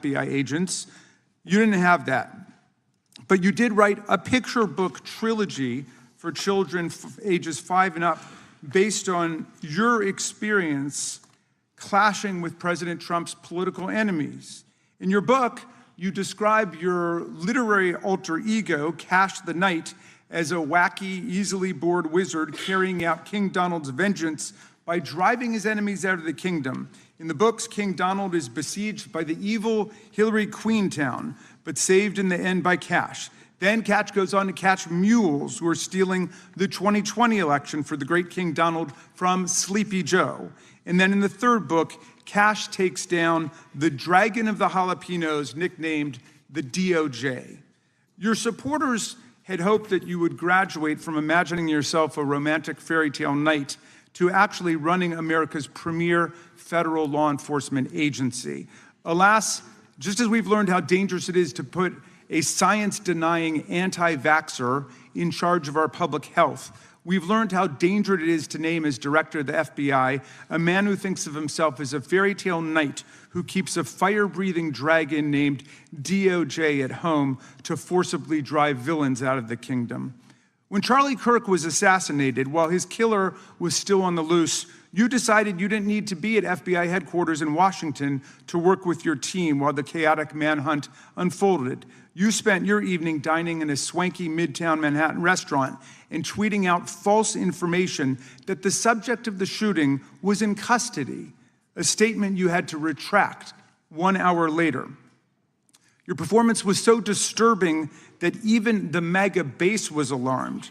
FBI agents. You didn't have that. But you did write a picture book trilogy for children ages 5 and up based on your experience clashing with President Trump's political enemies. In your book, you describe your literary alter ego, Kash the Knight, as a wacky, easily bored wizard carrying out King Donald's vengeance by driving his enemies out of the kingdom. In the books, King Donald is besieged by the evil Hillary Queentown, but saved in the end by Kash. Then Kash goes on to catch mules who are stealing the 2020 election for the great King Donald from Sleepy Joe. And then in the third book, Kash takes down the dragon of the jalapenos, nicknamed the DOJ. Your supporters had hoped that you would graduate from imagining yourself a romantic fairy tale knight to actually running America's premier federal law enforcement agency. Alas, just as we've learned how dangerous it is to put a science-denying anti-vaxxer in charge of our public health, we've learned how dangerous it is to name as director of the FBI a man who thinks of himself as a fairy tale knight who keeps a fire-breathing dragon named DOJ at home to forcibly drive villains out of the kingdom. When Charlie Kirk was assassinated, while his killer was still on the loose, you decided you didn't need to be at FBI headquarters in Washington to work with your team while the chaotic manhunt unfolded. You spent your evening dining in a swanky Midtown Manhattan restaurant and tweeting out false information that the subject of the shooting was in custody, a statement you had to retract 1 hour later. Your performance was so disturbing that even the MAGA base was alarmed.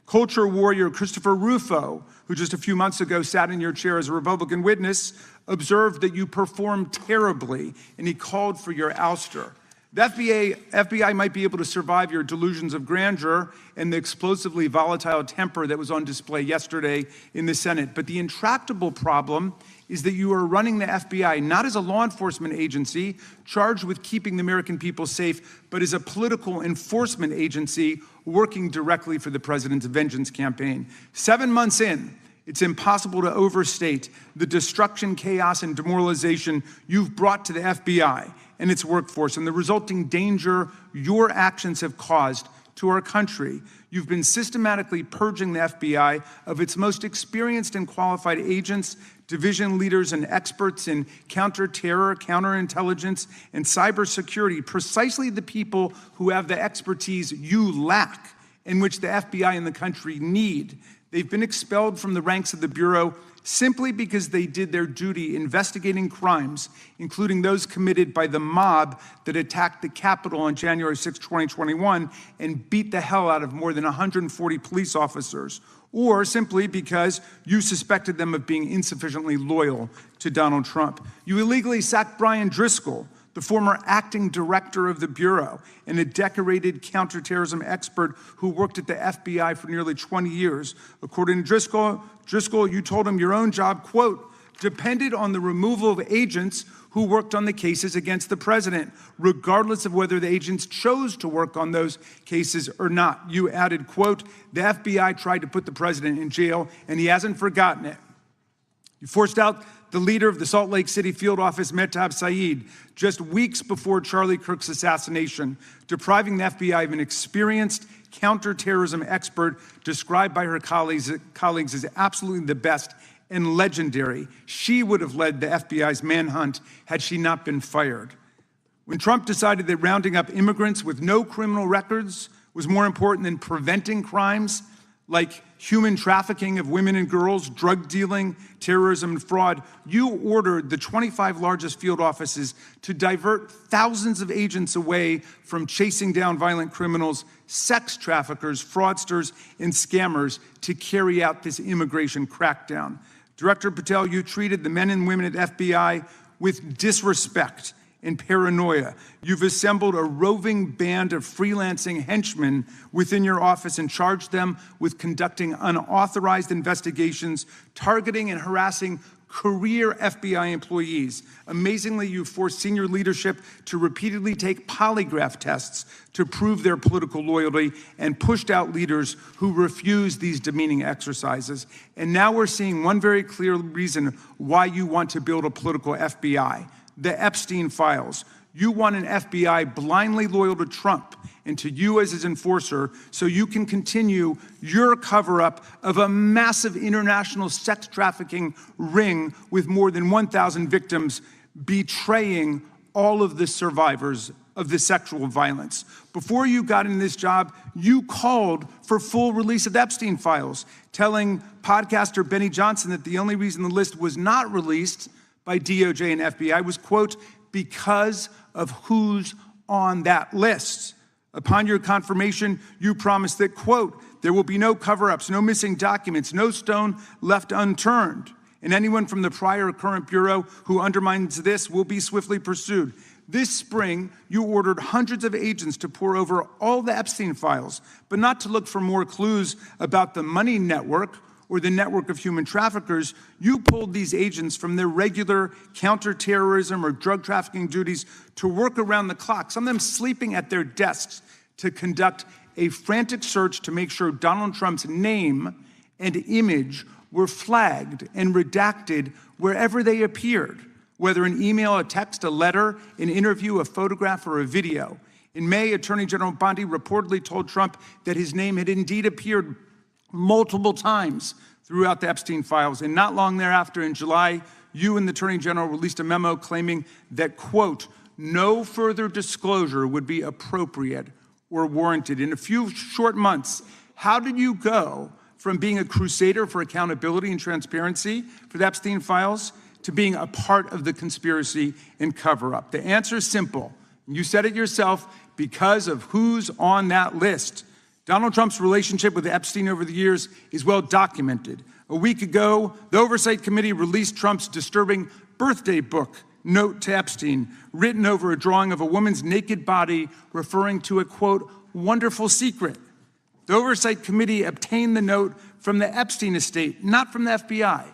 Culture warrior Christopher Rufo, who just a few months ago sat in your chair as a Republican witness, observed that you performed terribly, and he called for your ouster. The FBI might be able to survive your delusions of grandeur and the explosively volatile temper that was on display yesterday in the Senate. But the intractable problem is that you are running the FBI not as a law enforcement agency charged with keeping the American people safe, but as a political enforcement agency working directly for the president's vengeance campaign. 7 months in, it's impossible to overstate the destruction, chaos, and demoralization you've brought to the FBI and its workforce and the resulting danger your actions have caused to our country. You've been systematically purging the FBI of its most experienced and qualified agents, division leaders, and experts in counterterror, counterintelligence, and cybersecurity, precisely the people who have the expertise you lack and which the FBI and the country need. They've been expelled from the ranks of the Bureau simply because they did their duty investigating crimes, including those committed by the mob that attacked the Capitol on January 6, 2021, and beat the hell out of more than 140 police officers, or simply because you suspected them of being insufficiently loyal to Donald Trump. You illegally sacked Brian Driscoll, the former acting director of the Bureau and a decorated counterterrorism expert who worked at the FBI for nearly 20 years. According to Driscoll, you told him your own job, quote, depended on the removal of agents who worked on the cases against the president, regardless of whether the agents chose to work on those cases or not. You added, quote, the FBI tried to put the president in jail and he hasn't forgotten it. You forced out the leader of the Salt Lake City field office, Mehtab Saeed, just weeks before Charlie Kirk's assassination, depriving the FBI of an experienced counterterrorism expert described by her colleagues as absolutely the best and legendary. She would have led the FBI's manhunt had she not been fired. When Trump decided that rounding up immigrants with no criminal records was more important than preventing crimes like human trafficking of women and girls, drug dealing, terrorism, and fraud, you ordered the 25 largest field offices to divert thousands of agents away from chasing down violent criminals, sex traffickers, fraudsters, and scammers to carry out this immigration crackdown. Director Patel, you treated the men and women at FBI with disrespect and paranoia. You've assembled a roving band of freelancing henchmen within your office and charged them with conducting unauthorized investigations, targeting and harassing career FBI employees. Amazingly, you forced senior leadership to repeatedly take polygraph tests to prove their political loyalty and pushed out leaders who refused these demeaning exercises. And now we're seeing one very clear reason why you want to build a political FBI. The Epstein files. You want an FBI blindly loyal to Trump and to you as his enforcer so you can continue your cover-up of a massive international sex trafficking ring with more than 1,000 victims, betraying all of the survivors of the sexual violence. Before you got in this job, you called for full release of the Epstein files, telling podcaster Benny Johnson that the only reason the list was not released by DOJ and FBI was, quote, because of who's on that list. Upon your confirmation, you promised that, quote, there will be no cover-ups, no missing documents, no stone left unturned, and anyone from the prior or current Bureau who undermines this will be swiftly pursued. This spring, you ordered hundreds of agents to pore over all the Epstein files, but not to look for more clues about the money network or the network of human traffickers. You pulled these agents from their regular counterterrorism or drug trafficking duties to work around the clock, some of them sleeping at their desks, to conduct a frantic search to make sure Donald Trump's name and image were flagged and redacted wherever they appeared, whether an email, a text, a letter, an interview, a photograph, or a video. In May, Attorney General Bondi reportedly told Trump that his name had indeed appeared multiple times throughout the Epstein files. And not long thereafter, in July, you and the Attorney General released a memo claiming that, quote, no further disclosure would be appropriate or warranted. In a few short months, how did you go from being a crusader for accountability and transparency for the Epstein files to being a part of the conspiracy and cover-up? The answer is simple. You said it yourself, because of who's on that list. Donald Trump's relationship with Epstein over the years is well documented. A week ago, the Oversight Committee released Trump's disturbing birthday book note to Epstein, written over a drawing of a woman's naked body, referring to a, quote, wonderful secret. The Oversight Committee obtained the note from the Epstein estate, not from the FBI,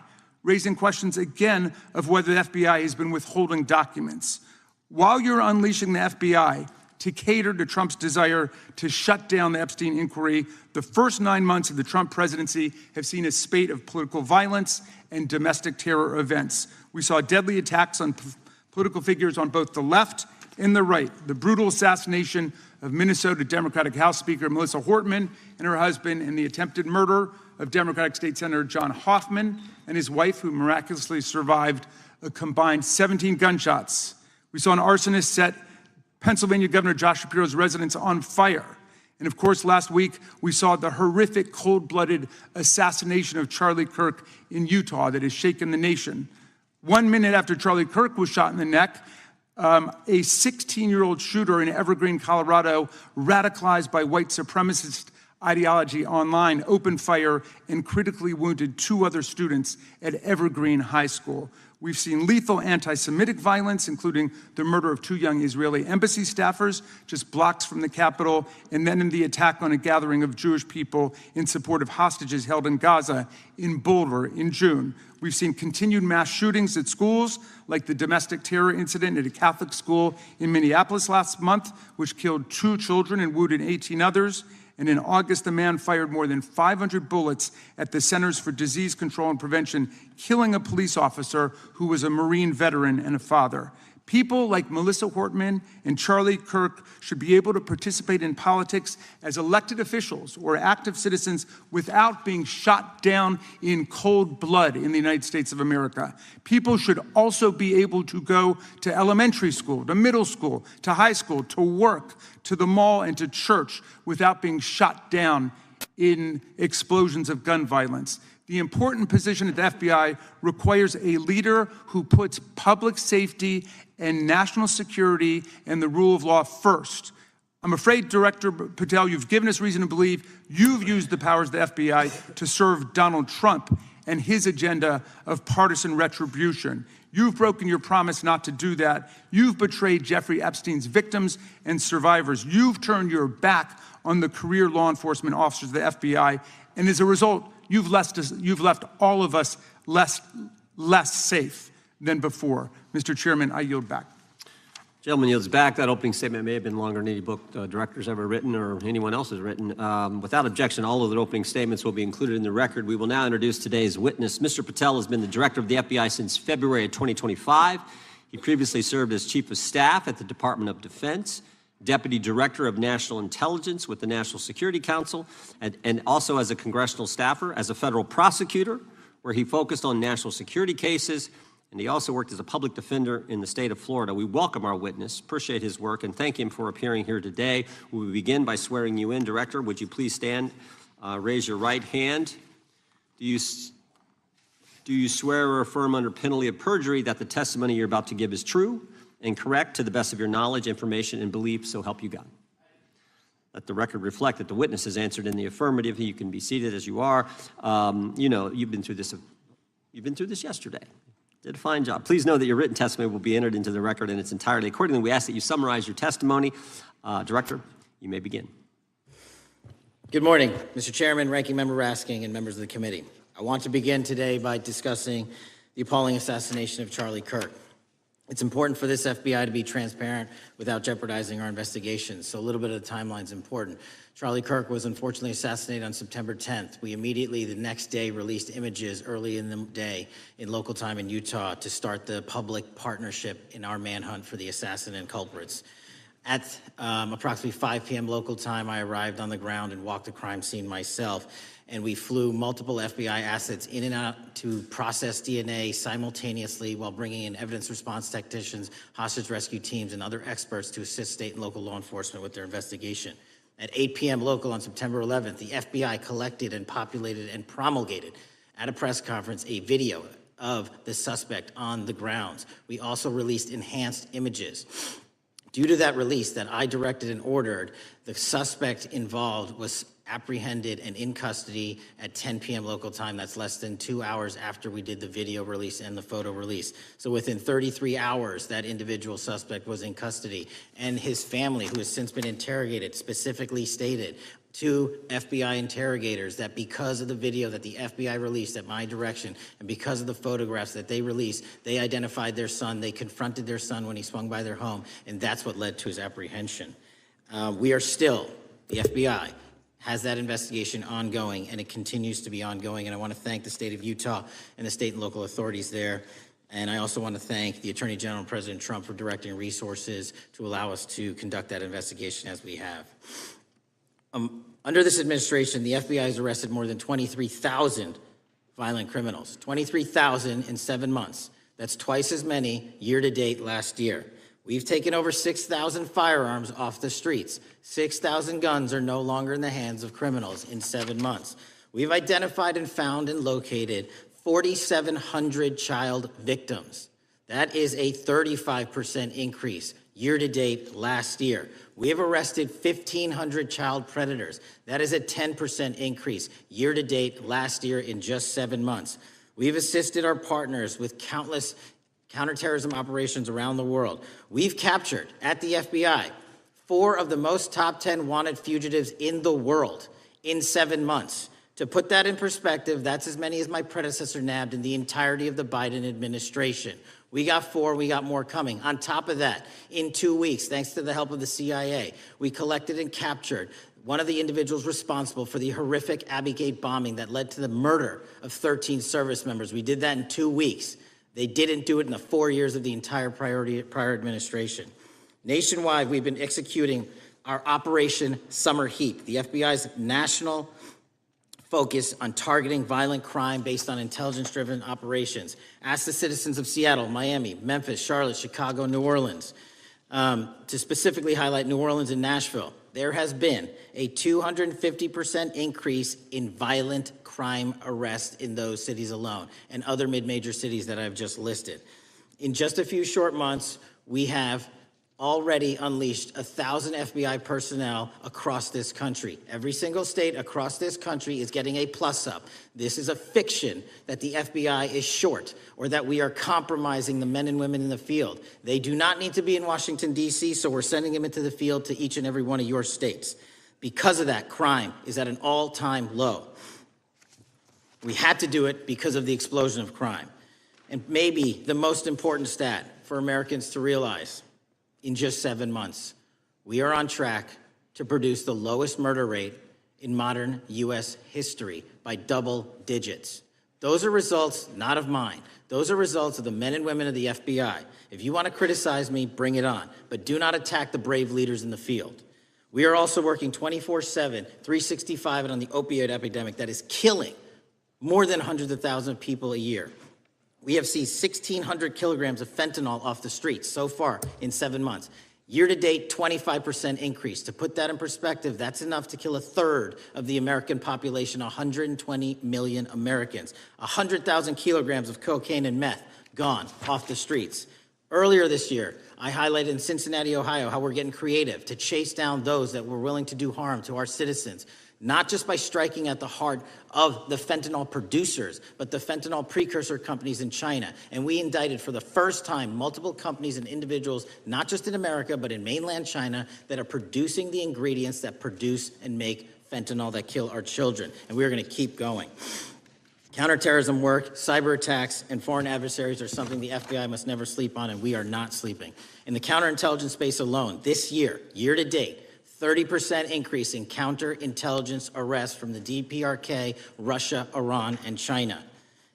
raising questions again of whether the FBI has been withholding documents. While you're unleashing the FBI to cater to Trump's desire to shut down the Epstein inquiry, the first 9 months of the Trump presidency have seen a spate of political violence and domestic terror events. We saw deadly attacks on political figures on both the left and the right. The brutal assassination of Minnesota Democratic House Speaker Melissa Hortman and her husband, and the attempted murder of Democratic State Senator John Hoffman and his wife, who miraculously survived a combined 17 gunshots. We saw an arsonist set Pennsylvania Governor Josh Shapiro's residence on fire. And of course, last week, we saw the horrific, cold-blooded assassination of Charlie Kirk in Utah that has shaken the nation. 1 minute after Charlie Kirk was shot in the neck, a 16-year-old shooter in Evergreen, Colorado, radicalized by white supremacist ideology online, opened fire and critically wounded 2 other students at Evergreen High School. We've seen lethal anti-Semitic violence, including the murder of 2 young Israeli embassy staffers just blocks from the Capitol, and then in the attack on a gathering of Jewish people in support of hostages held in Gaza in Boulder in June. We've seen continued mass shootings at schools, like the domestic terror incident at a Catholic school in Minneapolis last month, which killed 2 children and wounded 18 others. And in August, a man fired more than 500 bullets at the Centers for Disease Control and Prevention, killing a police officer who was a Marine veteran and a father. People like Melissa Hortman and Charlie Kirk should be able to participate in politics as elected officials or active citizens without being shot down in cold blood in the United States of America. People should also be able to go to elementary school, to middle school, to high school, to work, to the mall, and to church without being shot down in explosions of gun violence. The important position at the FBI requires a leader who puts public safety and national security and the rule of law first. I'm afraid, Director Patel, you've given us reason to believe you've used the powers of the FBI to serve Donald Trump and his agenda of partisan retribution. You've broken your promise not to do that. You've betrayed Jeffrey Epstein's victims and survivors. You've turned your back on the career law enforcement officers of the FBI, and as a result, you've left all of us less safe than before. Mr. Chairman, I yield back. Gentleman yields back. That opening statement may have been longer than any book director's ever written or anyone else has written. Without objection, all of the opening statements will be included in the record. We will now introduce today's witness. Mr. Patel has been the director of the FBI since February of 2025. He previously served as Chief of Staff at the Department of Defense, Deputy Director of National Intelligence with the National Security Council, and also as a congressional staffer, as a federal prosecutor, where he focused on national security cases, and he also worked as a public defender in the state of Florida. We welcome our witness, appreciate his work, and thank him for appearing here today. We will begin by swearing you in. Director, would you please stand, raise your right hand. Do you swear or affirm under penalty of perjury that the testimony you're about to give is true and correct to the best of your knowledge, information, and belief, so help you God? Let the record reflect that the witness has answered in the affirmative. You can be seated as you are. You know, you've been through this yesterday. Did a fine job. Please know that your written testimony will be entered into the record in its entirety. Accordingly, we ask that you summarize your testimony. Director, you may begin. Good morning, Mr. Chairman, Ranking Member Raskin, and members of the committee. I want to begin today by discussing the appalling assassination of Charlie Kirk. It's important for this FBI to be transparent without jeopardizing our investigations, so a little bit of the timeline is important. Charlie Kirk was unfortunately assassinated on September 10th. We immediately, the next day, released images early in the day in local time in Utah to start the public partnership in our manhunt for the assassin and culprits. At approximately 5 p.m. local time, I arrived on the ground and walked the crime scene myself, and we flew multiple FBI assets in and out to process DNA simultaneously while bringing in evidence response technicians, hostage rescue teams, and other experts to assist state and local law enforcement with their investigation. At 8 p.m. local on September 11th, the FBI collected and populated and promulgated at a press conference a video of the suspect on the grounds. We also released enhanced images. Due to that release that I directed and ordered, the suspect involved was apprehended and in custody at 10 p.m. local time. That's less than 2 hours after we did the video release and the photo release. So within 33 hours, that individual suspect was in custody, and his family, who has since been interrogated, specifically stated to FBI interrogators that because of the video that the FBI released at my direction and because of the photographs that they released, they identified their son, they confronted their son when he swung by their home, and that's what led to his apprehension. We are still, the FBI has that investigation ongoing, and it continues to be ongoing, and I want to thank the state of Utah and the state and local authorities there. And I also want to thank the Attorney General and President Trump for directing resources to allow us to conduct that investigation as we have. Under this administration, the FBI has arrested more than 23,000 violent criminals, 23,000 in 7 months. That's twice as many year to date last year. We've taken over 6,000 firearms off the streets. 6,000 guns are no longer in the hands of criminals in 7 months. We've identified and found and located 4,700 child victims. That is a 35% increase year to date last year. We have arrested 1,500 child predators. That is a 10% increase year to date last year in just 7 months. We've assisted our partners with countless counterterrorism operations around the world. We've captured, at the FBI, 4 of the most top 10 wanted fugitives in the world in 7 months. To put that in perspective, that's as many as my predecessor nabbed in the entirety of the Biden administration. We got 4, we got more coming. On top of that, in 2 weeks, thanks to the help of the CIA, we collected and captured one of the individuals responsible for the horrific Abbey Gate bombing that led to the murder of 13 service members. We did that in 2 weeks. They didn't do it in the 4 years of the entire prior administration. Nationwide, we've been executing our Operation Summer Heat, the FBI's national focus on targeting violent crime based on intelligence-driven operations. Ask the citizens of Seattle, Miami, Memphis, Charlotte, Chicago, New Orleans, to specifically highlight New Orleans and Nashville. There has been a 250% increase in violent crime arrests in those cities alone and other mid-major cities that I've just listed. In just a few short months, we have already unleashed 1,000 FBI personnel across this country. Every single state across this country is getting a plus-up. This is a fiction that the FBI is short or that we are compromising the men and women in the field. They do not need to be in Washington, D.C., so we're sending them into the field to each and every one of your states. Because of that, crime is at an all-time low. We had to do it because of the explosion of crime. And maybe the most important stat for Americans to realize, in just 7 months, we are on track to produce the lowest murder rate in modern U.S. history by double digits. Those are results not of mine. Those are results of the men and women of the FBI. If you want to criticize me, bring it on, but do not attack the brave leaders in the field. We are also working 24/7, 365 on the opioid epidemic that is killing more than hundreds of thousands of people a year. We have seized 1,600 kilograms of fentanyl off the streets so far in 7 months. Year to date, 25% increase. To put that in perspective, that's enough to kill a third of the American population, 120 million Americans. 100,000 kilograms of cocaine and meth gone off the streets. Earlier this year, I highlighted in Cincinnati, Ohio, how we're getting creative to chase down those that were willing to do harm to our citizens, not just by striking at the heart of the fentanyl producers, but the fentanyl precursor companies in China. And we indicted for the first time multiple companies and individuals, not just in America, but in mainland China, that are producing the ingredients that produce and make fentanyl that kill our children. And we're going to keep going. Counterterrorism work, cyber attacks, and foreign adversaries are something the FBI must never sleep on, and we are not sleeping. In the counterintelligence space alone, this year, year to date, 30% increase in counterintelligence arrests from the DPRK, Russia, Iran, and China.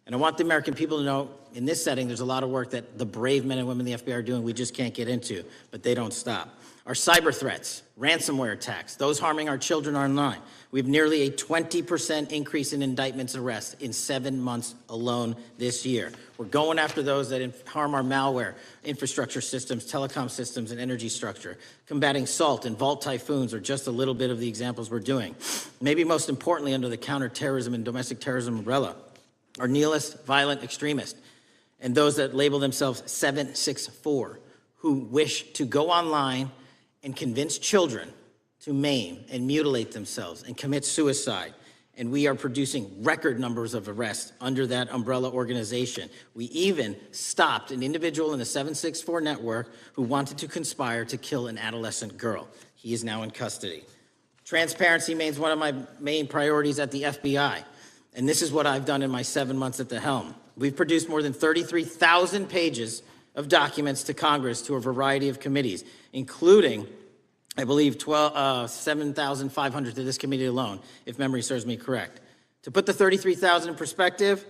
And I want the American people to know, in this setting, there's a lot of work that the brave men and women in the FBI are doing we just can't get into, but they don't stop. Our cyber threats, ransomware attacks, those harming our children online. We have nearly a 20% increase in indictments and arrests in 7 months alone this year. We're going after those that harm our malware, infrastructure systems, telecom systems, and energy structure. Combating SALT and Vault typhoons are just a little bit of the examples we're doing. Maybe most importantly, under the counterterrorism and domestic terrorism umbrella, are nihilist, violent extremists, and those that label themselves 764, who wish to go online and convince children to maim and mutilate themselves and commit suicide. And we are producing record numbers of arrests under that umbrella organization. We even stopped an individual in the 764 network who wanted to conspire to kill an adolescent girl. He is now in custody. Transparency remains one of my main priorities at the FBI. And this is what I've done in my 7 months at the helm. We've produced more than 33,000 pages of documents to Congress to a variety of committees, including, I believe, 7,500 to this committee alone, if memory serves me correct. To put the 33,000 in perspective,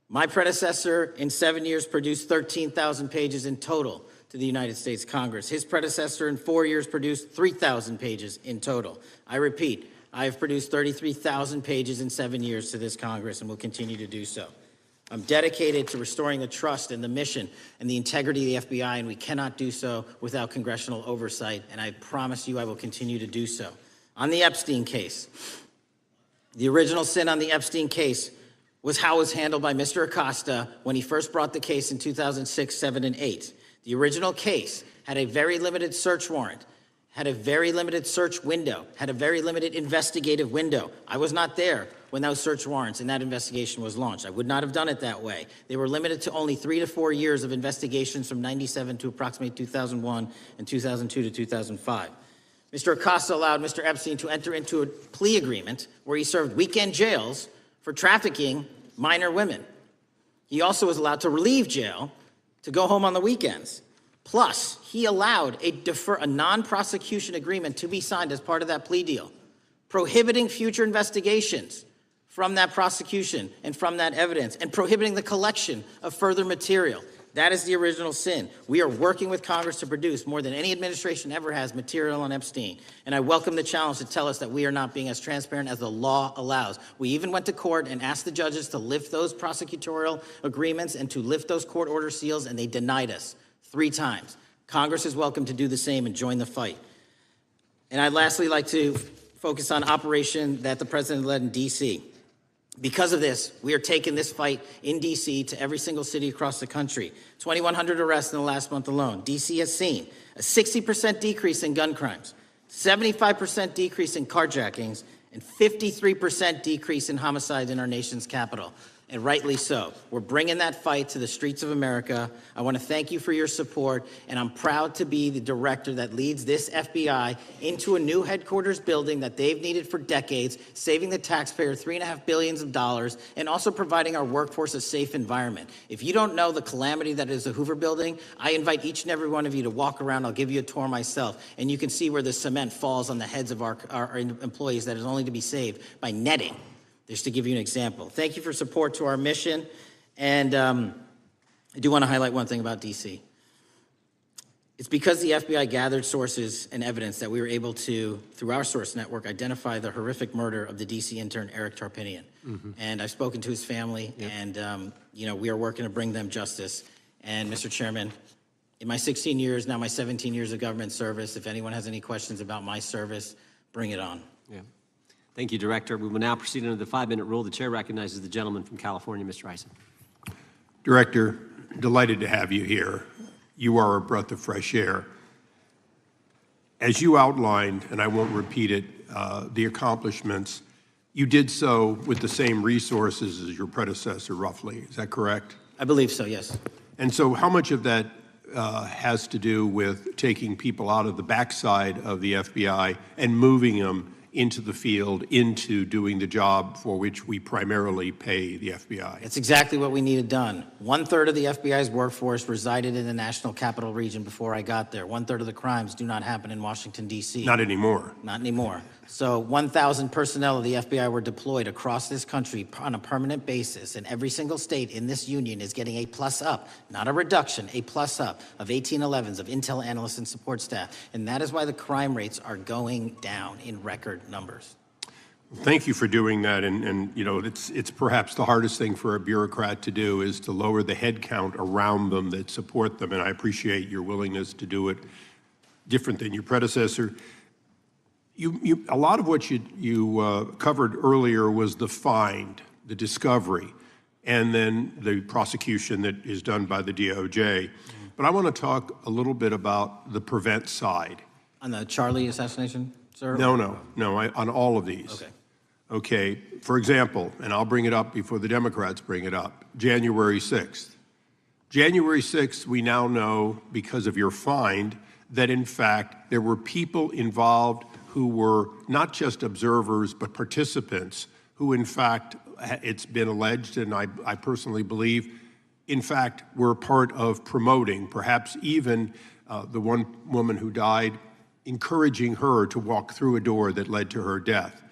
my predecessor in 7 years produced 13,000 pages in total to the United States Congress. His predecessor in 4 years produced 3,000 pages in total. I repeat, I have produced 33,000 pages in 7 years to this Congress and will continue to do so. I'm dedicated to restoring the trust and the mission and the integrity of the FBI, and we cannot do so without congressional oversight, and I promise you I will continue to do so. On the Epstein case, the original sin on the Epstein case was how it was handled by Mr. Acosta when he first brought the case in 2006, 7, and 8. The original case had a very limited search warrant, had a very limited search window, had a very limited investigative window. I was not there when those search warrants and that investigation was launched. I would not have done it that way. They were limited to only 3 to 4 years of investigations from 97 to approximately 2001 and 2002 to 2005. Mr. Acosta allowed Mr. Epstein to enter into a plea agreement where he served weekend jails for trafficking minor women. He also was allowed to leave jail to go home on the weekends. Plus, he allowed a non-prosecution agreement to be signed as part of that plea deal, prohibiting future investigations from that prosecution and from that evidence, and prohibiting the collection of further material. That is the original sin. We are working with Congress to produce more than any administration ever has material on Epstein. And I welcome the challenge to tell us that we are not being as transparent as the law allows. We even went to court and asked the judges to lift those prosecutorial agreements and to lift those court order seals, and they denied us 3 times. Congress is welcome to do the same and join the fight. And I'd lastly like to focus on operation that the president led in D.C. Because of this, we are taking this fight in D.C. to every single city across the country. 2,100 arrests in the last month alone. D.C. has seen a 60% decrease in gun crimes, 75% decrease in carjackings, and 53% decrease in homicides in our nation's capital. And rightly so. We're bringing that fight to the streets of America. I want to thank you for your support, and I'm proud to be the director that leads this FBI into a new headquarters building that they've needed for decades, saving the taxpayer $3.5 billion and also providing our workforce a safe environment. If you don't know the calamity that is the Hoover Building, I invite each and every one of you to walk around. I'll give you a tour myself, and you can see where the cement falls on the heads of our employees that is only to be saved by netting. Just to give you an example. Thank you for support to our mission. And I do want to highlight one thing about DC. It's because the FBI gathered sources and evidence that we were able to, through our source network, identify the horrific murder of the DC intern, Eric Tarpinian. And I've spoken to his family, and we are working to bring them justice. And Mr. Chairman, in my 16 years, now my 17 years of government service, if anyone has any questions about my service, bring it on. Yeah. Thank you, Director. We will now proceed under the 5-minute rule. The chair recognizes the gentleman from California, Mr. Eisen. Director, delighted to have you here. You are a breath of fresh air. As you outlined, and I won't repeat it, the accomplishments, you did so with the same resources as your predecessor, roughly. Is that correct? I believe so, yes. And so how much of that has to do with taking people out of the backside of the FBI and moving them into the field, into doing the job for which we primarily pay the FBI? It's exactly what we needed done. 1/3 of the FBI's workforce resided in the National Capital Region before I got there. 1/3 of the crimes do not happen in Washington, D.C. Not anymore. Not anymore. So 1,000 personnel of the FBI were deployed across this country on a permanent basis, and every single state in this union is getting a plus up, not a reduction, a plus up of 1811s of intel analysts and support staff. And that is why the crime rates are going down in record numbers. Thank you for doing that, and it's perhaps the hardest thing for a bureaucrat to do is to lower the head count around them that support them, and I appreciate your willingness to do it different than your predecessor. A lot of what you covered earlier was the find, the discovery, and then the prosecution that is done by the DOJ. But I want to talk a little bit about the prevent side. On the Charlie assassination, sir? No, on all of these. Okay. Okay, for example, and I'll bring it up before the Democrats bring it up, January 6th. January 6th, we now know, because of your find, that in fact there were people involved who were not just observers but participants who in fact, it's been alleged, and I personally believe, in fact, were part of promoting, perhaps even the one woman who died, encouraging her to walk through a door that led to her death.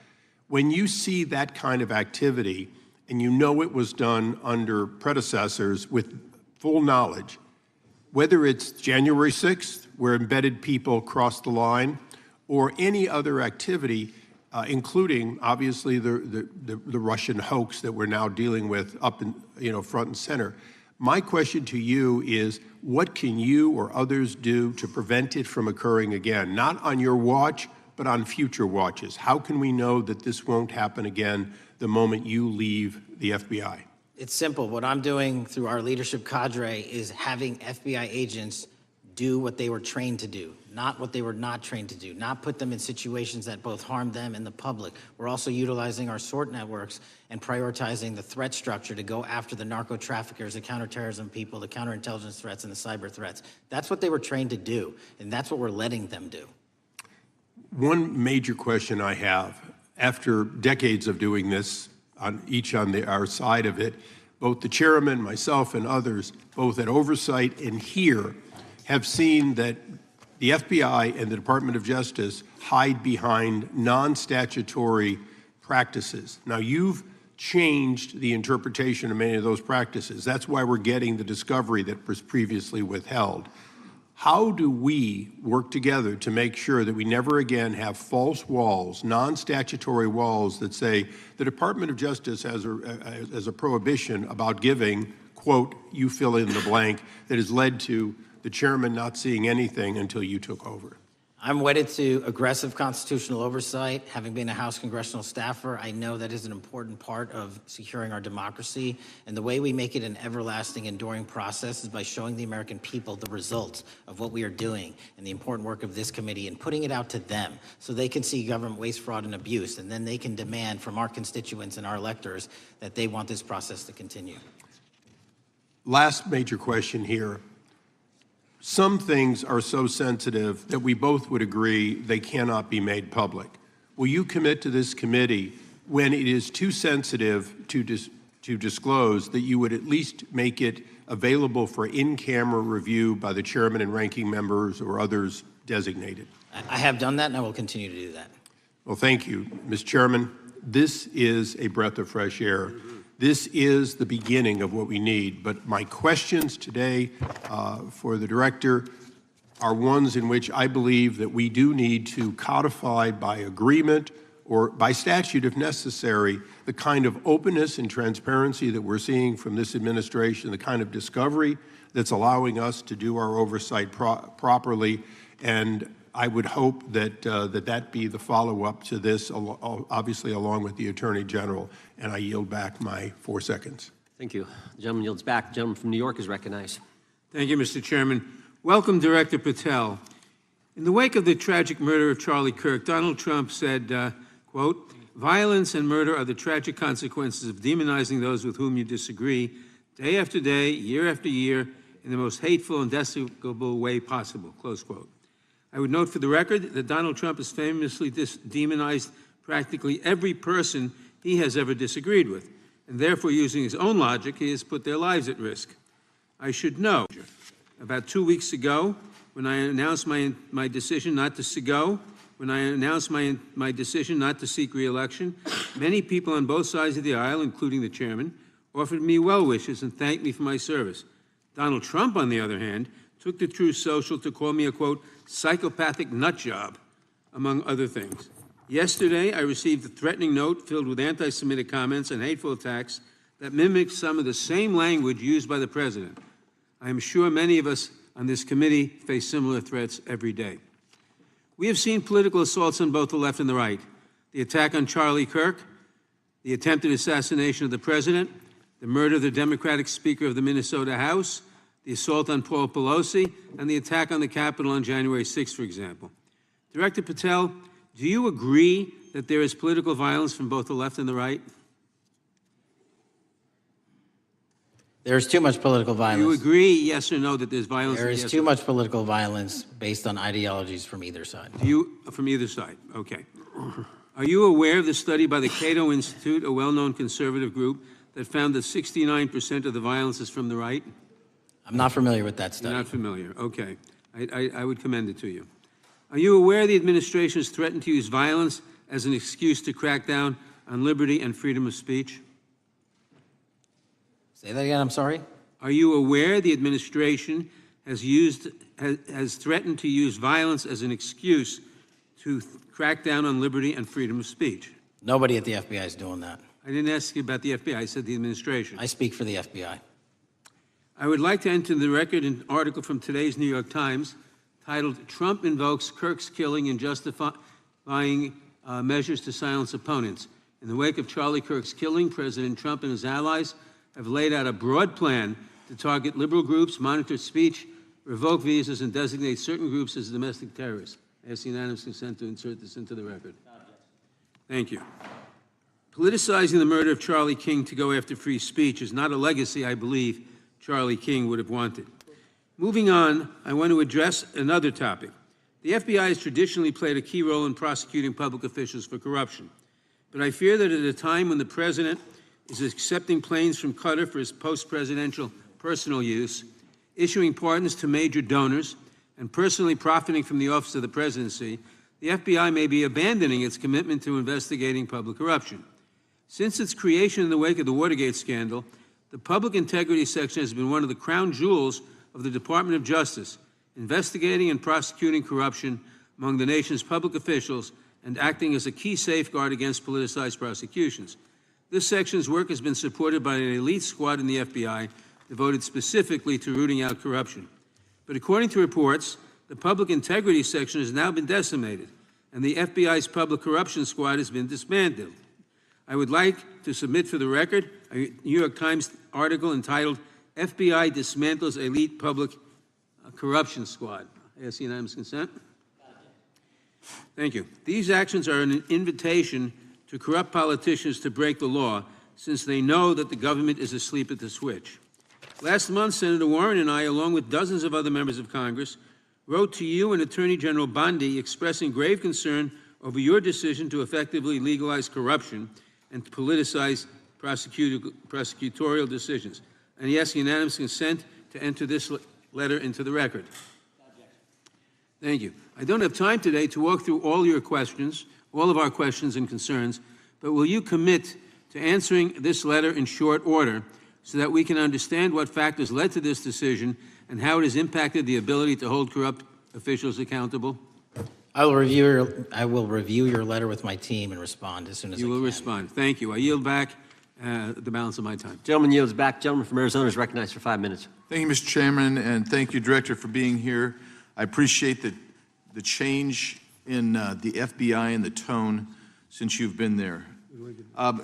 When you see that kind of activity, and you know it was done under predecessors with full knowledge, whether it's January 6th, where embedded people crossed the line, or any other activity, including obviously the Russian hoax that we're now dealing with up in front and center. My question to you is, what can you or others do to prevent it from occurring again? Not on your watch, but on future watches. How can we know that this won't happen again the moment you leave the FBI? It's simple. What I'm doing through our leadership cadre is having FBI agents do what they were trained to do, not what they were not trained to do, not put them in situations that both harm them and the public. We're also utilizing our SORT networks and prioritizing the threat structure to go after the narco traffickers, the counterterrorism people, the counterintelligence threats, and the cyber threats. That's what they were trained to do, and that's what we're letting them do. One major question I have, after decades of doing this, on our side of it, both the chairman, myself, and others, both at Oversight and here, have seen that the FBI and the Department of Justice hide behind non-statutory practices. Now, you've changed the interpretation of many of those practices. That's why we're getting the discovery that was previously withheld. How do we work together to make sure that we never again have false walls, non-statutory walls that say the Department of Justice has a prohibition about giving, quote, you fill in the blank, that has led to the chairman not seeing anything until you took over? I'm wedded to aggressive constitutional oversight. Having been a House congressional staffer, I know that is an important part of securing our democracy. And the way we make it an everlasting, enduring process is by showing the American people the results of what we are doing and the important work of this committee and putting it out to them so they can see government waste, fraud, and abuse. And then they can demand from our constituents and our electors that they want this process to continue. Last major question here. Some things are so sensitive that we both would agree they cannot be made public. Will you commit to this committee, when it is too sensitive to disclose, that you would at least make it available for in-camera review by the chairman and ranking members or others designated? I have done that, and I will continue to do that. Well, thank you. Mr. Chairman, this is a breath of fresh air. This is the beginning of what we need. But my questions today for the director are ones in which I believe that we do need to codify by agreement or by statute, if necessary, the kind of openness and transparency that we're seeing from this administration, the kind of discovery that's allowing us to do our oversight properly. And I would hope that that be the follow-up to this, obviously along with the Attorney General. And I yield back my 4 seconds. Thank you. The gentleman yields back. The gentleman from New York is recognized. Thank you, Mr. Chairman. Welcome, Director Patel. In the wake of the tragic murder of Charlie Kirk, Donald Trump said, quote, "Violence and murder are the tragic consequences of demonizing those with whom you disagree, day after day, year after year, in the most hateful and despicable way possible," close quote. I would note for the record that Donald Trump has famously demonized practically every person he has ever disagreed with, and therefore, using his own logic, he has put their lives at risk. I should know, about 2 weeks ago, when I announced my decision not to decision not to seek re-election, many people on both sides of the aisle, including the chairman, offered me well wishes and thanked me for my service. Donald Trump, on the other hand, took to Truth Social to call me a, quote, "psychopathic nut job," among other things. Yesterday, I received a threatening note filled with anti-Semitic comments and hateful attacks that mimicked some of the same language used by the president. I am sure many of us on this committee face similar threats every day. We have seen political assaults on both the left and the right. The attack on Charlie Kirk, the attempted assassination of the president, the murder of the Democratic Speaker of the Minnesota House, the assault on Paul Pelosi, and the attack on the Capitol on January 6th, for example. Director Patel, do you agree that there is political violence from both the left and the right? There is too much political violence. Do you agree, yes or no, that there's violence? There is too much political violence based on ideologies from either side. From either side, okay. Are you aware of the study by the Cato Institute, a well-known conservative group, that found that 69% of the violence is from the right? I'm not familiar with that study. You're not familiar, okay. I would commend it to you. Are you aware the administration has threatened to use violence as an excuse to crack down on liberty and freedom of speech? Say that again, I'm sorry? Are you aware the administration has threatened to use violence as an excuse to crack down on liberty and freedom of speech? Nobody at the FBI is doing that. I didn't ask you about the FBI, I said the administration. I speak for the FBI. I would like to enter the record an article from today's New York Times titled, "Trump Invokes Kirk's Killing in Justifying Measures to Silence Opponents." In the wake of Charlie Kirk's killing, President Trump and his allies have laid out a broad plan to target liberal groups, monitor speech, revoke visas, and designate certain groups as domestic terrorists. I ask unanimous consent to insert this into the record. Thank you. Politicizing the murder of Charlie King to go after free speech is not a legacy I believe Charlie King would have wanted. Moving on, I want to address another topic. The FBI has traditionally played a key role in prosecuting public officials for corruption. But I fear that at a time when the president is accepting planes from Qatar for his post-presidential personal use, issuing pardons to major donors, and personally profiting from the office of the presidency, the FBI may be abandoning its commitment to investigating public corruption. Since its creation in the wake of the Watergate scandal, the Public Integrity Section has been one of the crown jewels of the Department of Justice, investigating and prosecuting corruption among the nation's public officials and acting as a key safeguard against politicized prosecutions. This section's work has been supported by an elite squad in the FBI devoted specifically to rooting out corruption. But according to reports, the Public Integrity Section has now been decimated, and the FBI's Public Corruption Squad has been disbanded. I would like to submit for the record a New York Times article entitled, "FBI Dismantles Elite Public Corruption Squad." I ask unanimous consent. Thank you. These actions are an invitation to corrupt politicians to break the law, since they know that the government is asleep at the switch. Last month, Senator Warren and I, along with dozens of other members of Congress, wrote to you and Attorney General Bondi expressing grave concern over your decision to effectively legalize corruption and to politicize prosecutorial decisions. And he asks unanimous consent to enter this letter into the record. Thank you. I don't have time today to walk through all your questions, all of our questions and concerns, but will you commit to answering this letter in short order so that we can understand what factors led to this decision and how it has impacted the ability to hold corrupt officials accountable? I will review your letter with my team and respond as soon as I can. You will respond. Thank you. I yield back the balance of my time. Gentleman yields back. Gentleman from Arizona is recognized for 5 minutes. Thank you, Mr. Chairman, and thank you, Director, for being here. I appreciate the change in the FBI and the tone since you've been there.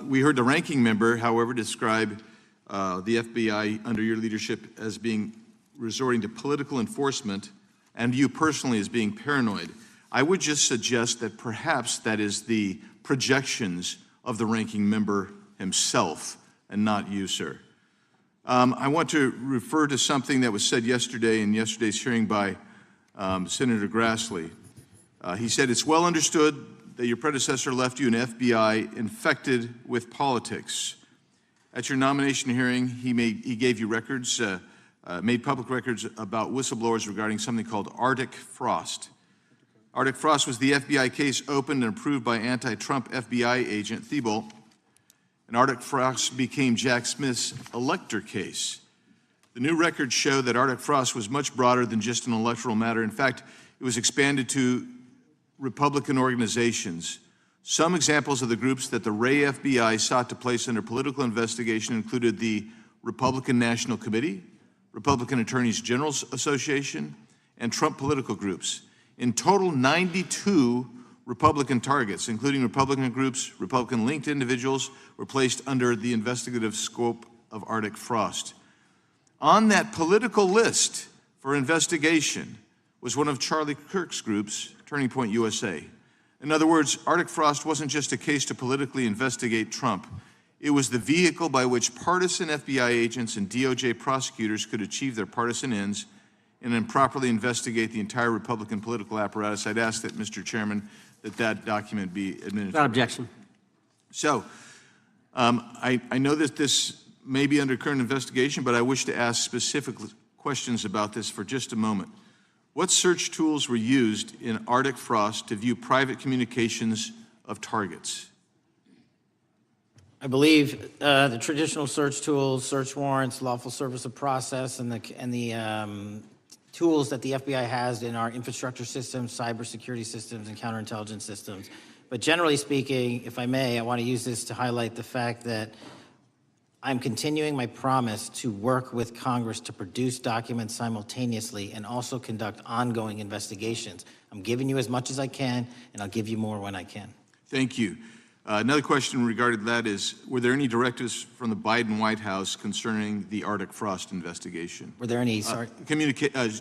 We heard the ranking member, however, describe the FBI under your leadership as being resorting to political enforcement and you personally as being paranoid. I would just suggest that perhaps that is the projections of the ranking member himself and not you, sir. I want to refer to something that was said yesterday in yesterday's hearing by Senator Grassley. He said, it's well understood that your predecessor left you an FBI infected with politics. At your nomination hearing, he gave you records, made public records about whistleblowers regarding something called Arctic Frost. Arctic Frost was the FBI case opened and approved by anti-Trump FBI agent Thibault, and Arctic Frost became Jack Smith's elector case. The new records show that Arctic Frost was much broader than just an electoral matter. In fact, it was expanded to Republican organizations. Some examples of the groups that the Ray FBI sought to place under political investigation included the Republican National Committee, Republican Attorneys General's Association, and Trump political groups. In total, 92 Republican targets, including Republican groups, Republican-linked individuals, were placed under the investigative scope of Arctic Frost. On that political list for investigation was one of Charlie Kirk's groups, Turning Point USA. In other words, Arctic Frost wasn't just a case to politically investigate Trump. It was the vehicle by which partisan FBI agents and DOJ prosecutors could achieve their partisan ends and improperly investigate the entire Republican political apparatus. I'd ask that, Mr. Chairman, that document be administered. Without objection. So, I know that this may be under current investigation, but I wish to ask specific questions about this for just a moment. What search tools were used in Arctic Frost to view private communications of targets? I believe the traditional search tools, search warrants, lawful service of process, and the tools that the FBI has in our infrastructure systems, cybersecurity systems, and counterintelligence systems. But generally speaking, if I may, I want to use this to highlight the fact that I'm continuing my promise to work with Congress to produce documents simultaneously and also conduct ongoing investigations. I'm giving you as much as I can, and I'll give you more when I can. Thank you. Another question regarding that is, were there any directives from the Biden White House concerning the Arctic Frost investigation? Were there any,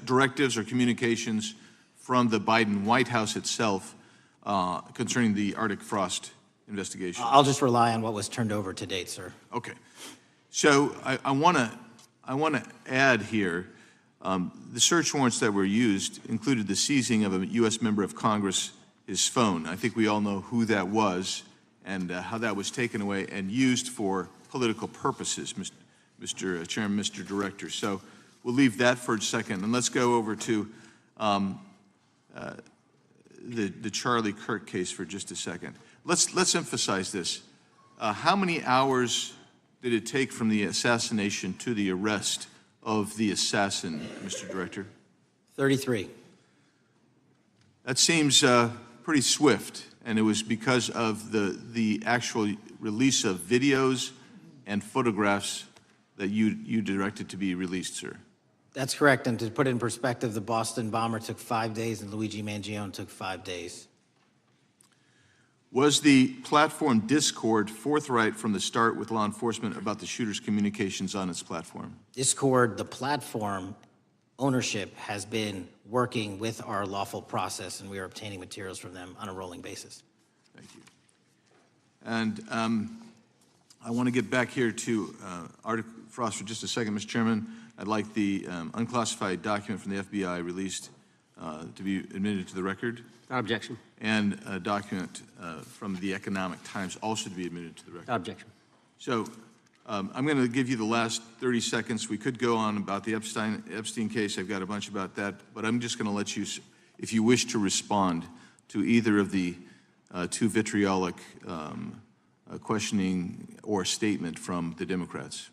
directives or communications from the Biden White House itself concerning the Arctic Frost investigation? I'll just rely on what was turned over to date, sir. Okay. So I want to add here, the search warrants that were used included the seizing of a U.S. member of Congress, his phone. I think we all know who that was and how that was taken away and used for political purposes, Mr. Chairman, Mr. Director. So we'll leave that for a second, and let's go over to the Charlie Kirk case for just a second. Let's emphasize this. How many hours did it take from the assassination to the arrest of the assassin, Mr. Director? 33. That seems pretty swift, and it was because of the actual release of videos and photographs that you directed to be released, sir. That's correct, and to put it in perspective, the Boston bomber took 5 days and Luigi Mangione took 5 days. Was the platform Discord forthright from the start with law enforcement about the shooter's communications on its platform? Discord, the platform ownership, has been working with our lawful process, and we are obtaining materials from them on a rolling basis. Thank you. And I want to get back here to Arctic Frost for just a second, Mr. Chairman. I'd like the unclassified document from the FBI released to be admitted to the record. Without objection. And a document from the Economic Times also to be admitted to the record. Without objection. So I'm going to give you the last 30 seconds. We could go on about the Epstein case. I've got a bunch about that, but I'm just going to let you, if you wish to respond to either of the two vitriolic questioning or statement from the Democrats?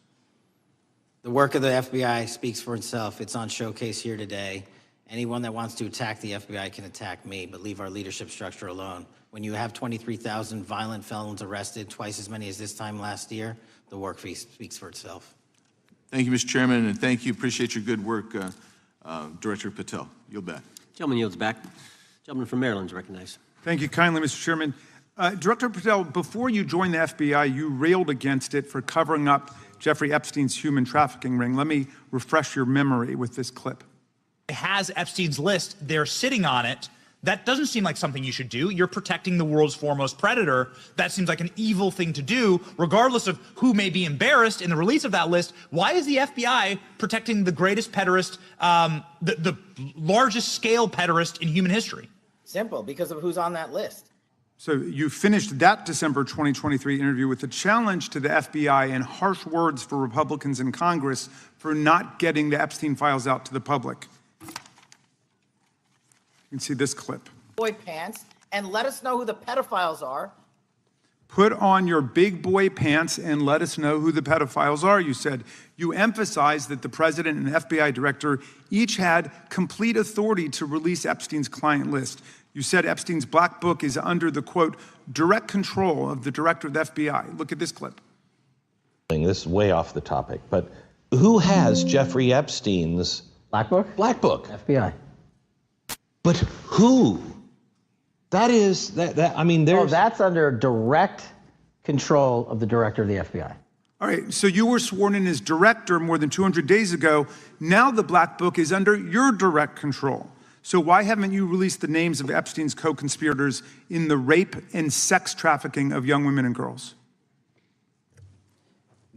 The work of the FBI speaks for itself. It's on showcase here today. Anyone that wants to attack the FBI can attack me, but leave our leadership structure alone. When you have 23,000 violent felons arrested, twice as many as this time last year, the work speaks for itself. Thank you, Mr. Chairman, and thank you. Appreciate your good work, Director Patel. Yield back. Gentleman yields back. Gentleman from Maryland is recognized. Thank you kindly, Mr. Chairman. Director Patel, before you joined the FBI, you railed against it for covering up Jeffrey Epstein's human trafficking ring. Let me refresh your memory with this clip. Has Epstein's list, they're sitting on it. That doesn't seem like something you should do. You're protecting the world's foremost predator. That seems like an evil thing to do, regardless of who may be embarrassed in the release of that list. Why is the FBI protecting the greatest pederast, the largest scale pederast in human history? Simple, because of who's on that list. So you finished that December 2023 interview with a challenge to the FBI and harsh words for Republicans in Congress for not getting the Epstein files out to the public. You can see this clip. Boy pants, and let us know who the pedophiles are. Put on your big boy pants and let us know who the pedophiles are, you said. You emphasized that the president and FBI director each had complete authority to release Epstein's client list. You said Epstein's black book is under the, quote, direct control of the director of the FBI. Look at this clip. This is way off the topic, but who has Jeffrey Epstein's Black Book? black book? FBI. But who? That is, I mean, Oh, there's... that's under direct control of the director of the FBI. All right, so you were sworn in as director more than 200 days ago. Now the black book is under your direct control. So why haven't you released the names of Epstein's co-conspirators in the rape and sex trafficking of young women and girls?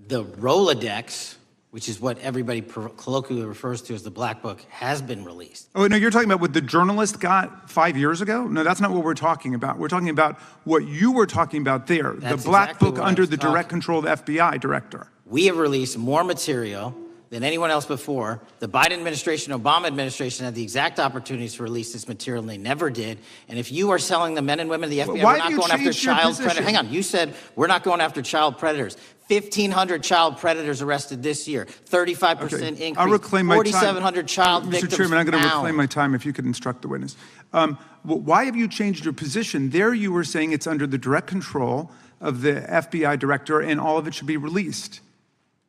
The Rolodex, which is what everybody colloquially refers to as the Black Book, has been released. Oh, no, you're talking about what the journalist got 5 years ago? No, that's not what we're talking about. We're talking about what you were talking about there, That's the black exactly book what I under was the direct control of the FBI director. We have released more material than anyone else before. The Biden administration, Obama administration had the exact opportunities to release this material, and they never did. And if you are telling the men and women of the FBI, Why we're have not you going after changed your child predators. position? Hang on, you said we're not going after child predators. 1,500 child predators arrested this year, 35% increase. I'll reclaim my time. 4,700 child victims Mr. Chairman, I'm going to found. reclaim my time if you could instruct the witness. Why have you changed your position? There you were saying it's under the direct control of the FBI director and all of it should be released.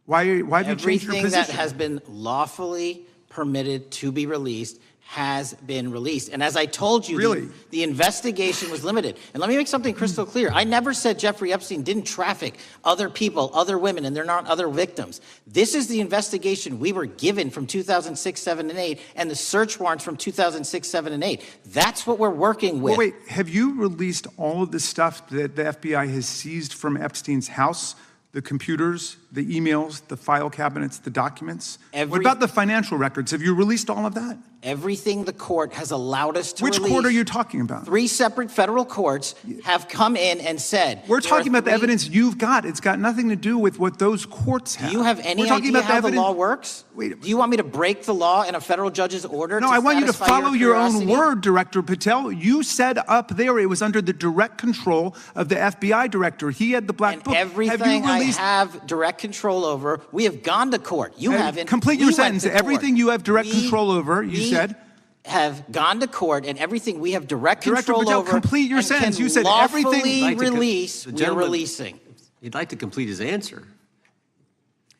Why have you changed your Everything position? that has been lawfully permitted to be released has been released. And as I told you, Really? the investigation was limited. And let me make something crystal clear. I never said Jeffrey Epstein didn't traffic other people, other women, and they're not other victims. This is the investigation we were given from 2006, 7, and 8, and the search warrants from 2006, 7, and 8. That's what we're working with. Well, wait, have you released all of the stuff that the FBI has seized from Epstein's house? The computers, the emails, the file cabinets, the documents? What about the financial records? Have you released all of that? Everything the court has allowed us to Which release. court are you talking about? 3 separate federal courts have come in and said. We're there are talking about the 3 evidence you've got. It's got nothing to do with what those courts have. Do you have any We're talking idea about the how the evidence. law works? Wait. Do you want me to break the law in a federal judge's order? No, I want you to satisfy follow your own curiosity? word, Director Patel. You said up there it was under the direct control of the FBI director. He had the black And book. everything I have direct control over, we have gone to court. You haven't. Complete We your went sentence. to court. Everything you have direct control over, you said. Have gone to court, and everything we have direct Director control Patel, over. complete your and sentence. can You said everything- lawfully Like to release. the We're gentleman- releasing. He'd like to complete his answer.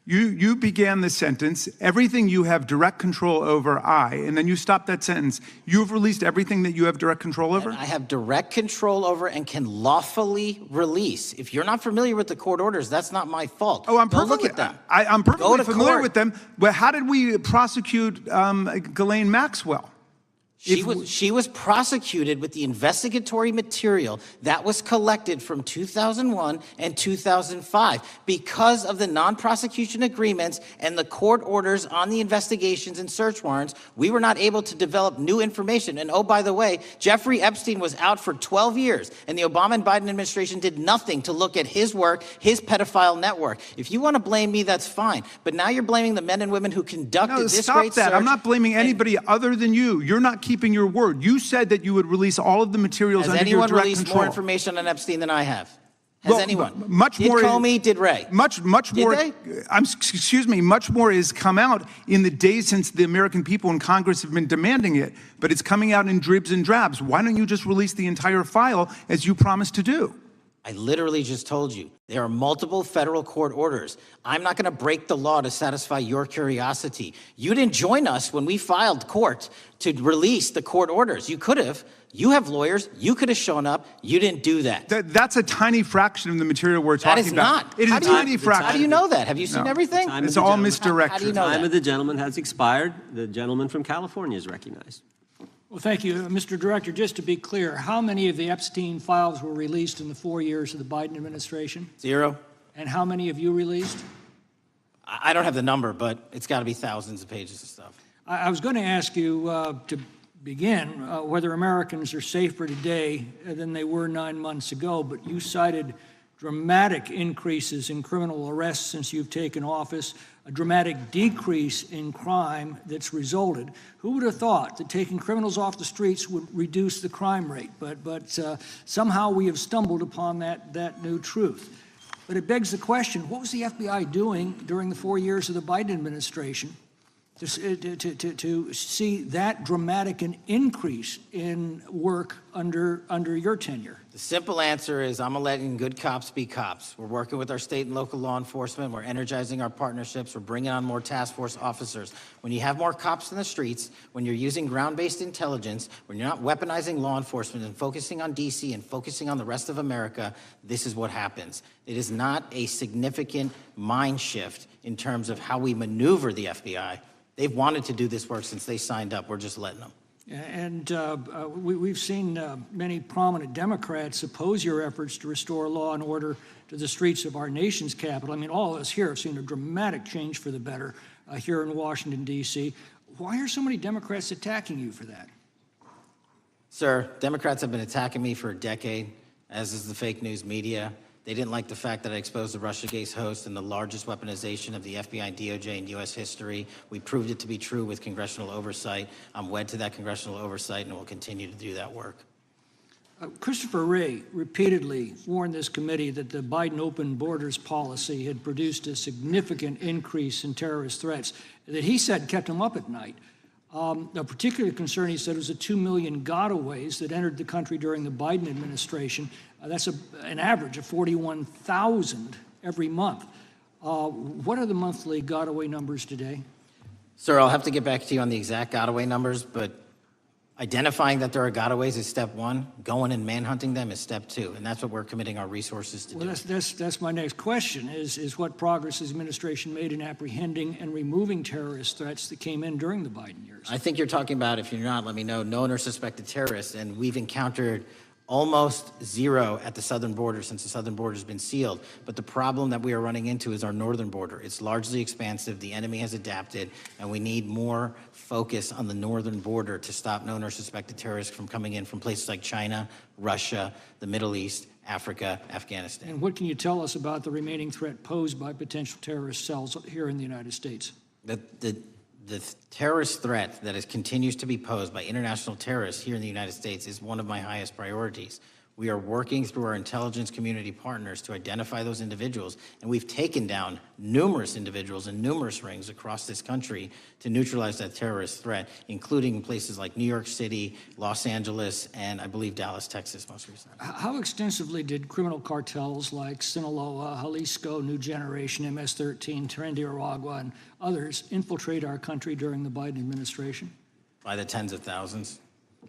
You began the sentence, everything you have direct control over, and then you stopped that sentence. You've released everything that you have direct control over? And I have direct control over and can lawfully release. If you're not familiar with the court orders, that's not my fault. Oh, I'm Go perfectly, look at them. I'm Go perfectly to familiar court. with them. But how did we prosecute Ghislaine Maxwell? She was prosecuted with the investigatory material that was collected from 2001 and 2005. Because of the non-prosecution agreements and the court orders on the investigations and search warrants, we were not able to develop new information. And oh, by the way, Jeffrey Epstein was out for 12 years, and the Obama and Biden administration did nothing to look at his work, his pedophile network. If you want to blame me, that's fine. But now you're blaming the men and women who conducted No, this stop great that. search. I'm not blaming anybody other than you. You're not keeping your word. You said that you would release all of the materials Has under your anyone direct released control. more information on Epstein than I have? Has anyone? Much did more. Comey, did Wray? Much Did more. they? Excuse me. Much more has come out in the days since the American people in Congress have been demanding it, but it's coming out in dribs and drabs. Why don't you just release the entire file as you promised to do? I literally just told you, there are multiple federal court orders. I'm not going to break the law to satisfy your curiosity. You didn't join us when we filed court to release the court orders. You could have. You have lawyers. You could have shown up. You didn't do that. That's a tiny fraction of the material we're That talking is about. not. It is a tiny fraction. How do you know that? Have you seen everything? It's all misdirection. How do you know Time that? of the gentleman has expired. The gentleman from California is recognized. Well, thank you. Mr. Director, just to be clear, how many of the Epstein files were released in the 4 years of the Biden administration? 0. And how many have you released? I don't have the number, but it's got to be thousands of pages of stuff. I was going to ask you to begin whether Americans are safer today than they were 9 months ago, but you cited dramatic increases in criminal arrests since you've taken office, a dramatic decrease in crime that's resulted. Who would have thought that taking criminals off the streets would reduce the crime rate? But somehow we have stumbled upon that new truth. But it begs the question, what was the FBI doing during the 4 years of the Biden administration to see that dramatic an increase in work under your tenure? The simple answer is I'm letting good cops be cops. We're working with our state and local law enforcement. We're energizing our partnerships. We're bringing on more task force officers. When you have more cops in the streets, when you're using ground-based intelligence, when you're not weaponizing law enforcement and focusing on D.C. and focusing on the rest of America, this is what happens. It is not a significant mind shift in terms of how we maneuver the FBI. They've wanted to do this work since they signed up. We're just letting them. And we've seen many prominent Democrats oppose your efforts to restore law and order to the streets of our nation's capital. I mean, all of us here have seen a dramatic change for the better here in Washington, D.C. Why are so many Democrats attacking you for that? Sir, Democrats have been attacking me for a decade, as is the fake news media. They didn't like the fact that I exposed the Russiagate host and the largest weaponization of the FBI and DOJ in U.S. history. We proved it to be true with congressional oversight. I'm wed to that congressional oversight and will continue to do that work. Christopher Wray repeatedly warned this committee that the Biden open borders policy had produced a significant increase in terrorist threats that he said kept him up at night. A particular concern, he said, was the 2 million gotaways that entered the country during the Biden administration. That's an average of 41,000 every month. What are the monthly gotaway numbers today? Sir, I'll have to get back to you on the exact gotaway numbers, but identifying that there are gotaways is step one. Going and manhunting them is step two, and that's what we're committing our resources to do. Well, that's my next question, is what progress has the administration made in apprehending and removing terrorist threats that came in during the Biden years? I think you're talking about, if you're not, let me know, known or suspected terrorists, and we've encountered almost zero at the southern border since the southern border has been sealed. But the problem that we are running into is our northern border. It's largely expansive. The enemy has adapted, and we need more focus on the northern border to stop known or suspected terrorists from coming in from places like China, Russia, the Middle East, Africa, Afghanistan. And what can you tell us about the remaining threat posed by potential terrorist cells here in the United States? The terrorist threat that continues to be posed by international terrorists here in the United States is one of my highest priorities. We are working through our intelligence community partners to identify those individuals, and we've taken down numerous individuals in numerous rings across this country to neutralize that terrorist threat, including places like New York City, Los Angeles, and I believe Dallas, Texas most recently. How extensively did criminal cartels like Sinaloa, Jalisco, New Generation, MS-13, Trinidad, and others infiltrate our country during the Biden administration? By the tens of thousands.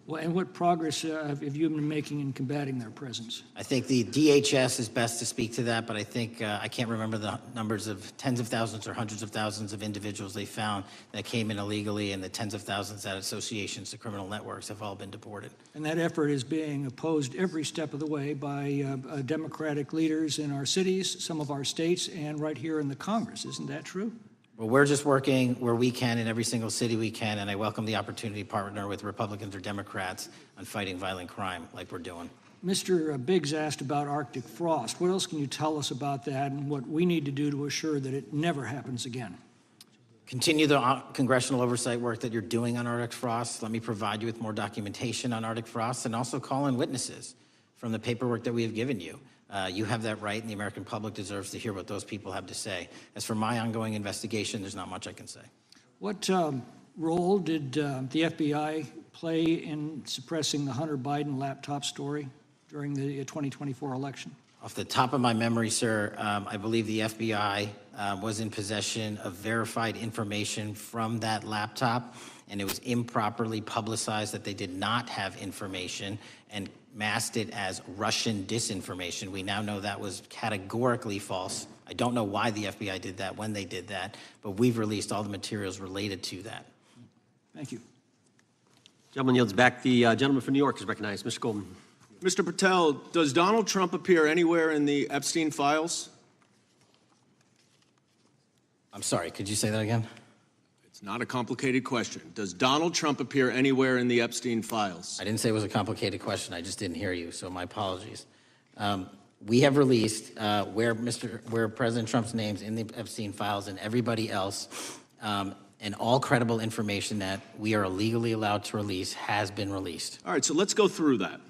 Well, and what progress have you been making in combating their presence? I think the DHS is best to speak to that, but I think I can't remember the numbers of tens of thousands or hundreds of thousands of individuals they found that came in illegally, and the tens of thousands that associations to criminal networks have all been deported. And that effort is being opposed every step of the way by Democratic leaders in our cities, some of our states, and right here in the Congress. Isn't that true? Well, we're just working where we can in every single city we can, and I welcome the opportunity to partner with Republicans or Democrats on fighting violent crime like we're doing. Mr. Biggs asked about Arctic frost. What else can you tell us about that and what we need to do to assure that it never happens again? Continue the congressional oversight work that you're doing on Arctic frost. Let me provide you with more documentation on Arctic frost, and also call in witnesses from the paperwork that we have given you. You have that right, and the American public deserves to hear what those people have to say. As for my ongoing investigation, there's not much I can say. What role did the FBI play in suppressing the Hunter Biden laptop story during the 2024 election? Off the top of my memory, sir, I believe the FBI was in possession of verified information from that laptop, and it was improperly publicized that they did not have information and masked it as Russian disinformation. We now know that was categorically false. I don't know why the FBI did that, when they did that, but we've released all the materials related to that. Thank you. Gentleman yields back. The gentleman from New York is recognized. Mr. Goldman. Mr. Patel, does Donald Trump appear anywhere in the Epstein files? I'm sorry, could you say that again? It's not a complicated question. Does Donald Trump appear anywhere in the Epstein files? I didn't say it was a complicated question. I just didn't hear you, so my apologies. We have released where President Trump's name's in the Epstein files and everybody else, and all credible information that we are legally allowed to release has been released. All right, so let's go through that.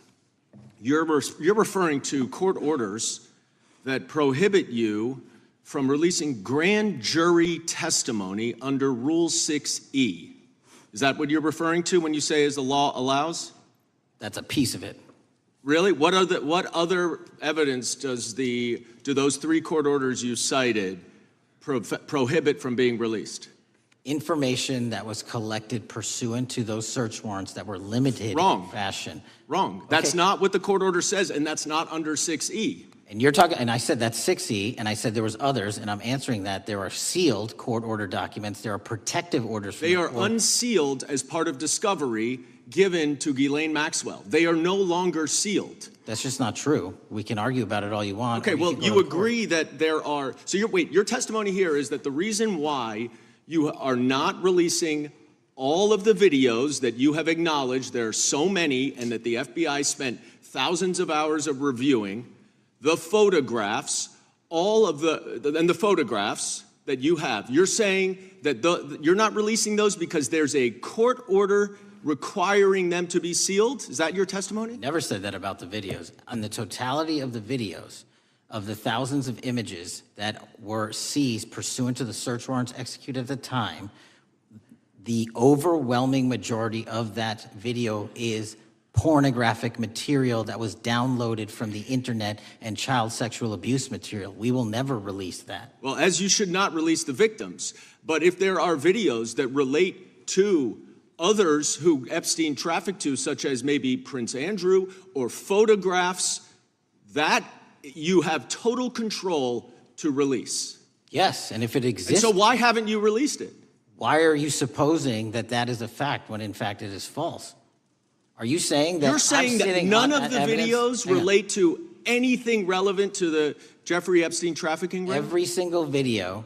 You're referring to court orders that prohibit you from releasing grand jury testimony under Rule 6E. Is that what you're referring to when you say as the law allows? That's a piece of it. Really? What other evidence do those three court orders you cited prohibit from being released? Information that was collected pursuant to those search warrants that were limited in fashion. Wrong. Okay. That's not what the court order says, and that's not under 6E. And you're talking, and I said that's 6E, and I said there was others, and I'm answering that. There are sealed court order documents. There are protective orders. They are unsealed as part of discovery given to Ghislaine Maxwell. They are no longer sealed. That's just not true. We can argue about it all you want. Okay, well, you agree that there are, so your testimony here is that the reason why you are not releasing all of the videos that you have acknowledged, there are so many, and that the FBI spent thousands of hours of reviewing, the photographs, and the photographs that you have. You're saying that you're not releasing those because there's a court order requiring them to be sealed? Is that your testimony? Never said that about the videos. On the totality of the videos, of the thousands of images that were seized pursuant to the search warrants executed at the time, the overwhelming majority of that video is pornographic material that was downloaded from the internet and child sexual abuse material. We will never release that. Well, as you should not release the victims, but if there are videos that relate to others who Epstein trafficked to, such as maybe Prince Andrew, or photographs, that you have total control to release. Yes, and if it exists... And so why haven't you released it? Why are you supposing that that is a fact when in fact it is false? Are you saying that... You're saying that none of the videos relate to anything relevant to the Jeffrey Epstein trafficking ring? Every single video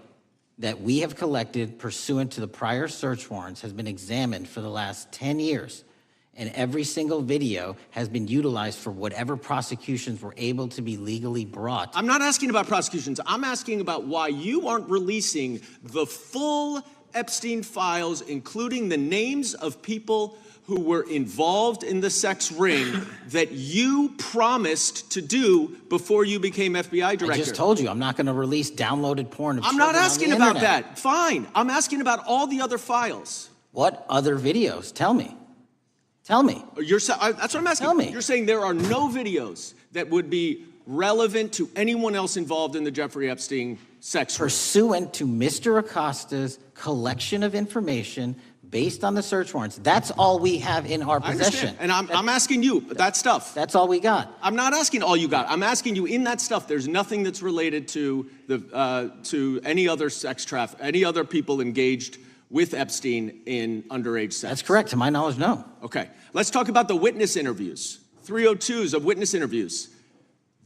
that we have collected pursuant to the prior search warrants has been examined for the last 10 years. And every single video has been utilized for whatever prosecutions were able to be legally brought. I'm not asking about prosecutions. I'm asking about why you aren't releasing the full Epstein files, including the names of people who were involved in the sex ring that you promised to do before you became FBI director. I just told you I'm not going to release downloaded porn of I'm children not asking on the about internet. that. Fine. I'm asking about all the other files. What other videos? Tell me. Tell me. That's what I'm asking. Tell me. You're saying there are no videos that would be relevant to anyone else involved in the Jeffrey Epstein sex ring. Pursuant to Mr. Acosta's collection of information based on the search warrants. That's all we have in our possession. And I'm asking you, that stuff. That's all we got. I'm not asking all you got. I'm asking you, in that stuff, there's nothing that's related to any other sex traffic, any other people engaged with Epstein in underage sex. That's correct. To my knowledge, no. Okay. Let's talk about the witness interviews. 302s of witness interviews.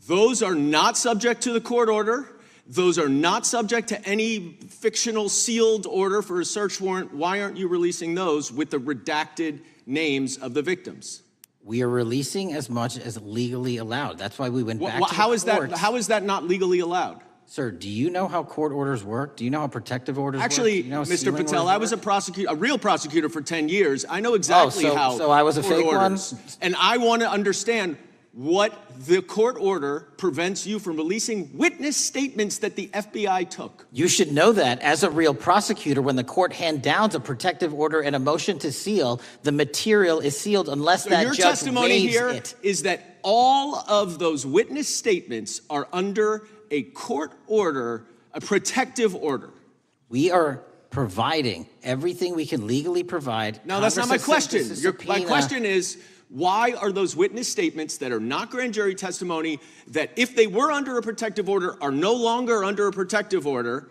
Those are not subject to the court order. Those are not subject to any fictional sealed order for a search warrant. Why aren't you releasing those with the redacted names of the victims? We are releasing as much as legally allowed. That's why we went back to the courts. How is that not legally allowed? Sir, do you know how court orders work? Do you know how protective orders work? Actually, Do you know how Mr. sealing Patel, orders I was work? a real prosecutor for 10 years. I know exactly how so I was a court fake one? orders. And I want to understand what the court order prevents you from releasing witness statements that the FBI took. You should know that as a real prosecutor, when the court hand downs a protective order and a motion to seal, the material is sealed unless that Your judge testimony waives here it. is that all of those witness statements are under a court order, a protective order. We are providing everything we can legally provide. No, that's not my question. My My question is, why are those witness statements that are not grand jury testimony, that if they were under a protective order are no longer under a protective order,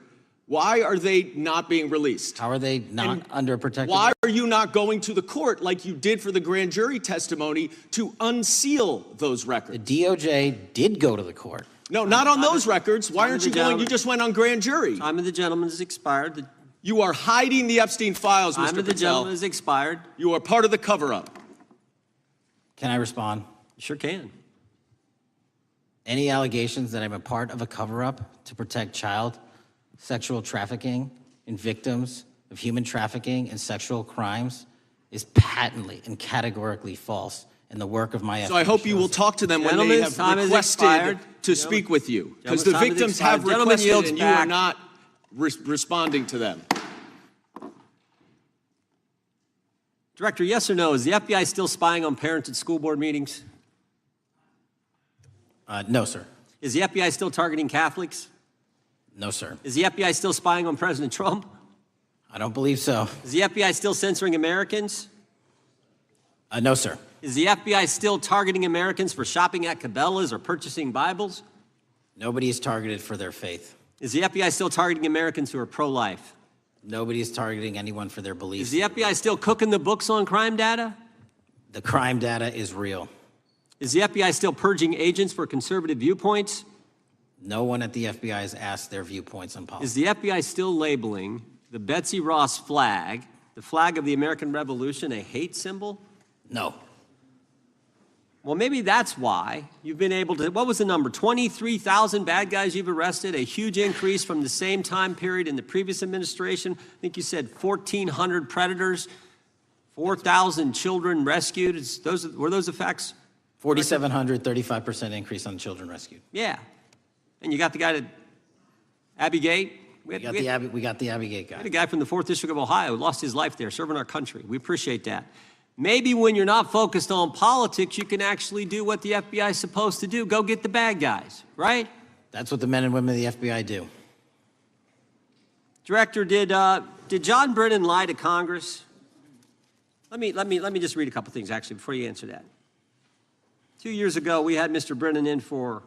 why are they not being released? How are they not under a protective Why order? are you not going to the court like you did for the grand jury testimony to unseal those records? The DOJ did go to the court. No, not on those records. Why Time aren't of you the going? You gentleman. just went on grand jury. Time of the gentleman has expired. You are hiding the Epstein files, Time Mr. of the Patel. gentleman has expired. You are part of the cover-up. Can I respond? You sure can. Any allegations that I'm a part of a cover-up to protect child sexual trafficking and victims of human trafficking and sexual crimes is patently and categorically false in the work of my So I hope you will talk to them when they Gentlemen's time have has requested expired. to speak with you. Because the Gentlemen's time has victims have expired. Gentleman requested yields and you are back. not responding to them. Director, yes or no, is the FBI still spying on parents at school board meetings? No, sir. Is the FBI still targeting Catholics? No, sir. Is the FBI still spying on President Trump? I don't believe so. Is the FBI still censoring Americans? No, sir. Is the FBI still targeting Americans for shopping at Cabela's or purchasing Bibles? Nobody is targeted for their faith. Is the FBI still targeting Americans who are pro-life? Nobody is targeting anyone for their beliefs. Is the FBI still cooking the books on crime data? The crime data is real. Is the FBI still purging agents for conservative viewpoints? No one at the FBI has asked their viewpoints on politics. Is the FBI still labeling the Betsy Ross flag, the flag of the American Revolution, a hate symbol? No. Well, maybe that's why you've been able to, what was the number? 23,000 bad guys you've arrested, a huge increase from the same time period in the previous administration. I think you said 1,400 predators, 4,000 children rescued. Were those the facts? 4,700, 35% increase on children rescued. Yeah. And you got the guy at Abbey Gate? We We got the Abbey Gate guy. had a guy from the 4th District of Ohio who lost his life there serving our country. We appreciate that. Maybe when you're not focused on politics, you can actually do what the FBI is supposed to do. Go get the bad guys, right? That's what the men and women of the FBI do. Director, did John Brennan lie to Congress? Let me just read a couple things, actually, before you answer that. 2 years ago, we had Mr. Brennan in for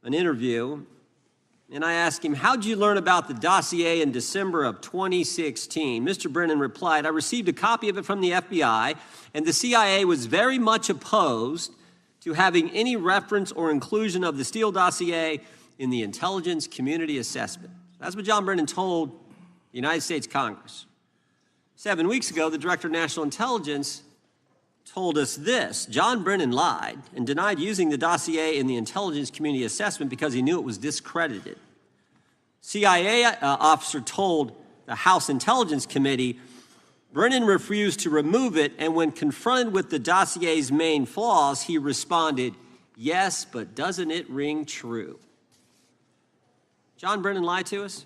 an interview, and I asked him, how'd you learn about the dossier in December of 2016? Mr. Brennan replied, I received a copy of it from the FBI, and the CIA was very much opposed to having any reference or inclusion of the Steele dossier in the intelligence community assessment. That's what John Brennan told the United States Congress. 7 weeks ago, the Director of National Intelligence told us this. John Brennan lied and denied using the dossier in the intelligence community assessment because he knew it was discredited. CIA officer told the House Intelligence Committee Brennan refused to remove it, and when confronted with the dossier's main flaws, he responded, yes, but doesn't it ring true? John Brennan lied to us?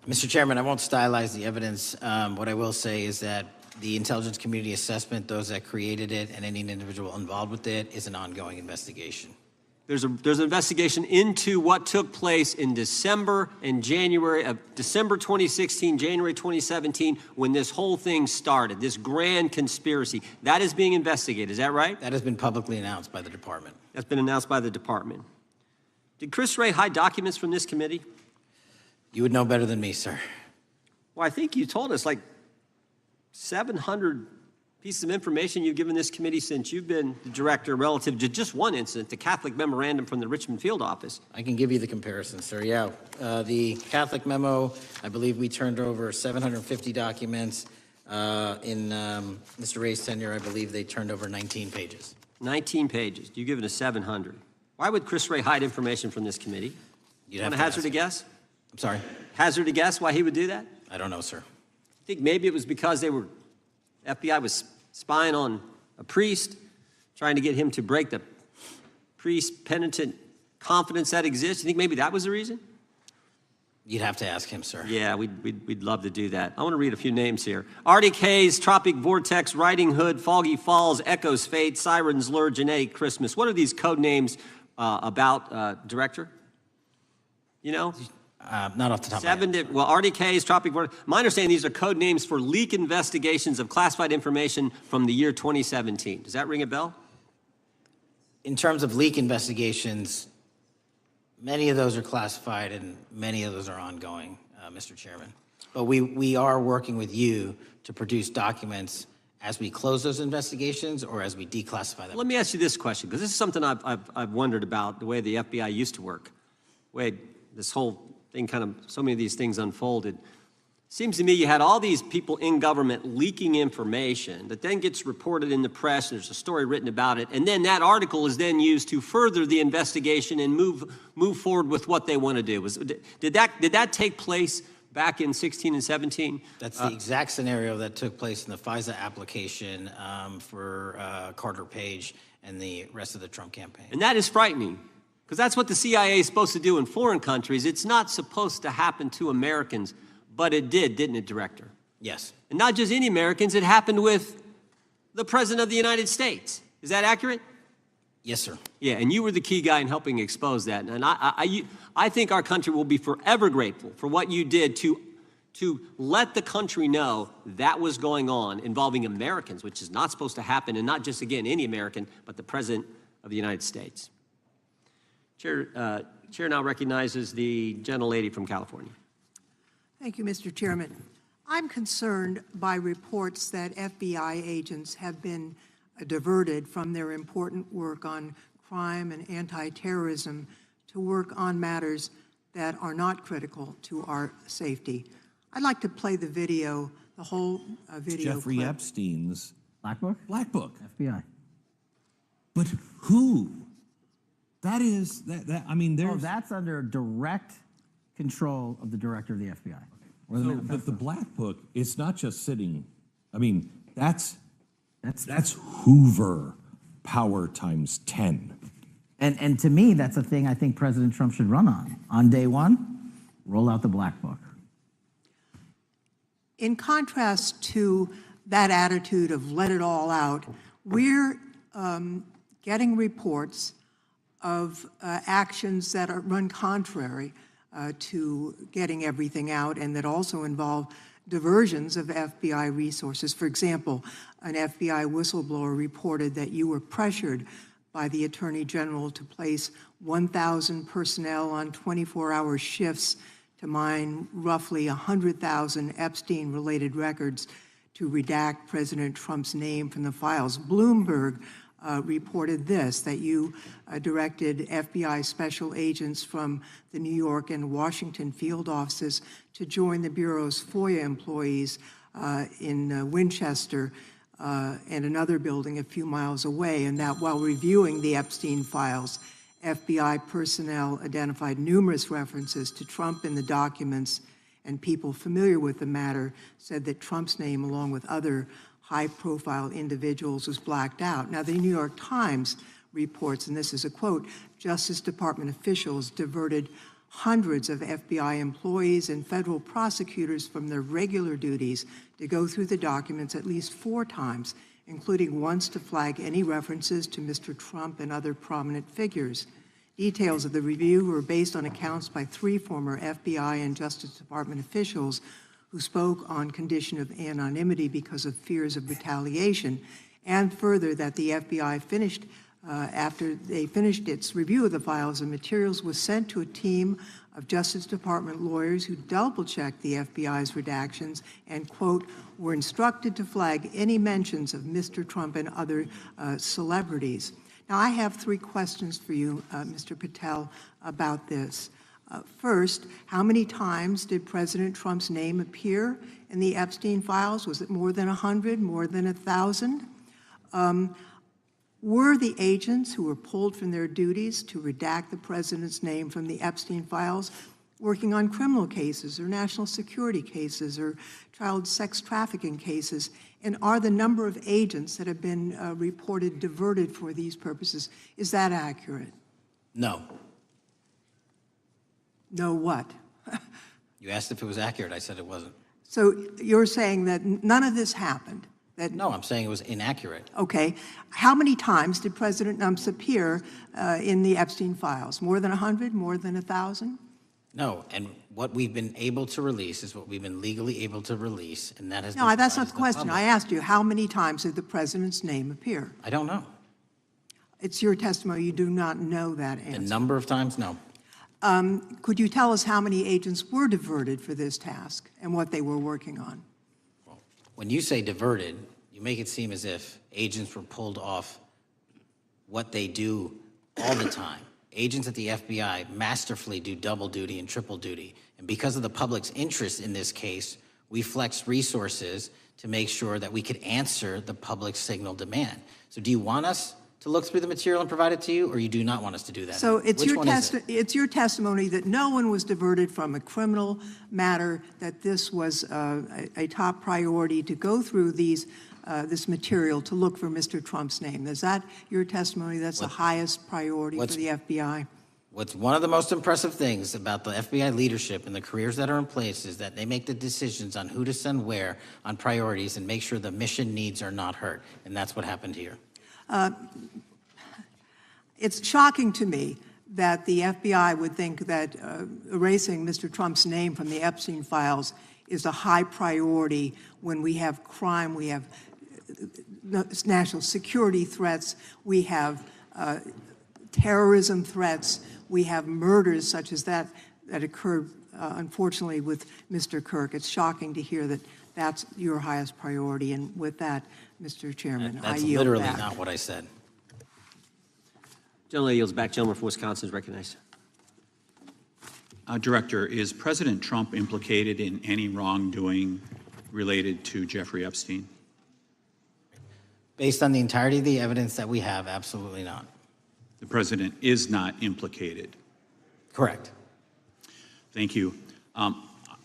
Mr. Chairman, I won't stylize the evidence. What I will say is that the intelligence community assessment, those that created it and any individual involved with it, is an ongoing investigation. There's an investigation into what took place in December and January of December 2016, January 2017, when this whole thing started, this grand conspiracy. That is being investigated, is that right? That has been publicly announced by the department. That's been announced by the department. Did Chris Wray hide documents from this committee? You would know better than me, sir. Well, I think you told us like 700 pieces of information you've given this committee since you've been the director relative to just one incident, the Catholic memorandum from the Richmond field office. I can give you the comparison, sir. Yeah. The Catholic memo, I believe we turned over 750 documents. In Mr. Ray's tenure, I believe they turned over 19 pages. 19 pages. You've given us 700. Why would Chris Wray hide information from this committee? You'd Want have to to hazard a ask. guess? I'm sorry? Hazard a guess why he would do that? I don't know, sir. I think maybe it was because FBI was spying on a priest. trying to get him to break the priest-penitent confidence that exists? You think maybe that was the reason? You'd have to ask him, sir. Yeah, we'd love to do that. I want to read a few names here. Arctic Haze, Tropic Vortex, Riding Hood, Foggy Falls, Echoes Fate, Sirens Lure, Genetic Christmas. What are these code names about, Director? You know? Not off the top of my head. Well, Arctic Haze, Tropic Vortex. My understanding, these are code names for leak investigations of classified information from the year 2017. Does that ring a bell? In terms of leak investigations, many of those are classified and many of those are ongoing, Mr. Chairman. But we are working with you to produce documents as we close those investigations or as we declassify them. Let me ask you this question, because this is something I've wondered about, the way the FBI used to work. Wade, this whole thing kind of, so many of these things unfolded. Seems to me you had all these people in government leaking information that then gets reported in the press, and there's a story written about it, and then that article is then used to further the investigation and move forward with what they want to do. Did that take place back in 16 and 17? That's the exact scenario that took place in the FISA application for Carter Page and the rest of the Trump campaign. And that is frightening, because that's what the CIA is supposed to do in foreign countries. It's not supposed to happen to Americans. But it did, didn't it, Director? Yes. And not just any Americans, it happened with the President of the United States. Is that accurate? Yes, sir. Yeah, and you were the key guy in helping expose that. And I think our country will be forever grateful for what you did to let the country know that was going on involving Americans, which is not supposed to happen, and not just, again, any American, but the President of the United States. Chair now recognizes the gentlelady from California. Thank you, Mr. Chairman. I'm concerned by reports that FBI agents have been diverted from their important work on crime and anti-terrorism to work on matters that are not critical to our safety. I'd like to play the video, the whole video Jeffrey clip. Epstein's Black Book? Black Book. FBI. But who? That is, I mean, there's... Oh, that's under direct control of the director of the FBI. But the Black Book, it's not just sitting, I mean, that's Hoover power times 10. And to me, that's a thing I think President Trump should run on. On day one, roll out the Black Book. In contrast to that attitude of let it all out, we're getting reports of actions that run contrary to getting everything out and that also involve diversions of FBI resources. For example, an FBI whistleblower reported that you were pressured by the Attorney General to place 1,000 personnel on 24-hour shifts to mine roughly 100,000 Epstein-related records to redact President Trump's name from the files. Bloomberg reported this, that you directed FBI special agents from the New York and Washington field offices to join the Bureau's FOIA employees in Winchester and another building a few miles away, and that while reviewing the Epstein files, FBI personnel identified numerous references to Trump in the documents, and people familiar with the matter said that Trump's name, along with other high-profile individuals, was blacked out. Now, the New York Times reports, and this is a quote, Justice Department officials diverted hundreds of FBI employees and federal prosecutors from their regular duties to go through the documents at least 4 times, including once to flag any references to Mr. Trump and other prominent figures. Details of the review were based on accounts by 3 former FBI and Justice Department officials who spoke on condition of anonymity because of fears of retaliation, and further that the FBI finished, after they finished its review of the files and materials, was sent to a team of Justice Department lawyers who double-checked the FBI's redactions and, quote, were instructed to flag any mentions of Mr. Trump and other celebrities. Now, I have 3 questions for you, Mr. Patel, about this. First, how many times did President Trump's name appear in the Epstein files? Was it more than 100, more than 1,000? Were the agents who were pulled from their duties to redact the president's name from the Epstein files working on criminal cases or national security cases or child sex trafficking cases? And are the number of agents that have been reported diverted for these purposes, is that accurate? No. No what? You asked if it was accurate. I said it wasn't. So you're saying that none of this happened? That, No, I'm saying it was inaccurate. okay. How many times did President Nunz appear in the Epstein files? More than 100? More than 1,000? No, and what we've been able to release is what we've been legally able to release, and that has been No, that's not provided the to question. public. I asked you, how many times did the president's name appear? I don't know. It's your testimony. You do not know that The answer. number of times, no. Could you tell us how many agents were diverted for this task and what they were working on? When you say diverted, you make it seem as if agents were pulled off what they do all the time. Agents at the FBI masterfully do double duty and triple duty. And because of the public's interest in this case, we flexed resources to make sure that we could answer the public's signal demand. So do you want us to look through the material and provide it to you, or you do not want us to do that? So it's Which your, one is it? it's your testimony that no one was diverted from a criminal matter, that this was a top priority to go through these, this material to look for Mr. Trump's name. Is that your testimony? That's the highest priority for the FBI? What's one of the most impressive things about the FBI leadership and the careers that are in place is that they make the decisions on who to send where on priorities and make sure the mission needs are not hurt. And that's what happened here. It's shocking to me that the FBI would think that erasing Mr. Trump's name from the Epstein files is a high priority when we have crime, we have national security threats, we have terrorism threats, we have murders such as that occurred, unfortunately, with Mr. Kirk. It's shocking to hear that that's your highest priority. And with that, Mr. Chairman, I That's yield literally back. not what I said. Gentleman yields back. Gentleman from Wisconsin is recognized. Director, is President Trump implicated in any wrongdoing related to Jeffrey Epstein? Based on the entirety of the evidence that we have, absolutely not. The president is not implicated. Correct. Thank you.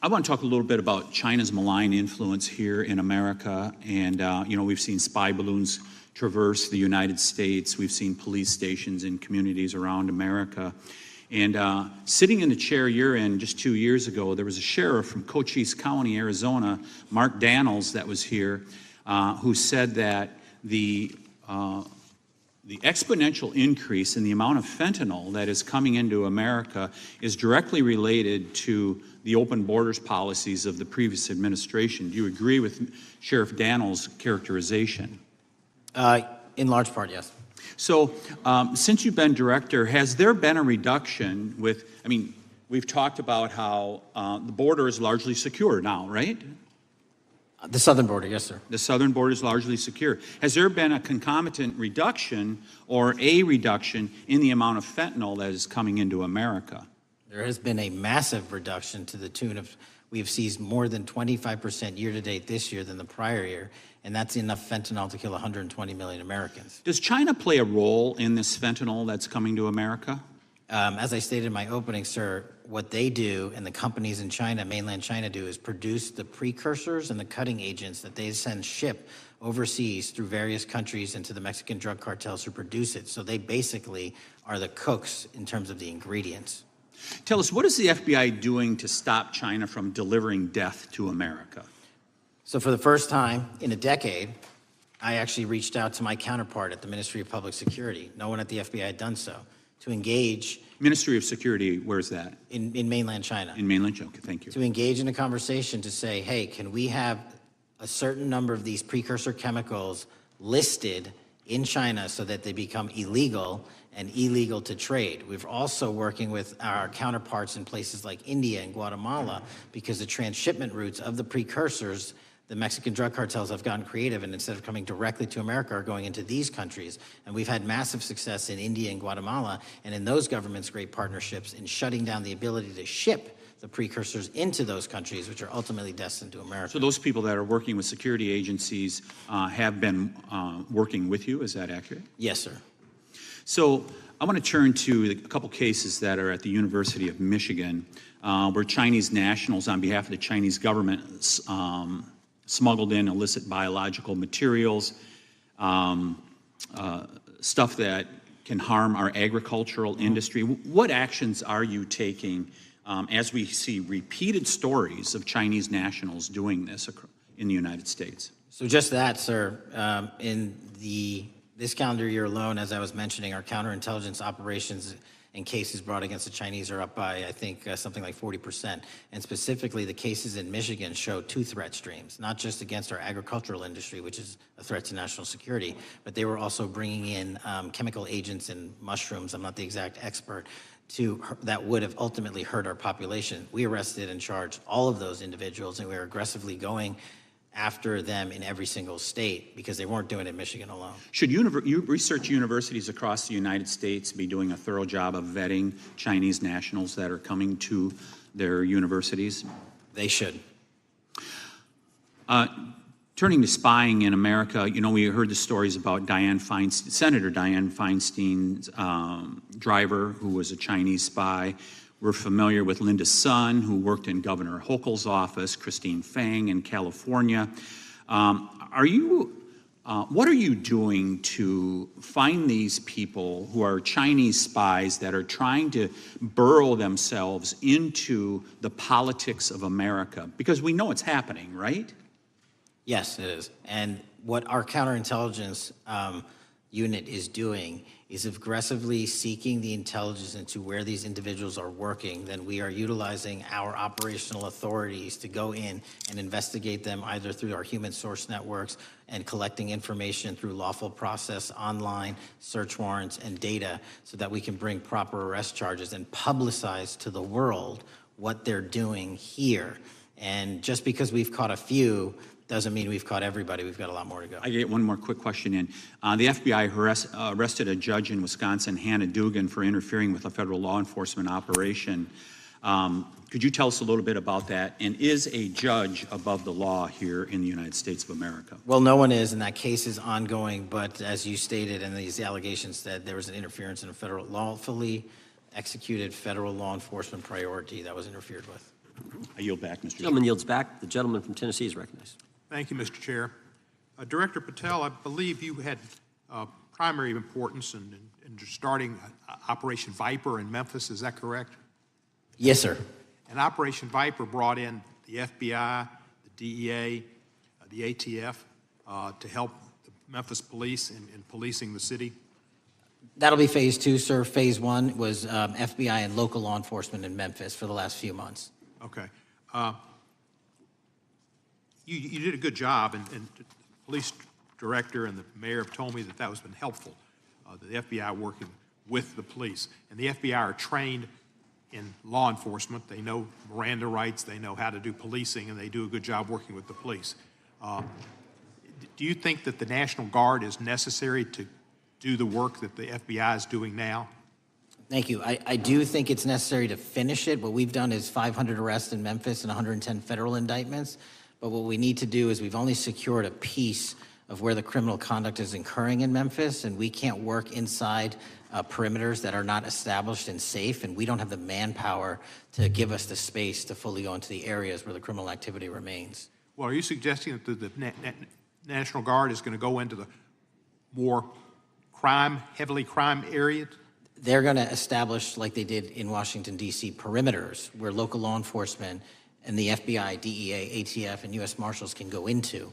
I want to talk a little bit about China's malign influence here in America. And, we've seen spy balloons traverse the United States. We've seen police stations in communities around America. And sitting in the chair you're in just 2 years ago, there was a sheriff from Cochise County, Arizona, Mark Daniels, that was here, who said that the exponential increase in the amount of fentanyl that is coming into America is directly related to the open borders policies of the previous administration. Do you agree with Sheriff Daniels' characterization? In large part, yes. So since you've been director, has there been a reduction with, we've talked about how the border is largely secure now, right? The southern border, yes, sir. The southern border is largely secure. Has there been a concomitant reduction or a reduction in the amount of fentanyl that is coming into America? There has been a massive reduction to the tune of, we have seized more than 25% year-to-date this year than the prior year, and that's enough fentanyl to kill 120 million Americans. Does China play a role in this fentanyl that's coming to America? As I stated in my opening, sir, what they do and the companies in China, mainland China, do is produce the precursors and the cutting agents that they ship overseas through various countries into the Mexican drug cartels who produce it. So they basically are the cooks in terms of the ingredients. Tell us, what is the FBI doing to stop China from delivering death to America? So for the first time in a decade, I actually reached out to my counterpart at the Ministry of Public Security. No one at the FBI had done so. To engage. Ministry of Security, where's that? In mainland China. In mainland China, okay, thank you. To engage in a conversation to say, hey, can we have a certain number of these precursor chemicals listed in China so that they become illegal and illegal to trade. We're also working with our counterparts in places like India and Guatemala because the transshipment routes of the precursors, the Mexican drug cartels have gotten creative, and instead of coming directly to America are going into these countries. And we've had massive success in India and Guatemala, and in those governments' great partnerships in shutting down the ability to ship the precursors into those countries, which are ultimately destined to America. So those people that are working with security agencies have been working with you, is that accurate? Yes, sir. So I want to turn to a couple cases that are at the University of Michigan, where Chinese nationals, on behalf of the Chinese government, smuggled in illicit biological materials, stuff that can harm our agricultural industry. What actions are you taking as we see repeated stories of Chinese nationals doing this in the United States? So just that, sir. In this calendar year alone, as I was mentioning, our counterintelligence operations and cases brought against the Chinese are up by, I think, something like 40%. And specifically, the cases in Michigan show two threat streams, not just against our agricultural industry, which is a threat to national security, but they were also bringing in chemical agents in mushrooms. I'm not the exact expert. That would have ultimately hurt our population. We arrested and charged all of those individuals, and we were aggressively going after them in every single state because they weren't doing it in Michigan alone. Should research universities across the United States be doing a thorough job of vetting Chinese nationals that are coming to their universities? They should. Turning to spying in America, we heard the stories about Senator Dianne Feinstein's driver, who was a Chinese spy. We're familiar with Linda's son, who worked in Governor Hochul's office, Christine Fang in California. What are you doing to find these people who are Chinese spies that are trying to burrow themselves into the politics of America? Because we know it's happening, right? Yes, it is. And what our counterintelligence unit is doing is aggressively seeking the intelligence into where these individuals are working. Then we are utilizing our operational authorities to go in and investigate them either through our human source networks and collecting information through lawful process, online, search warrants, and data so that we can bring proper arrest charges and publicize to the world what they're doing here. And just because we've caught a few doesn't mean we've caught everybody. We've got a lot more to go. I get one more quick question in. The FBI arrested a judge in Wisconsin, Hannah Dugan, for interfering with a federal law enforcement operation. Could you tell us a little bit about that? And is a judge above the law here in the United States of America? Well, no one is, and that case is ongoing. But as you stated, and these allegations said there was an interference in a federal lawfully executed federal law enforcement priority that was interfered with. I yield back, Mr. Chairman. Gentleman yields back. The gentleman from Tennessee is recognized. Thank you, Mr. Chair. Director Patel, I believe you had primary importance in starting Operation Viper in Memphis. Is that correct? Yes, sir. And Operation Viper brought in the FBI, the DEA, the ATF to help the Memphis police in policing the city. That'll be phase two, sir. Phase one was FBI and local law enforcement in Memphis for the last few months. Okay. You did a good job, and the police director and the mayor have told me that has been helpful, the FBI working with the police. And the FBI are trained in law enforcement. They know Miranda rights, they know how to do policing, and they do a good job working with the police. Do you think that the National Guard is necessary to do the work that the FBI is doing now? Thank you. I do think it's necessary to finish it. What we've done is 500 arrests in Memphis and 110 federal indictments. But what we need to do is we've only secured a piece of where the criminal conduct is occurring in Memphis, and we can't work inside perimeters that are not established and safe, and we don't have the manpower to give us the space to fully go into the areas where the criminal activity remains. Well, are you suggesting that the National Guard is going to go into the more heavily crime areas? They're going to establish, like they did in Washington, D.C., perimeters where local law enforcement and the FBI, DEA, ATF, and U.S. Marshals can go into.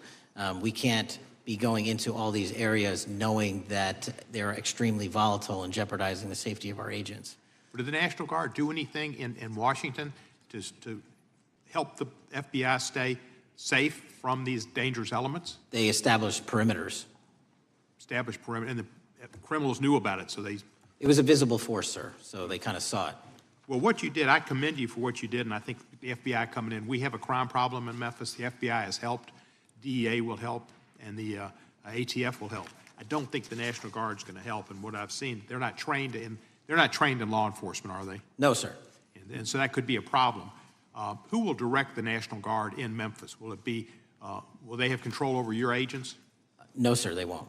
We can't be going into all these areas knowing that they're extremely volatile and jeopardizing the safety of our agents. Did the National Guard do anything in Washington to help the FBI stay safe from these dangerous elements? They established perimeters. Established perimeter, and the criminals knew about it, so they... It was a visible force, sir, so they kind of saw it. Well, what you did, I commend you for what you did, and I think the FBI coming in, we have a crime problem in Memphis. The FBI has helped, DEA will help, and the ATF will help. I don't think the National Guard is going to help, and what I've seen, they're not trained in law enforcement, are they? No, sir. And so that could be a problem. Who will direct the National Guard in Memphis? Will it be? Will they have control over your agents? No, sir, they won't.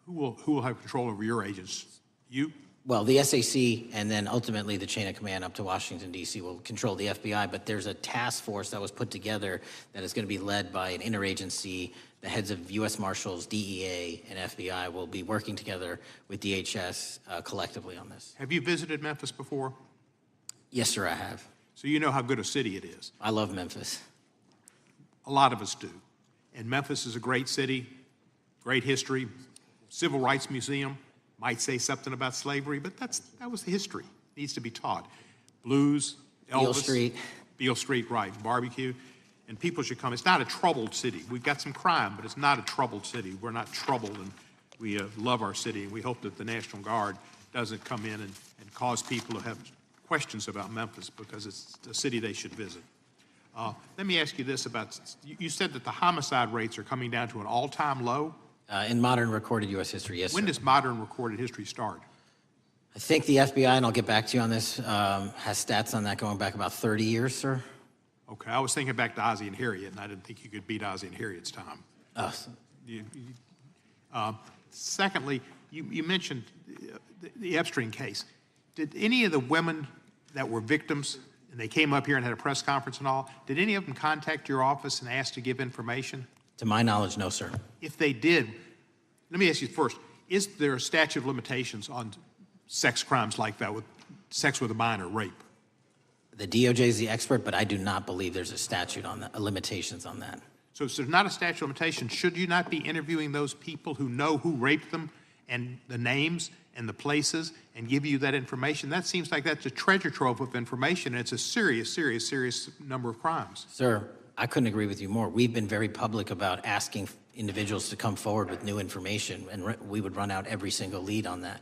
Who will have control over your agents? You? Well, the SAC and then ultimately the chain of command up to Washington, D.C. will control the FBI, but there's a task force that was put together that is going to be led by an interagency. The heads of U.S. Marshals, DEA, and FBI will be working together with DHS collectively on this. Have you visited Memphis before? Yes, sir, I have. So you know how good a city it is. I love Memphis. A lot of us do. And Memphis is a great city, great history, civil rights museum. Might say something about slavery, but that was the history. It needs to be taught. Blues, Elvis. Beale Street. Beale Street, right, barbecue. And people should come. It's not a troubled city. We've got some crime, but it's not a troubled city. We're not troubled, and we love our city, and we hope that the National Guard doesn't come in and cause people to have questions about Memphis, because it's a city they should visit. Let me ask you this about, you said that the homicide rates are coming down to an all-time low? In modern recorded U.S. history, yes, When sir. does modern recorded history start? I think the FBI, and I'll get back to you on this, has stats on that going back about 30 years, sir. Okay, I was thinking back to Ozzie and Harriet, and I didn't think you could beat Ozzie and Harriet's time. Secondly, you mentioned the Epstein case. Did any of the women that were victims, and they came up here and had a press conference and all, did any of them contact your office and ask to give information? To my knowledge, no, sir. If they did, let me ask you first, is there a statute of limitations on sex crimes like that, with sex with a minor, rape? The DOJ is the expert, but I do not believe there's a statute on that, limitations on that. So if there's not a statute of limitations, should you not be interviewing those people who know who raped them and the names and the places and give you that information? That seems like that's a treasure trove of information, and it's a serious, serious, serious number of crimes. Sir, I couldn't agree with you more. We've been very public about asking individuals to come forward with new information, and we would run out every single lead on that.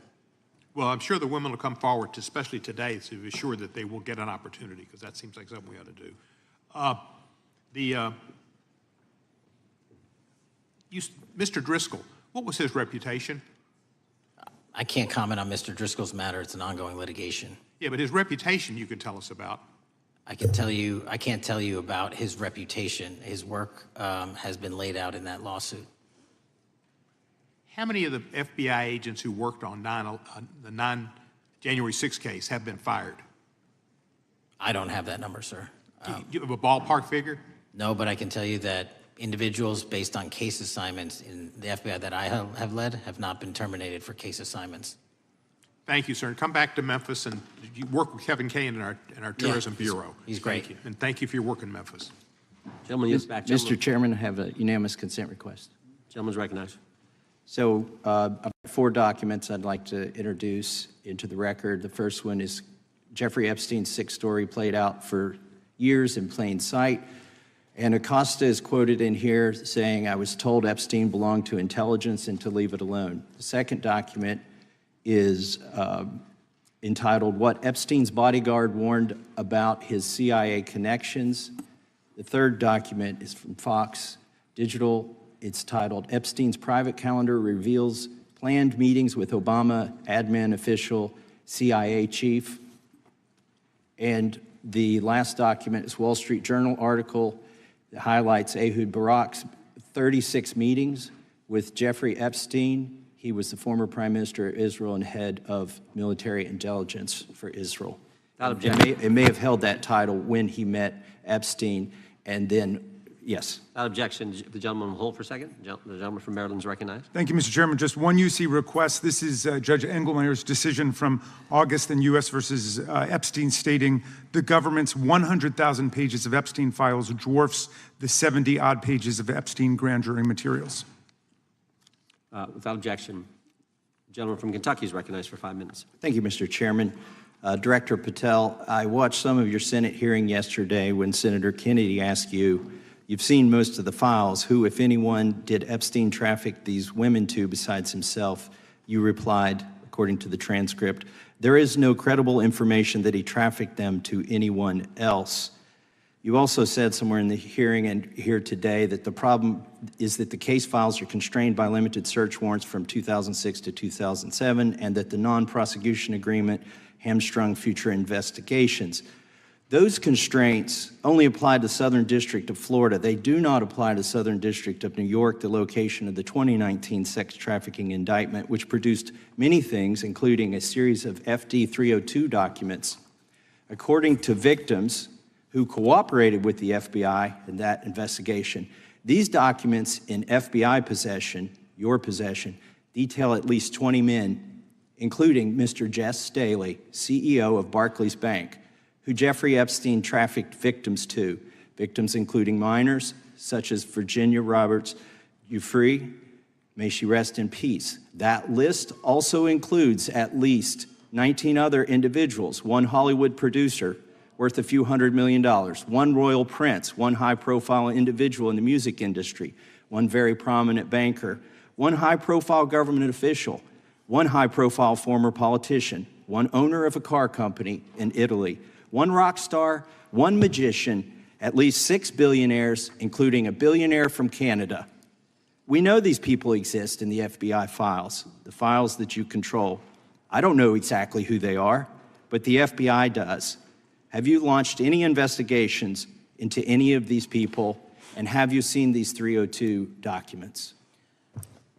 Well, I'm sure the women will come forward, especially today, to be sure that they will get an opportunity, because that seems like something we ought to do. Mr. Driscoll, what was his reputation? I can't comment on Mr. Driscoll's matter. It's an ongoing litigation. Yeah, but his reputation you could tell us about. I can't tell you about his reputation. His work has been laid out in that lawsuit. How many of the FBI agents who worked on the January 6th case have been fired? I don't have that number, sir. Do you have a ballpark figure? No, but I can tell you that individuals based on case assignments in the FBI that I have led have not been terminated for case assignments. Thank you, sir. And come back to Memphis, and you work with Kevin Kane in our Tourism Bureau. He's great. Thank you. And thank you for your work in Memphis. Gentleman, yes, back. Gentleman. Mr. Chairman, I have a unanimous consent request. Gentleman's recognized. So I've got 4 documents I'd like to introduce into the record. The first one is Jeffrey Epstein's 6th story played out for years in plain sight. And Acosta is quoted in here saying, "I was told Epstein belonged to intelligence and to leave it alone." The second document is entitled, "What Epstein's Bodyguard Warned About His CIA Connections." The third document is from Fox Digital. It's titled, "Epstein's Private Calendar Reveals Planned Meetings with Obama Admin Official CIA Chief." And the last document is Wall Street Journal article that highlights Ehud Barak's 36 meetings with Jeffrey Epstein. He was the former Prime Minister of Israel and head of military intelligence for Israel. It may have held that title when he met Epstein, and then, yes. Without objection, the gentleman will hold for a second. The gentleman from Maryland is recognized. Thank you, Mr. Chairman. Just one UC request. This is Judge Engelmeyer's decision from August in U.S. versus Epstein, stating the government's 100,000 pages of Epstein files dwarfs the 70-odd pages of Epstein grand jury materials. Without objection, the gentleman from Kentucky is recognized for 5 minutes. Thank you, Mr. Chairman. Director Patel, I watched some of your Senate hearing yesterday when Senator Kennedy asked you, "You've seen most of the files. Who, if anyone, did Epstein traffic these women to besides himself?" You replied, according to the transcript, "There is no credible information that he trafficked them to anyone else." You also said somewhere in the hearing and here today that the problem is that the case files are constrained by limited search warrants from 2006 to 2007, and that the non-prosecution agreement hamstrung future investigations. Those constraints only apply to Southern District of Florida. They do not apply to Southern District of New York, the location of the 2019 sex trafficking indictment, which produced many things, including a series of FD 302 documents. According to victims who cooperated with the FBI in that investigation, these documents in FBI possession, your possession, detail at least 20 men, including Mr. Jess Staley, CEO of Barclays Bank, who Jeffrey Epstein trafficked victims to, victims including minors, such as Virginia Roberts Giuffre, may she rest in peace. That list also includes at least 19 other individuals, one Hollywood producer worth a few $100 million, one royal prince, one high-profile individual in the music industry, one very prominent banker, one high-profile government official, one high-profile former politician, one owner of a car company in Italy, one rock star, one magician, at least 6 billionaires, including a billionaire from Canada. We know these people exist in the FBI files, the files that you control. I don't know exactly who they are, but the FBI does. Have you launched any investigations into any of these people, and have you seen these 302 documents?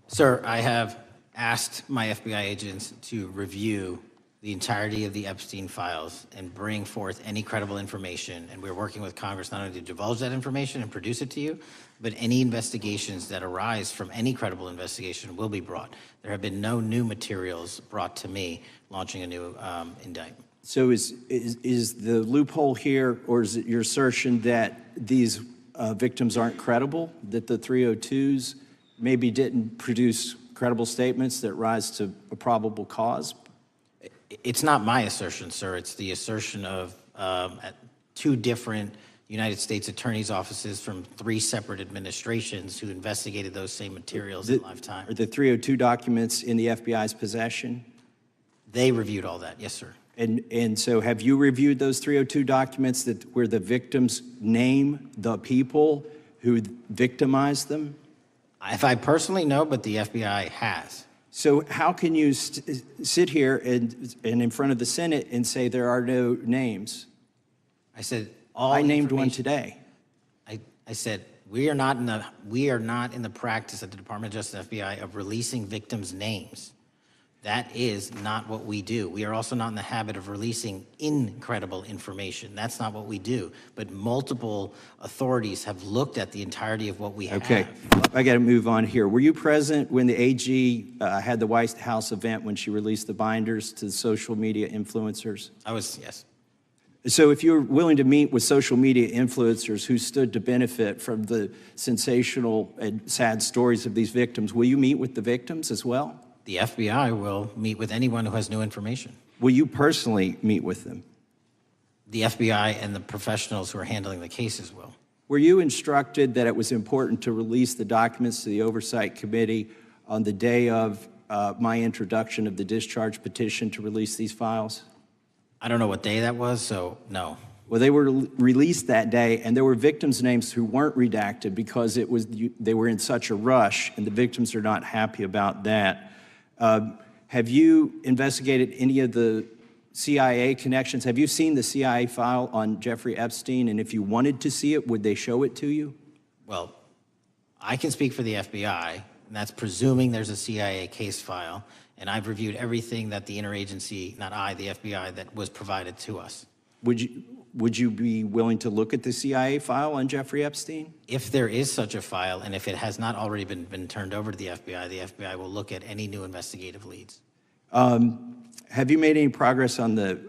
Sir, I have asked my FBI agents to review the entirety of the Epstein files and bring forth any credible information. And we're working with Congress not only to divulge that information and produce it to you, but any investigations that arise from any credible investigation will be brought. There have been no new materials brought to me launching a new indictment. So is the loophole here, or is it your assertion that these victims aren't credible, that the 302s maybe didn't produce credible statements that rise to a probable cause? It's not my assertion, sir. It's the assertion of 2 different United States attorneys' offices from 3 separate administrations who investigated those same materials in lifetime. Are the 302 documents in the FBI's possession? They reviewed all that, yes, sir. And so have you reviewed those 302 documents where the victims name the people who victimized them? If I personally know, but the FBI has. So how can you sit here and in front of the Senate and say there are no names? I said I named one today. I said we are not in the practice at the Department of Justice FBI of releasing victims' names. That is not what we do. We are also not in the habit of releasing incredible information. That's not what we do. But multiple authorities have looked at the entirety of what we have. Okay, I got to move on here. Were you present when the AG had the White House event when she released the binders to the social media influencers? I was, yes. So if you're willing to meet with social media influencers who stood to benefit from the sensational and sad stories of these victims, will you meet with the victims as well? The FBI will meet with anyone who has new information. Will you personally meet with them? The FBI and the professionals who are handling the cases will. Were you instructed that it was important to release the documents to the Oversight Committee on the day of my introduction of the discharge petition to release these files? I don't know what day that was, so no. Well, they were released that day, and there were victims' names who weren't redacted because they were in such a rush, and the victims are not happy about that. Have you investigated any of the CIA connections? Have you seen the CIA file on Jeffrey Epstein? And if you wanted to see it, would they show it to you? Well, I can speak for the FBI, and that's presuming there's a CIA case file. And I've reviewed everything that the interagency, not I, the FBI, that was provided to us. Would you be willing to look at the CIA file on Jeffrey Epstein? If there is such a file, and if it has not already been turned over to the FBI will look at any new investigative leads. Have you made any progress on the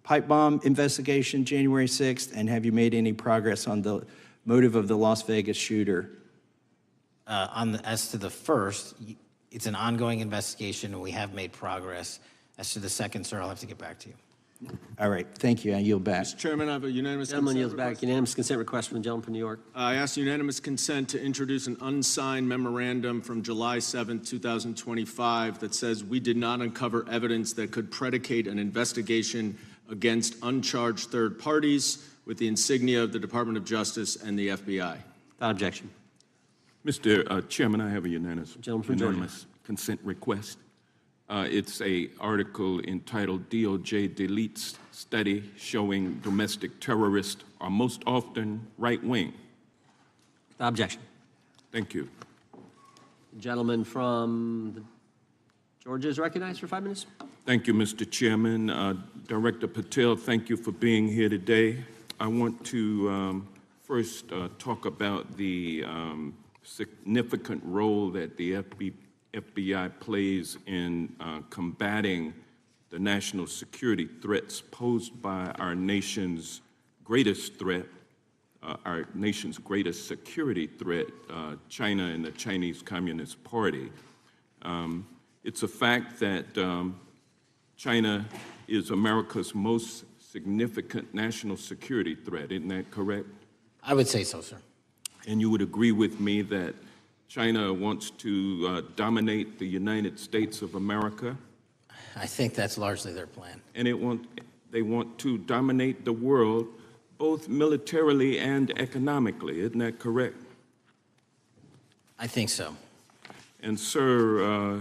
pipe bomb investigation January 6th? And have you made any progress on the motive of the Las Vegas shooter? As to the first, it's an ongoing investigation, and we have made progress. As to the second, sir, I'll have to get back to you. All right, thank you. I yield back. Mr. Chairman, I have a unanimous Gentleman consent yields back. request. Unanimous consent request from the gentleman from New York. I ask unanimous consent to introduce an unsigned memorandum from July 7, 2025 that says we did not uncover evidence that could predicate an investigation against uncharged third parties with the insignia of the Department of Justice and the FBI. Without objection. Mr. Chairman, I have a unanimous Gentleman from Georgia. consent request It's a article entitled DOJ Deletes Study Showing Domestic Terrorists Are Most Often Right-Wing. Objection. Thank you. The gentleman from Georgia is recognized for 5 minutes. Thank you, Mr. Chairman. Director Patel, thank you for being here today. I want to first talk about the significant role that the FBI plays in combating the national security threats posed by our nation's greatest threat, our nation's greatest security threat, China and the Chinese Communist Party. It's a fact that China is America's most significant national security threat, isn't that correct? I would say so, sir. And you would agree with me that China wants to dominate the United States of America? I think that's largely their plan. And they want to dominate the world, both militarily and economically, isn't that correct? I think so. And sir,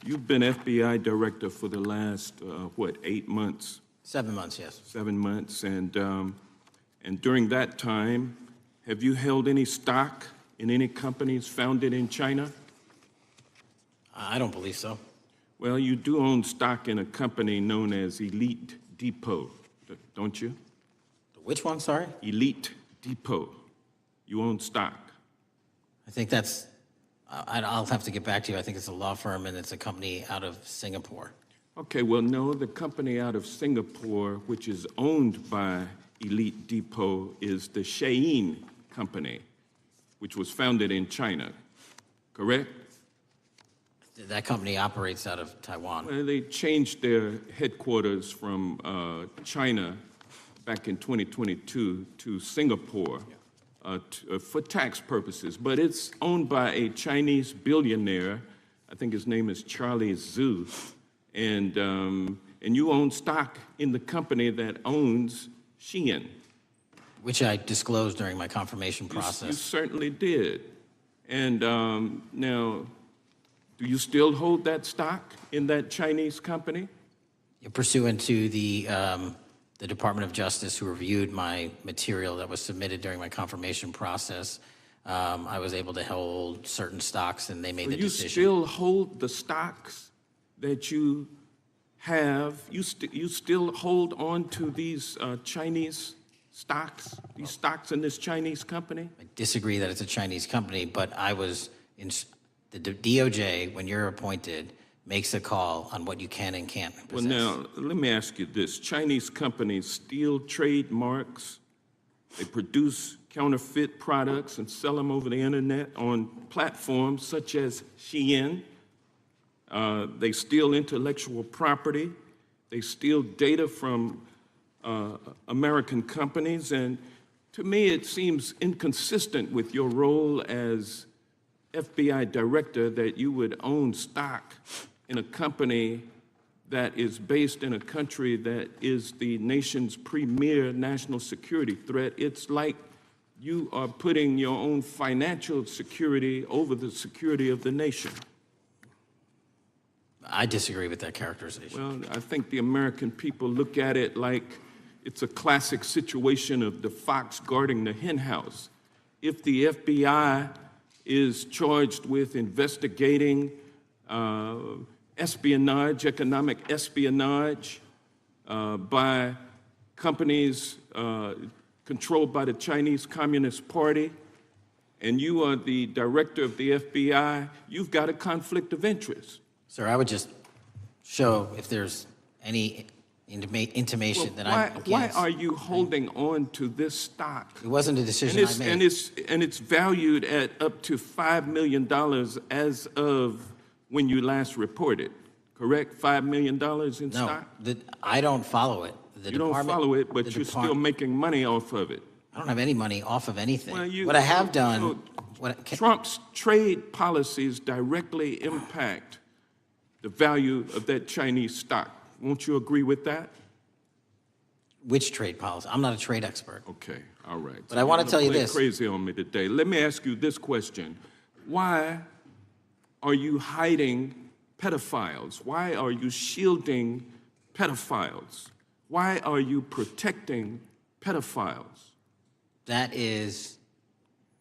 you've been FBI director for the last, 8 months? 7 months, yes. 7 months, and during that time, have you held any stock in any companies founded in China? I don't believe so. Well, you do own stock in a company known as Elite Depot, don't you? Which one, sorry? Elite Depot. You own stock. I think that's, I'll have to get back to you. I think it's a law firm and it's a company out of Singapore. Okay, well, no, the company out of Singapore, which is owned by Elite Depot, is the Shein Company, which was founded in China, correct? That company operates out of Taiwan. Well, they changed their headquarters from China back in 2022 to Singapore for tax purposes, but it's owned by a Chinese billionaire. I think his name is Charlie Zhu, and you own stock in the company that owns Shein. Which I disclosed during my confirmation process. You certainly did. And now, do you still hold that stock in that Chinese company? Pursuant to the Department of Justice, who reviewed my material that was submitted during my confirmation process, I was able to hold certain stocks, and they made the decision. You still hold the stocks that you have? You still hold on to these Chinese stocks, these stocks in this Chinese company? I disagree that it's a Chinese company, but I was in the DOJ, when you're appointed, makes a call on what you can and can't possess. Well, now, let me ask you this. Chinese companies steal trademarks, they produce counterfeit products and sell them over the internet on platforms such as Shein. They steal intellectual property. They steal data from American companies. And to me, it seems inconsistent with your role as FBI director that you would own stock in a company that is based in a country that is the nation's premier national security threat. It's like you are putting your own financial security over the security of the nation. I disagree with that characterization. Well, I think the American people look at it like it's a classic situation of the fox guarding the hen house. If the FBI is charged with investigating espionage, economic espionage by companies controlled by the Chinese Communist Party, and you are the director of the FBI, you've got a conflict of interest. Sir, I would just show if there's any intimation that I'm against. Why are you holding on to this stock? It wasn't a decision I made. And it's valued at up to $5 million as of when you last reported, correct? $5 million in stock? No, I don't follow it. You don't follow it, but you're still making money off of it. I don't have any money off of anything. Well, what I have done... Trump's trade policies directly impact the value of that Chinese stock. Won't you agree with that? Which trade policy? I'm not a trade expert. Okay, all right. But I want to tell you this. Crazy on me today. Let me ask you this question. Why are you hiding pedophiles? Why are you shielding pedophiles? Why are you protecting pedophiles? That is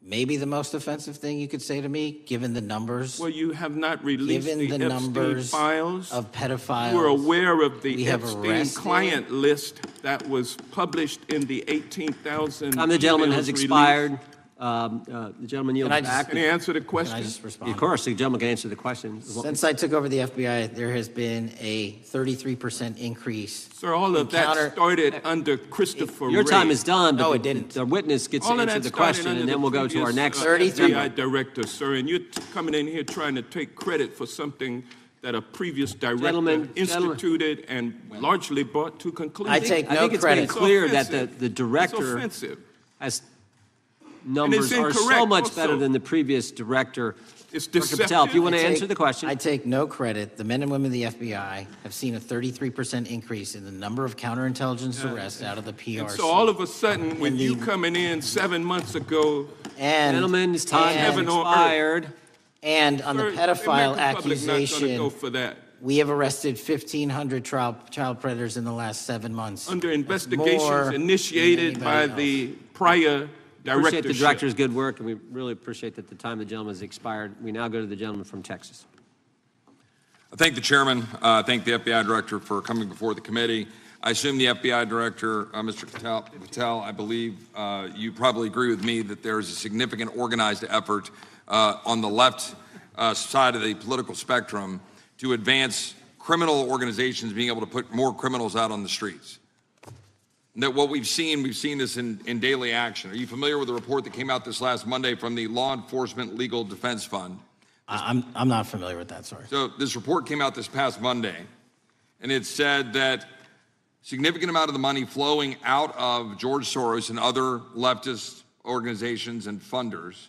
maybe the most offensive thing you could say to me, given the numbers. Well, you have not released Given the the Epstein numbers files of pedophiles. You are aware of the we have Epstein arrested. client list that was published in the 18,000 The gentleman emails has released? expired. The gentleman yields back. Can you answer the question? Can I just respond? Of course, the gentleman can answer the question. Since I took over the FBI, there has been a 33% increase. Sir, all of that counter- started under Christopher Your Wray. time is done, but No, it didn't. the witness gets All to of answer that the started question, under and the then we'll go to our previous, next. 33 FBI director, sir, and you're coming in here trying to take credit for something that a previous director Gentlemen, instituted and largely brought to conclusion. I take I no think it's credit. made clear that offensive. the director It's offensive. has numbers are so incorrect much also. better than the previous director. It's Director Patel, if you deceptive. want to I answer take- the question. I take no credit. The men and women of the FBI have seen a 33% increase in the number of counterintelligence arrests out of the PRC. And so all of a sudden, when And you the- coming in 7 months ago, and, Gentlemen, his time has Heaven on earth. expired. and on sir, the pedophile American public not gonna accusation, go for that. we have arrested 1,500 child predators in the last 7 months. Under That's investigations more than initiated by anybody the prior Appreciate the directorship. director's good work, and we really appreciate that the time of the gentleman has expired. We now go to the gentleman from Texas. I thank the chairman. Thank the FBI director for coming before the committee. I assume the FBI director, Mr. Patel, I believe you probably agree with me that there is a significant organized effort on the left side of the political spectrum to advance criminal organizations being able to put more criminals out on the streets. That what we've seen this in daily action. Are you familiar with the report that came out this last Monday from the Law Enforcement Legal Defense Fund? I'm not familiar with that, sorry. So this report came out this past Monday, and it said that significant amount of the money flowing out of George Soros and other leftist organizations and funders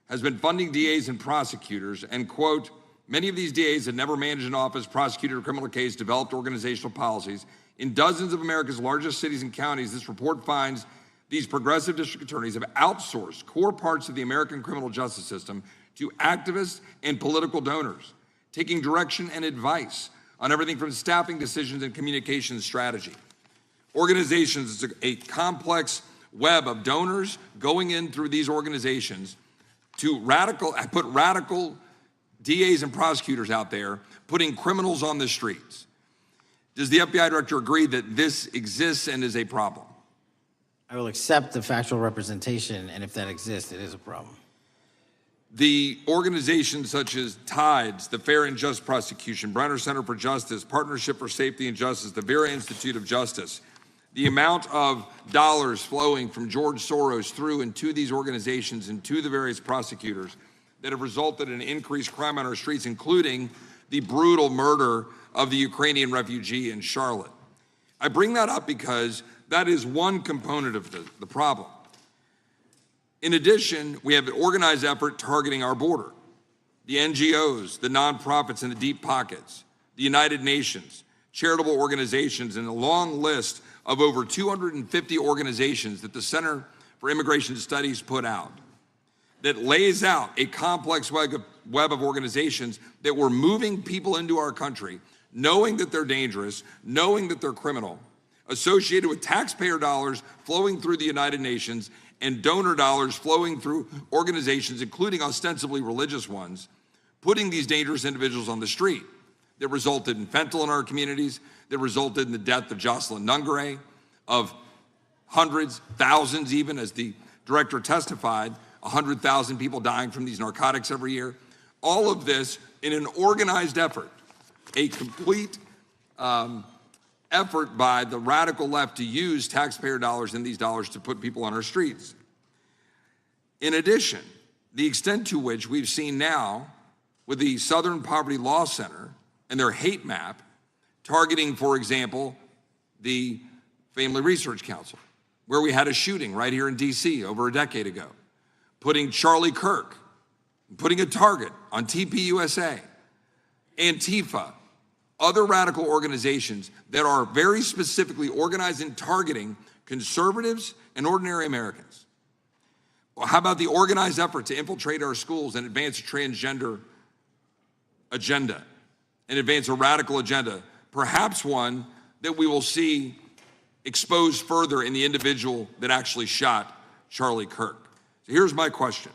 has been funding DAs and prosecutors, and quote, many of these DAs had never managed an office, prosecuted a criminal case, developed organizational policies. In dozens of America's largest cities and counties, this report finds these progressive district attorneys have outsourced core parts of the American criminal justice system to activists and political donors, taking direction and advice on everything from staffing decisions and communication strategy. Organizations, it's a complex web of donors going in through these organizations to put radical DAs and prosecutors out there, putting criminals on the streets. Does the FBI director agree that this exists and is a problem? I will accept the factual representation, and if that exists, it is a problem. The organizations such as TIDES, the Fair and Just Prosecution, Brenner Center for Justice, Partnership for Safety and Justice, the Vera Institute of Justice, the amount of dollars flowing from George Soros through and to these organizations and to the various prosecutors that have resulted in increased crime on our streets, including the brutal murder of the Ukrainian refugee in Charlotte. I bring that up because that is one component of the problem. In addition, we have an organized effort targeting our border. The NGOs, the nonprofits in the deep pockets, the United Nations, charitable organizations, and a long list of over 250 organizations that the Center for Immigration Studies put out that lays out a complex web of organizations that were moving people into our country, knowing that they're dangerous, knowing that they're criminal, associated with taxpayer dollars flowing through the United Nations and donor dollars flowing through organizations, including ostensibly religious ones, putting these dangerous individuals on the street that resulted in fentanyl in our communities, that resulted in the death of Jocelyn Nungare, of hundreds, thousands even, as the director testified, 100,000 people dying from these narcotics every year. All of this in an organized effort, a complete effort by the radical left to use taxpayer dollars and these dollars to put people on our streets. In addition, the extent to which we've seen now with the Southern Poverty Law Center and their hate map targeting, for example, the Family Research Council, where we had a shooting right here in DC over a decade ago, putting Charlie Kirk, putting a target on TPUSA, Antifa, other radical organizations that are very specifically organized in targeting conservatives and ordinary Americans. Well, how about the organized effort to infiltrate our schools and advance a transgender agenda? and advance a radical agenda, perhaps one that we will see exposed further in the individual that actually shot Charlie Kirk. So here's my question.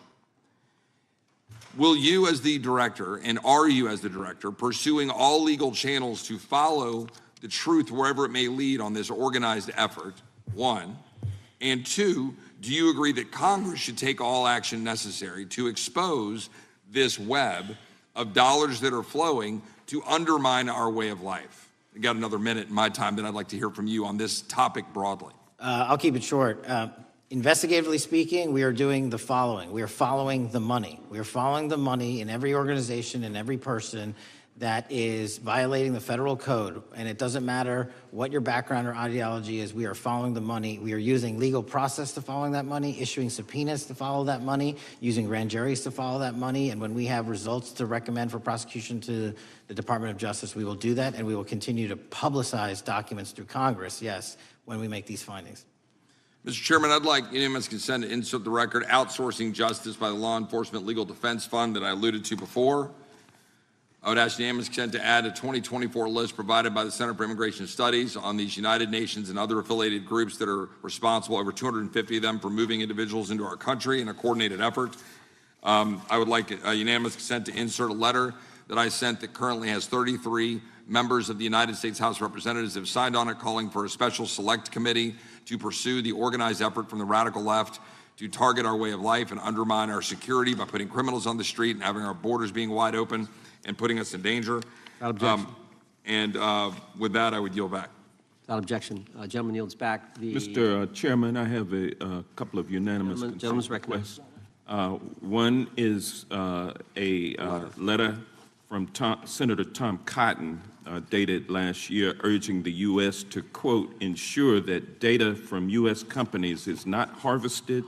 Will you as the director, and are you as the director, pursuing all legal channels to follow the truth wherever it may lead on this organized effort, one? And two, do you agree that Congress should take all action necessary to expose this web of dollars that are flowing to undermine our way of life? I got another minute in my time, then I'd like to hear from you on this topic broadly. I'll keep it short. Investigatively speaking, we are doing the following. We are following the money. We are following the money in every organization and every person that is violating the federal code. And it doesn't matter what your background or ideology is, we are following the money. We are using legal process to follow that money, issuing subpoenas to follow that money, using grand juries to follow that money. And when we have results to recommend for prosecution to the Department of Justice, we will do that, and we will continue to publicize documents through Congress, yes, when we make these findings. Mr. Chairman, I'd like unanimous consent to insert the record outsourcing justice by the Law Enforcement Legal Defense Fund that I alluded to before. I would ask unanimous consent to add a 2024 list provided by the Center for Immigration Studies on these United Nations and other affiliated groups that are responsible, over 250 of them, for moving individuals into our country in a coordinated effort. I would like a unanimous consent to insert a letter that I sent that currently has 33 members of the United States House of Representatives have signed on it, calling for a special select committee to pursue the organized effort from the radical left to target our way of life and undermine our security by putting criminals on the street and having our borders being wide open and putting us in danger. Without objection. With that, I would yield back. Without objection. Gentleman yields back. Mr. Chairman, I have a couple of unanimous Gentleman's recognized. One is a letter from Senator Tom Cotton, dated last year, urging the U.S. to, quote, ensure that data from U.S. companies is not harvested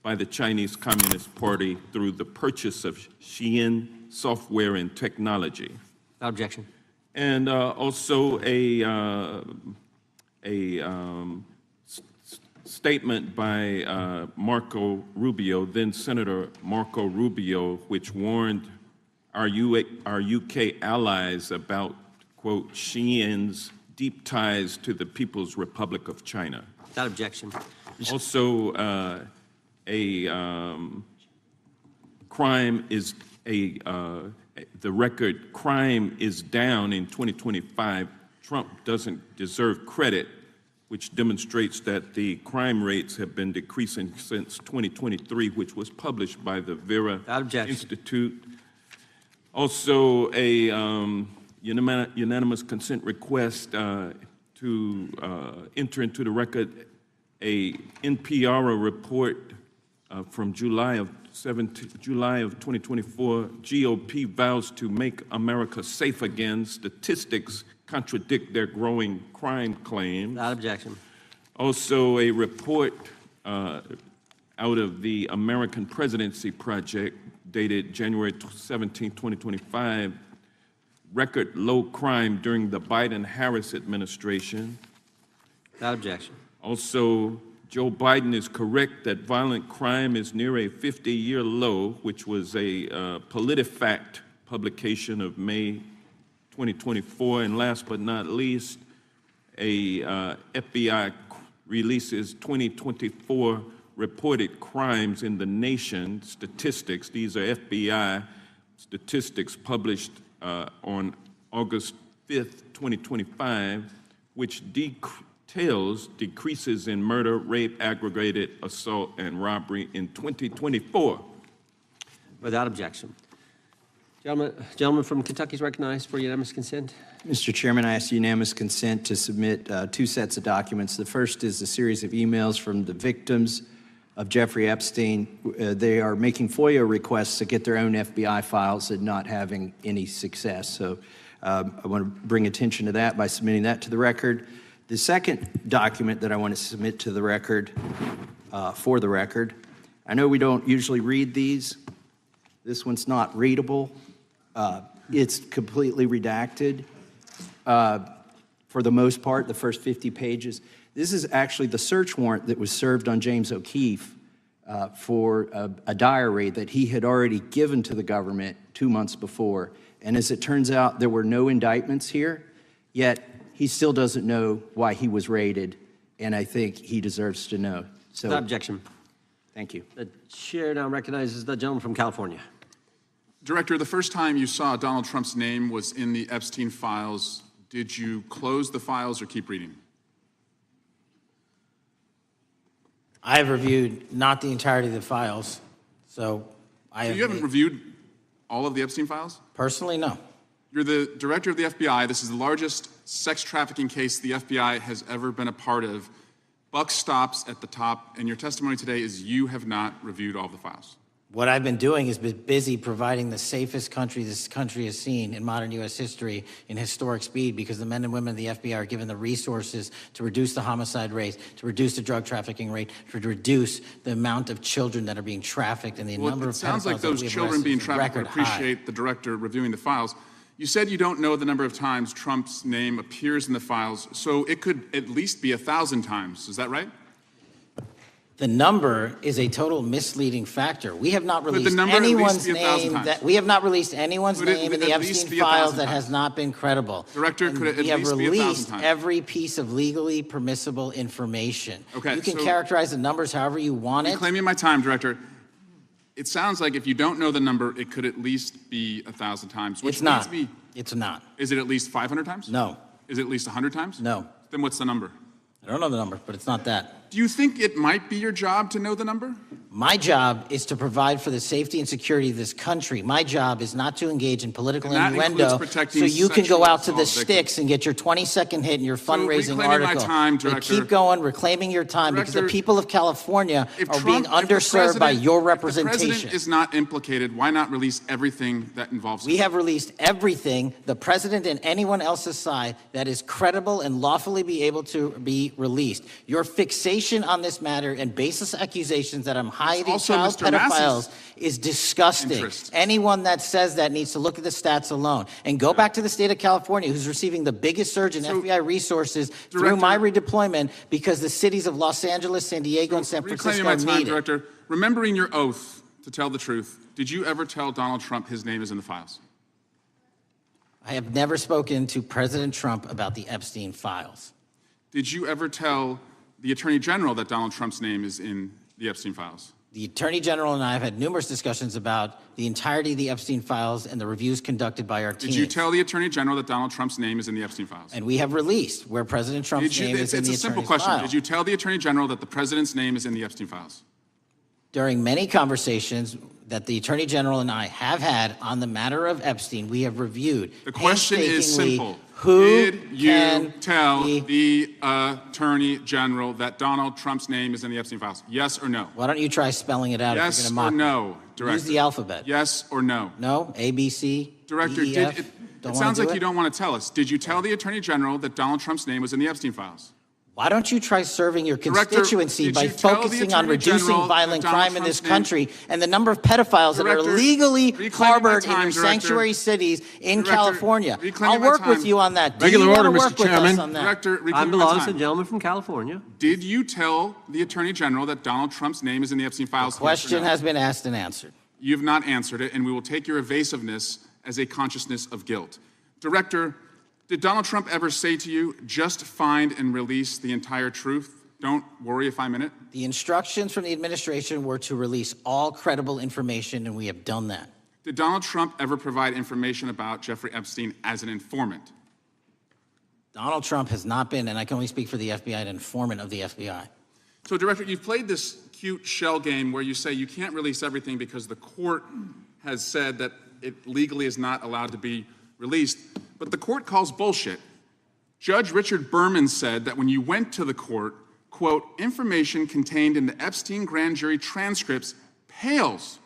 by the Chinese Communist Party through the purchase of Xi'an software and technology. Without objection. And also a statement by Marco Rubio, then Senator Marco Rubio, which warned our UK allies about, quote, Xi'an's deep ties to the People's Republic of China. Without objection. Also, the record crime is down in 2025. Trump doesn't deserve credit, which demonstrates that the crime rates have been decreasing since 2023, which was published by the Vera Institute. Also, a unanimous consent request to enter into the record a NPR report from July of 2024. GOP vows to make America safe again. Statistics contradict their growing crime claims. Without objection. Also, a report out of the American Presidency Project dated January 17, 2025, record low crime during the Biden-Harris administration. Without objection. Also, Joe Biden is correct that violent crime is near a 50-year low, which was a PolitiFact publication of May 2024. And last but not least, a FBI releases 2024 reported crimes in the nation statistics. These are FBI statistics published on August 5th, 2025, which details decreases in murder, rape, aggravated assault, and robbery in 2024. Without objection. Gentleman from Kentucky is recognized for unanimous consent. Mr. Chairman, I ask unanimous consent to submit two sets of documents. The first is a series of emails from the victims of Jeffrey Epstein. They are making FOIA requests to get their own FBI files and not having any success. So I want to bring attention to that by submitting that to the record. The second document that I want to submit to the record, for the record, I know we don't usually read these. This one's not readable. It's completely redacted for the most part, the first 50 pages. This is actually the search warrant that was served on James O'Keefe for a diary that he had already given to the government 2 months before. And as it turns out, there were no indictments here, yet he still doesn't know why he was raided, and I think he deserves to know. So, Without objection. Thank you. The chair now recognizes the gentleman from California. Director, the first time you saw Donald Trump's name was in the Epstein files. Did you close the files or keep reading? I have reviewed not the entirety of the files, so I have. You haven't reviewed all of the Epstein files? Personally, no. You're the director of the FBI. This is the largest sex trafficking case the FBI has ever been a part of. Buck stops at the top, and your testimony today is you have not reviewed all the files. What I've been doing is been busy providing the safest country this country has seen in modern U.S. history in historic speed, because the men and women of the FBI are given the resources to reduce the homicide rate, to reduce the drug trafficking rate, to reduce the amount of children that are being trafficked, and the number of pedophiles. It sounds like those children being trafficked would appreciate the director reviewing the files. You said you don't know the number of times Trump's name appears in the files, so it could at least be 1,000 times. Is that right? The number is a total misleading factor. We have not Could the released number at least anyone's be 1,000 name times? we have not released anyone's Could it name in at the least Epstein be files 1,000 that times? has not been credible. Director, And could it at we have least be 1,000 released times? every piece of legally permissible information. Okay, you can so- characterize the numbers however you want it. Reclaiming my time, Director. It sounds like if you don't know the number, it could at least be 1,000 times. Which It's not. leads me- It's not. Is it at least 500 times? No. Is it at least 100 times? No. Then what's the number? I don't know the number, but it's not that. Do you think it might be your job to know the number? My job is to provide for the safety and security of this country. My job is not to engage in political And that innuendo includes protecting so you can go sexual out to the assault victims. sticks and get your 20-second hit in your fundraising reclaiming my article. time, But Director. keep going, reclaiming your time, because the Director, people of California If are Trump- being if the underserved by president- your If the representation. president is not implicated, why not release everything that involves him? We have released everything, the president and anyone else's side, that is credible and lawfully be able to be released. Your fixation on this matter and baseless accusations that I'm hiding also child Mr. Massey's pedophiles is disgusting. interest. Anyone that says that needs to look at the stats alone. And go back to the state of California, who's receiving the biggest surge in FBI resources through Director- my redeployment, because the cities of Los Angeles, San Diego, and San Reclaiming Francisco my time, need it. Director. Remembering your oath to tell the truth, did you ever tell Donald Trump his name is in the files? I have never spoken to President Trump about the Epstein files. Did you ever tell the Attorney General that Donald Trump's name is in the Epstein files? The Attorney General and I have had numerous discussions about the entirety of the Epstein files and the reviews conducted by our team. Did you tell the Attorney General that Donald Trump's name is in the Epstein files? And we have released where President Trump's Did you, name it's is in it's the a simple attorney's question. file. Did you tell the Attorney General that the President's name is in the Epstein files? During many conversations that the Attorney General and I have had on the matter of Epstein, we have reviewed The question is painstakingly simple. who Did you can tell be- the Attorney General that Donald Trump's name is in the Epstein files? Yes or no? Why don't you try spelling it out Yes if or you're going to mock no, me? Director? Use the alphabet. Yes or no? No? A, B, C, Director, D, E, F? it Don't wanna sounds do like it? you don't want to tell us. Did you tell the Attorney General that Donald Trump's name was in the Epstein files? Why don't you try serving your Director, constituency did by you tell the focusing on Attorney reducing General violent that Donald crime in this Trump's name- country and the number of pedophiles that are Director, legally reclaiming my harbored in time, your Director. sanctuary cities in Director, California? reclaiming I'll my work with time. you on that. Do Regular you wanna order, Mr. work with us Chairman. on that? Director, Time reclaiming my belongs to the time. gentleman from California. Did you tell the Attorney General that Donald Trump's name is in the Epstein files? Yes or Question no? has been asked and answered. You have not answered it, and we will take your evasiveness as a consciousness of guilt. Director, did Donald Trump ever say to you, just find and release the entire truth? Don't worry if I'm in it. The instructions from the administration were to release all credible information, and we have done that. Did Donald Trump ever provide information about Jeffrey Epstein as an informant? Donald Trump has not been, and I can only speak for the FBI, an informant of the FBI. So, Director, you've played this cute shell game where you say you can't release everything because the court has said that it legally is not allowed to be released, but the court calls bullshit. Judge Richard Berman said that when you went to the court, quote, information contained in the Epstein grand jury transcripts pales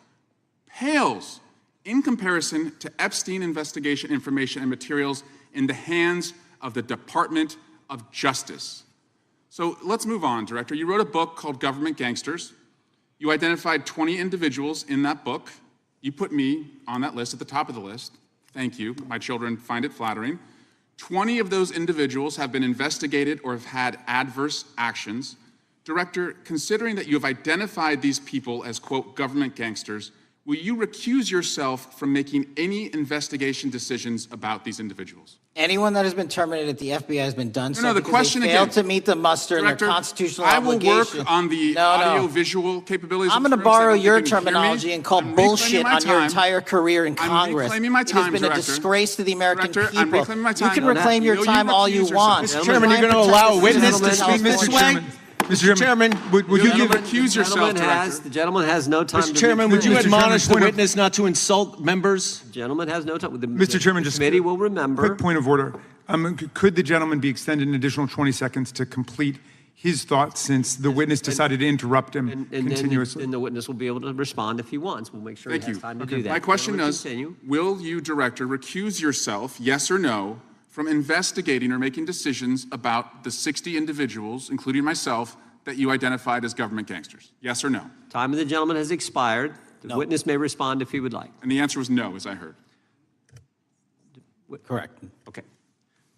in comparison to Epstein investigation information and materials in the hands of the Department of Justice. So let's move on, Director. You wrote a book called Government Gangsters. You identified 20 individuals in that book. You put me on that list, at the top of the list. Thank you. My children find it flattering. 20 of those individuals have been investigated or have had adverse actions. Director, considering that you have identified these people as, quote, government gangsters, will you recuse yourself from making any investigation decisions about these individuals? Anyone that has been terminated at the FBI has been done so No, the because question they failed again. to meet the muster in Director, their constitutional I will obligation. work on the audio-visual capabilities. I'm going to borrow your terminology and call bullshit on your entire career in Congress. reclaiming my time, It has been Director. a disgrace to the American Director, people. I'm reclaiming my time. You can reclaim your Will you time all you recuse want. yourself? Mr. Chairman, you're going to allow a witness to speak this way? Mr. Chairman, would you give recuse yourself, The gentleman has no time. Mr. Chairman, would you Mr. admonish the Chairman, point of- witness not to insult members? Gentleman has no time. Mr. Chairman, just committee will remember. Quick point of order. Could the gentleman be extended an additional 20 seconds to complete his thoughts since the witness decided to interrupt him continuously? And the witness will be able to respond if he wants. We'll make sure Thank he has you. time to do that. My question Gentleman, is, continue. will you, Director, recuse yourself, yes or no, from investigating or making decisions about the 60 individuals, including myself, that you identified as government gangsters? Yes or no? Time of the gentleman has expired. The witness may respond if he would like. And the answer was no, as I heard. Correct. Okay.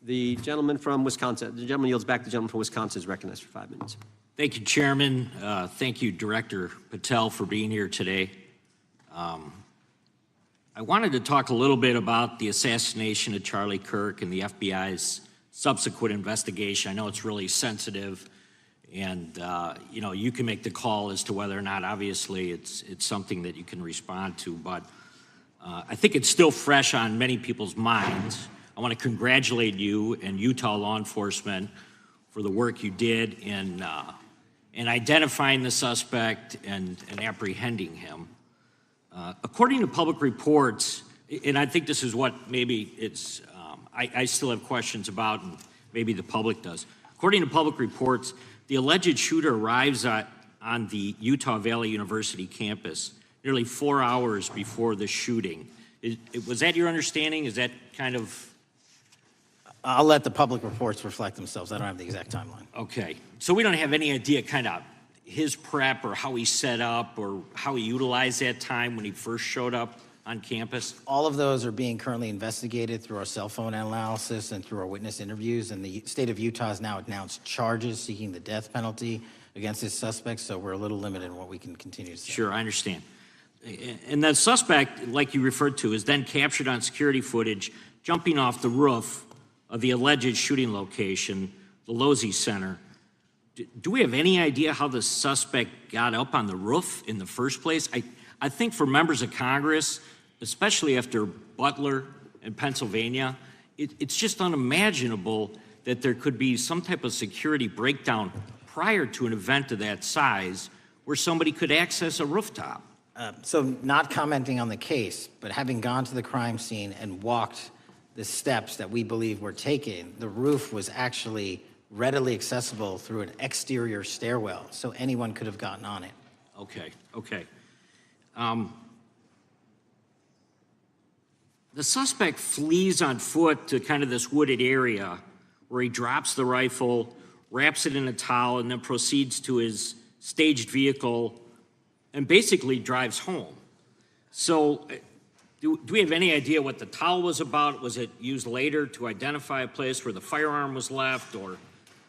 The gentleman from Wisconsin, the gentleman yields back. The gentleman from Wisconsin is recognized for 5 minutes. Thank you, Chairman. Thank you, Director Patel, for being here today. I wanted to talk a little bit about the assassination of Charlie Kirk and the FBI's subsequent investigation. I know it's really sensitive, and you can make the call as to whether or not, obviously, it's something that you can respond to, but I think it's still fresh on many people's minds. I want to congratulate you and Utah law enforcement for the work you did in identifying the suspect and apprehending him. According to public reports, and I think this is what maybe it's, I still have questions about, and maybe the public does. According to public reports, the alleged shooter arrives on the Utah Valley University campus nearly 4 hours before the shooting. Was that your understanding? Is that kind of... I'll let the public reports reflect themselves. I don't have the exact timeline. Okay. So we don't have any idea kind of his prep or how he set up or how he utilized that time when he first showed up on campus? All of those are being currently investigated through our cell phone analysis and through our witness interviews. And the state of Utah has now announced charges seeking the death penalty against this suspect. So we're a little limited in what we can continue to say. Sure, I understand. And that suspect, like you referred to, is then captured on security footage jumping off the roof of the alleged shooting location, the Losey Center. Do we have any idea how the suspect got up on the roof in the first place? I think for members of Congress, especially after Butler in Pennsylvania, it's just unimaginable that there could be some type of security breakdown prior to an event of that size where somebody could access a rooftop. So not commenting on the case, but having gone to the crime scene and walked the steps that we believe were taken, the roof was actually readily accessible through an exterior stairwell, so anyone could have gotten on it. Okay. The suspect flees on foot to kind of this wooded area where he drops the rifle, wraps it in a towel, and then proceeds to his staged vehicle and basically drives home. So do we have any idea what the towel was about? Was it used later to identify a place where the firearm was left, or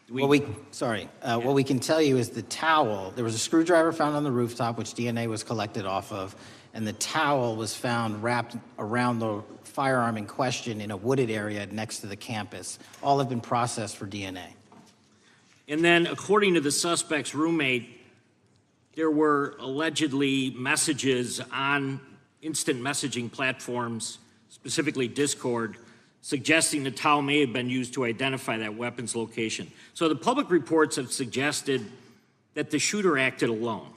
do we... What we can tell you is the towel, there was a screwdriver found on the rooftop, which DNA was collected off of, and the towel was found wrapped around the firearm in question in a wooded area next to the campus. All have been processed for DNA. And then, according to the suspect's roommate, there were allegedly messages on instant messaging platforms, specifically Discord, suggesting the towel may have been used to identify that weapon's location. So the public reports have suggested that the shooter acted alone.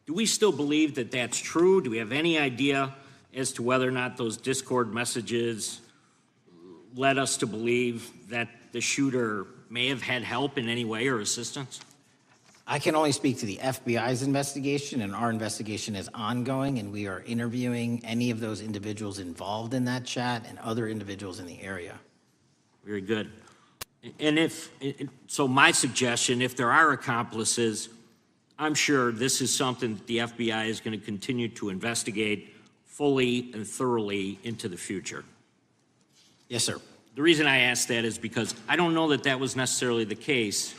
Do we still believe that that's true? Do we have any idea as to whether or not those Discord messages led us to believe that the shooter may have had help in any way or assistance? I can only speak to the FBI's investigation, and our investigation is ongoing, and we are interviewing any of those individuals involved in that chat and other individuals in the area. Very good. And so my suggestion, if there are accomplices, I'm sure this is something that the FBI is going to continue to investigate fully and thoroughly into the future. Yes, sir. The reason I ask that is because I don't know that that was necessarily the case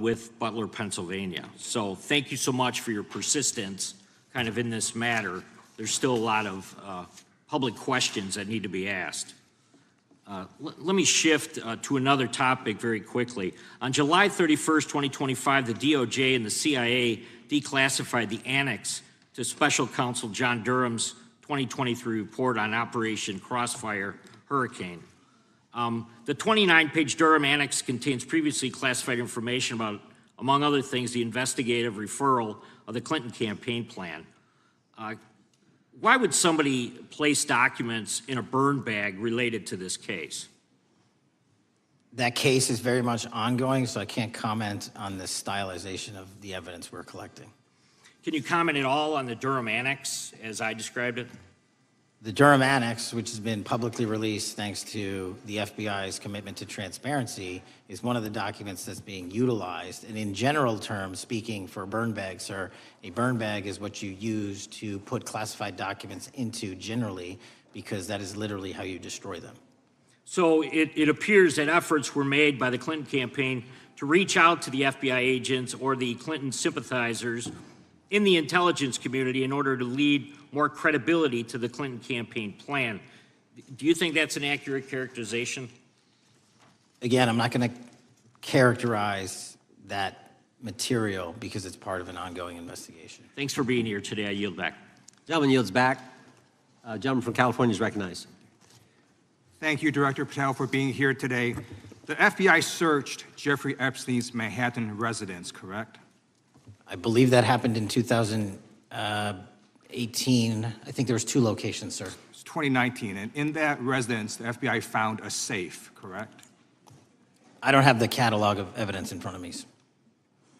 with Butler, Pennsylvania. So thank you so much for your persistence kind of in this matter, there's still a lot of public questions that need to be asked. Let me shift to another topic very quickly. On July 31st, 2025, the DOJ and the CIA declassified the annex to Special Counsel John Durham's 2023 report on Operation Crossfire Hurricane. The 29-page Durham Annex contains previously classified information about, among other things, the investigative referral of the Clinton campaign plan. Why would somebody place documents in a burn bag related to this case? That case is very much ongoing, so I can't comment on the stylization of the evidence we're collecting. Can you comment at all on the Durham Annex, as I described it? The Durham Annex, which has been publicly released thanks to the FBI's commitment to transparency, is one of the documents that's being utilized. And in general terms, speaking for burn bags, sir, a burn bag is what you use to put classified documents into generally, because that is literally how you destroy them. So it appears that efforts were made by the Clinton campaign to reach out to the FBI agents or the Clinton sympathizers in the intelligence community in order to lead more credibility to the Clinton campaign plan. Do you think that's an accurate characterization? Again, I'm not going to characterize that material because it's part of an ongoing investigation. Thanks for being here today. I yield back. Gentleman yields back. Gentleman from California is recognized. Thank you, Director Patel, for being here today. The FBI searched Jeffrey Epstein's Manhattan residence, correct? I believe that happened in 2018. I think there was 2 locations, sir. It's 2019, and in that residence, the FBI found a safe, correct? I don't have the catalog of evidence in front of me.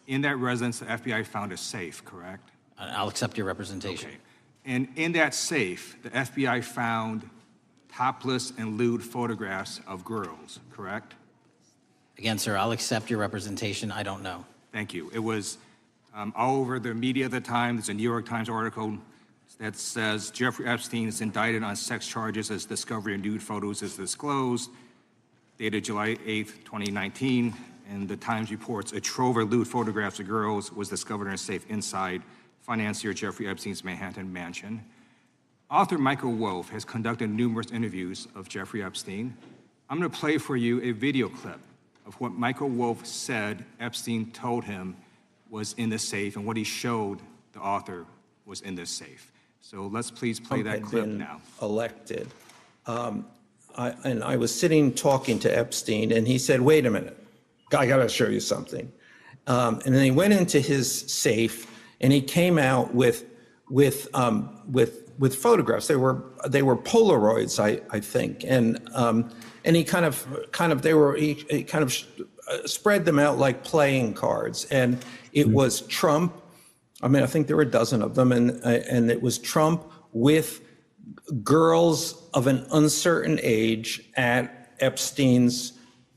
In that residence, the FBI found a safe, correct? I'll accept your representation. Okay. And in that safe, the FBI found topless and lewd photographs of girls, correct? Again, sir, I'll accept your representation. I don't know. Thank you. It was all over the media at the time. There's a New York Times article that says Jeffrey Epstein is indicted on sex charges as discovery of nude photos is disclosed, dated July 8th, 2019. And the Times reports a trove of lewd photographs of girls was discovered in a safe inside financier Jeffrey Epstein's Manhattan mansion. Author Michael Wolff has conducted numerous interviews of Jeffrey Epstein. I'm going to play for you a video clip of what Michael Wolff said Epstein told him was in the safe and what he showed the author was in this safe. So let's please play that clip now. Elected. And I was sitting talking to Epstein, and he said, "Wait a minute, I got to show you something." And then he went into his safe, and he came out with photographs. They were Polaroids, I think, and he kind of spread them out like playing cards, and it was Trump. I mean, I think there were a dozen of them, and it was Trump with girls of an uncertain age at Epstein's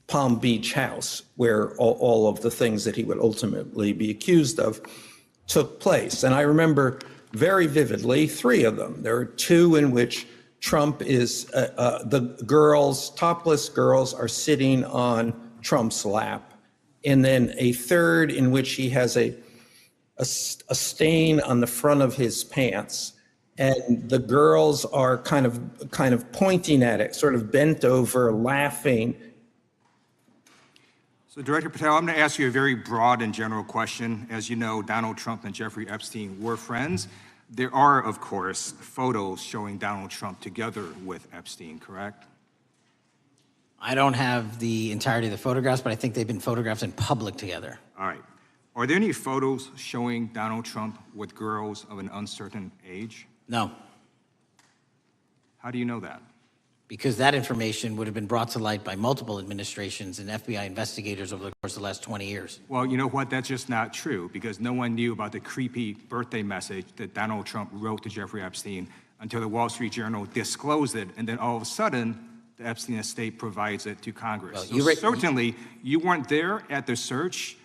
Palm Beach house, where all of the things that he would ultimately be accused of took place. And I remember very vividly 3 of them. There are 2 in which Trump is, the girls, topless girls, are sitting on Trump's lap. And then a 3rd in which he has a stain on the front of his pants. And the girls are kind of pointing at it, sort of bent over, laughing. So Director Patel, I'm going to ask you a very broad and general question. As you know, Donald Trump and Jeffrey Epstein were friends. There are, of course, photos showing Donald Trump together with Epstein, correct? I don't have the entirety of the photographs, but I think they've been photographed in public together. All right. Are there any photos showing Donald Trump with girls of an uncertain age? No. How do you know that? Because that information would have been brought to light by multiple administrations and FBI investigators over the course of the last 20 years. Well, you know what? That's just not true, because no one knew about the creepy birthday message that Donald Trump wrote to Jeffrey Epstein until the Wall Street Journal disclosed it, and then all of a sudden, the Epstein estate provides it to Congress. Well, so certainly, you weren't there at the search.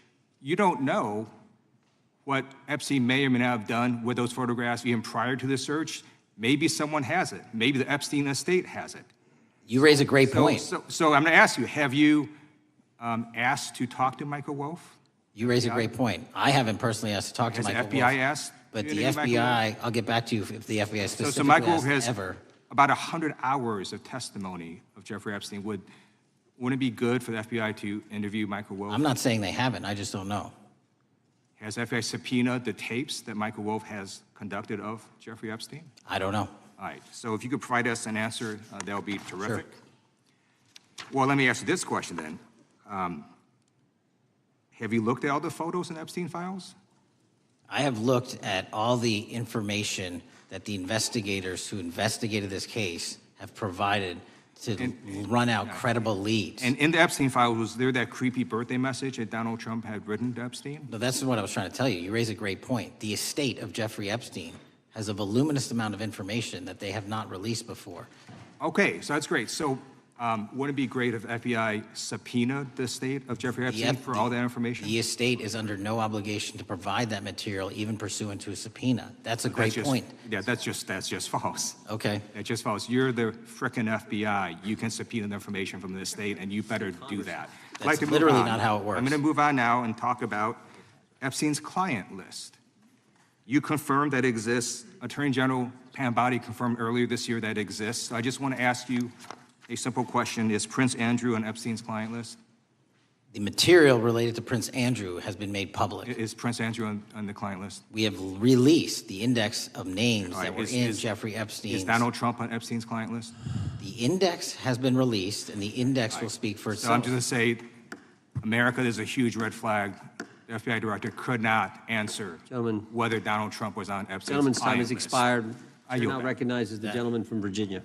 You don't know what Epstein may or may not have done with those photographs even prior to the search. Maybe someone has it. Maybe the Epstein estate has it. You raise a great point. So I'm going to ask you, have you asked to talk to Michael Wolff? You raise a great point. I haven't personally asked to talk to Michael Wolff. Has the FBI asked But the You interviewed Michael FBI, I'll get back to you if the FBI specifically So Michael Wolff has has ever. about 100 hours of testimony of Jeffrey Epstein. Wouldn't it be good for the FBI to interview Michael Wolff? I'm not saying they haven't, I just don't know. Has FBI subpoenaed the tapes that Michael Wolff has conducted of Jeffrey Epstein? I don't know. All right, so if you could provide us an answer, that would be terrific. Well, let me ask you this question then. Have you looked at all the photos in Epstein files? I have looked at all the information that the investigators who investigated this case have provided to run out credible leads. And in the Epstein file, was there that creepy birthday message that Donald Trump had written to Epstein? No, that's what I was trying to tell you. You raise a great point. The estate of Jeffrey Epstein has a voluminous amount of information that they have not released before. Okay, so that's great. So wouldn't it be great if FBI subpoenaed the estate of Jeffrey Epstein for all that information? The estate is under no obligation to provide that material, even pursuant to a subpoena. That's a great point. Yeah, that's just false. Okay. That's just false. You're the frickin' FBI. You can subpoena the information from the estate, and you better do that. I'd like to move literally on. not how it works. I'm going to move on now and talk about Epstein's client list. You confirmed that it exists. Attorney General Pam Bondi confirmed earlier this year that it exists. So I just want to ask you a simple question. Is Prince Andrew on Epstein's client list? The material related to Prince Andrew has been made public. Is Prince Andrew on the client list? We have released the index of names All right, that were in Jeffrey Epstein's. Is Donald Trump on Epstein's client list? The index has been released, and the index will speak for So itself. I'm just going to say, America, there's a huge red flag. The FBI director could not answer whether Donald Trump was on Epstein's Gentleman's time client has list. expired. I Chair yield now back. recognizes the gentleman from Virginia.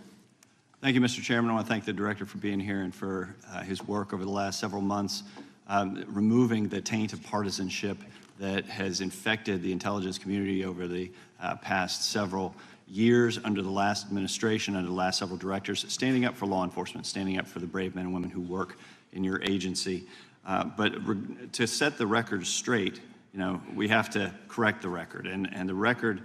Thank you, Mr. Chairman. I want to thank the director for being here and for his work over the last several months, removing the taint of partisanship that has infected the intelligence community over the past several years under the last administration, under the last several directors, standing up for law enforcement, standing up for the brave men and women who work in your agency. But to set the record straight, we have to correct the record. And the record,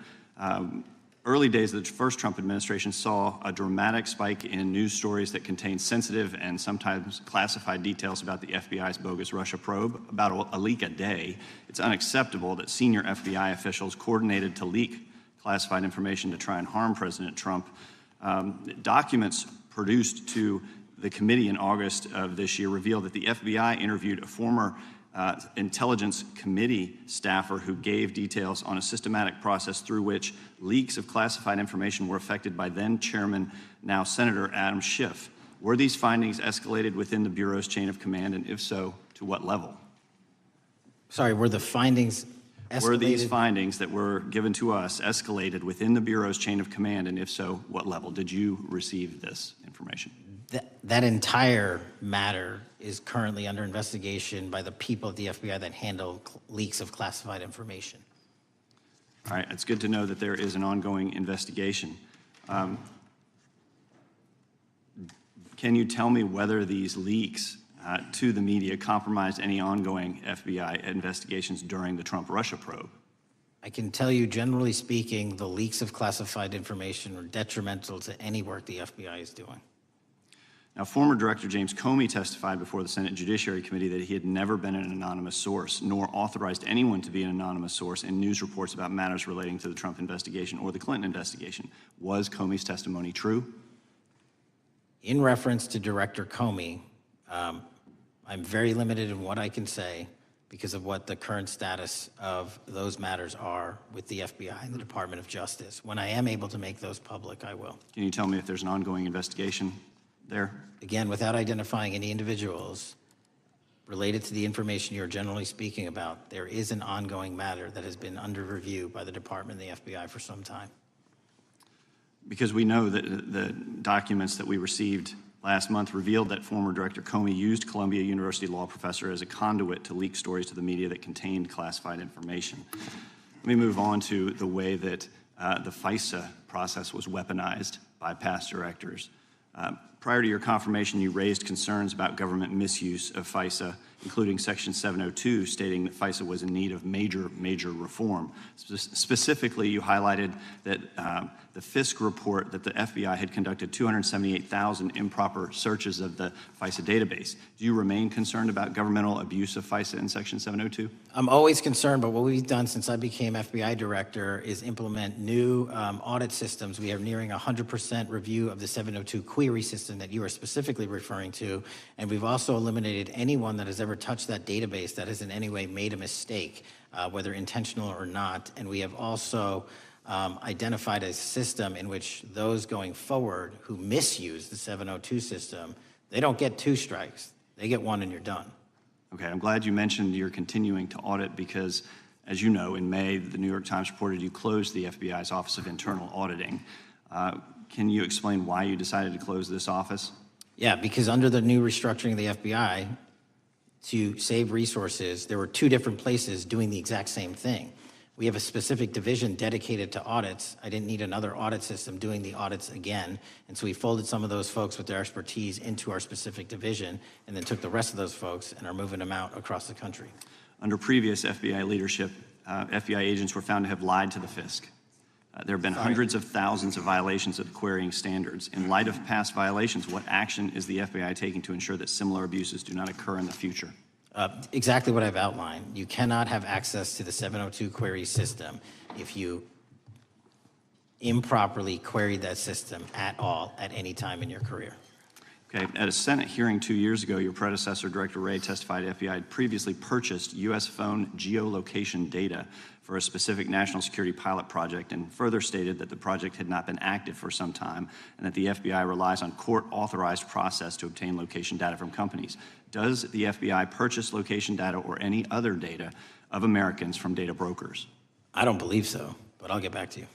early days of the first Trump administration saw a dramatic spike in news stories that contained sensitive and sometimes classified details about the FBI's bogus Russia probe, about a leak a day. It's unacceptable that senior FBI officials coordinated to leak classified information to try and harm President Trump. Documents produced to the committee in August of this year revealed that the FBI interviewed a former Intelligence Committee staffer who gave details on a systematic process through which leaks of classified information were affected by then Chairman, now Senator Adam Schiff. Were these findings escalated within the Bureau's chain of command, and if so, to what level? Sorry, were the findings escalated? Were these findings that were given to us escalated within the Bureau's chain of command, and if so, what level? Did you receive this information? That entire matter is currently under investigation by the people at the FBI that handle leaks of classified information. All right, it's good to know that there is an ongoing investigation. Can you tell me whether these leaks to the media compromised any ongoing FBI investigations during the Trump-Russia probe? I can tell you, generally speaking, the leaks of classified information are detrimental to any work the FBI is doing. Now, former Director James Comey testified before the Senate Judiciary Committee that he had never been an anonymous source, nor authorized anyone to be an anonymous source in news reports about matters relating to the Trump investigation or the Clinton investigation. Was Comey's testimony true? In reference to Director Comey, I'm very limited in what I can say because of what the current status of those matters are with the FBI and the Department of Justice. When I am able to make those public, I will. Can you tell me if there's an ongoing investigation there? Again, without identifying any individuals related to the information you're generally speaking about, there is an ongoing matter that has been under review by the Department and the FBI for some time. Because we know that the documents that we received last month revealed that former Director Comey used Columbia University law professor as a conduit to leak stories to the media that contained classified information. Let me move on to the way that the FISA process was weaponized by past directors. Prior to your confirmation, you raised concerns about government misuse of FISA, including Section 702, stating that FISA was in need of major reform. Specifically, you highlighted that the Fisk report that the FBI had conducted 278,000 improper searches of the FISA database. Do you remain concerned about governmental abuse of FISA in Section 702? I'm always concerned, but what we've done since I became FBI director is implement new audit systems. We are nearing 100% review of the 702 query system that you are specifically referring to, and we've also eliminated anyone that has ever touched that database that has in any way made a mistake, whether intentional or not. And we have also identified a system in which those going forward who misuse the 702 system, they don't get 2 strikes. They get 1 and you're done. Okay, I'm glad you mentioned you're continuing to audit because, as you know, in May, the New York Times reported you closed the FBI's Office of Internal Auditing. Can you explain why you decided to close this office? Yeah, because under the new restructuring of the FBI, to save resources, there were 2 different places doing the exact same thing. We have a specific division dedicated to audits. I didn't need another audit system doing the audits again. And so we folded some of those folks with their expertise into our specific division and then took the rest of those folks and are moving them out across the country. Under previous FBI leadership, FBI agents were found to have lied to the FISC. There have been hundreds of thousands of violations of the querying standards. In light of past violations, what action is the FBI taking to ensure that similar abuses do not occur in the future? Exactly what I've outlined. You cannot have access to the 702 query system if you improperly queried that system at all at any time in your career. Okay, at a Senate hearing 2 years ago, your predecessor, Director Wray, testified FBI had previously purchased U.S. phone geolocation data for a specific national security pilot project and further stated that the project had not been active for some time and that the FBI relies on court-authorized process to obtain location data from companies. Does the FBI purchase location data or any other data of Americans from data brokers? I don't believe so, but I'll get back to you.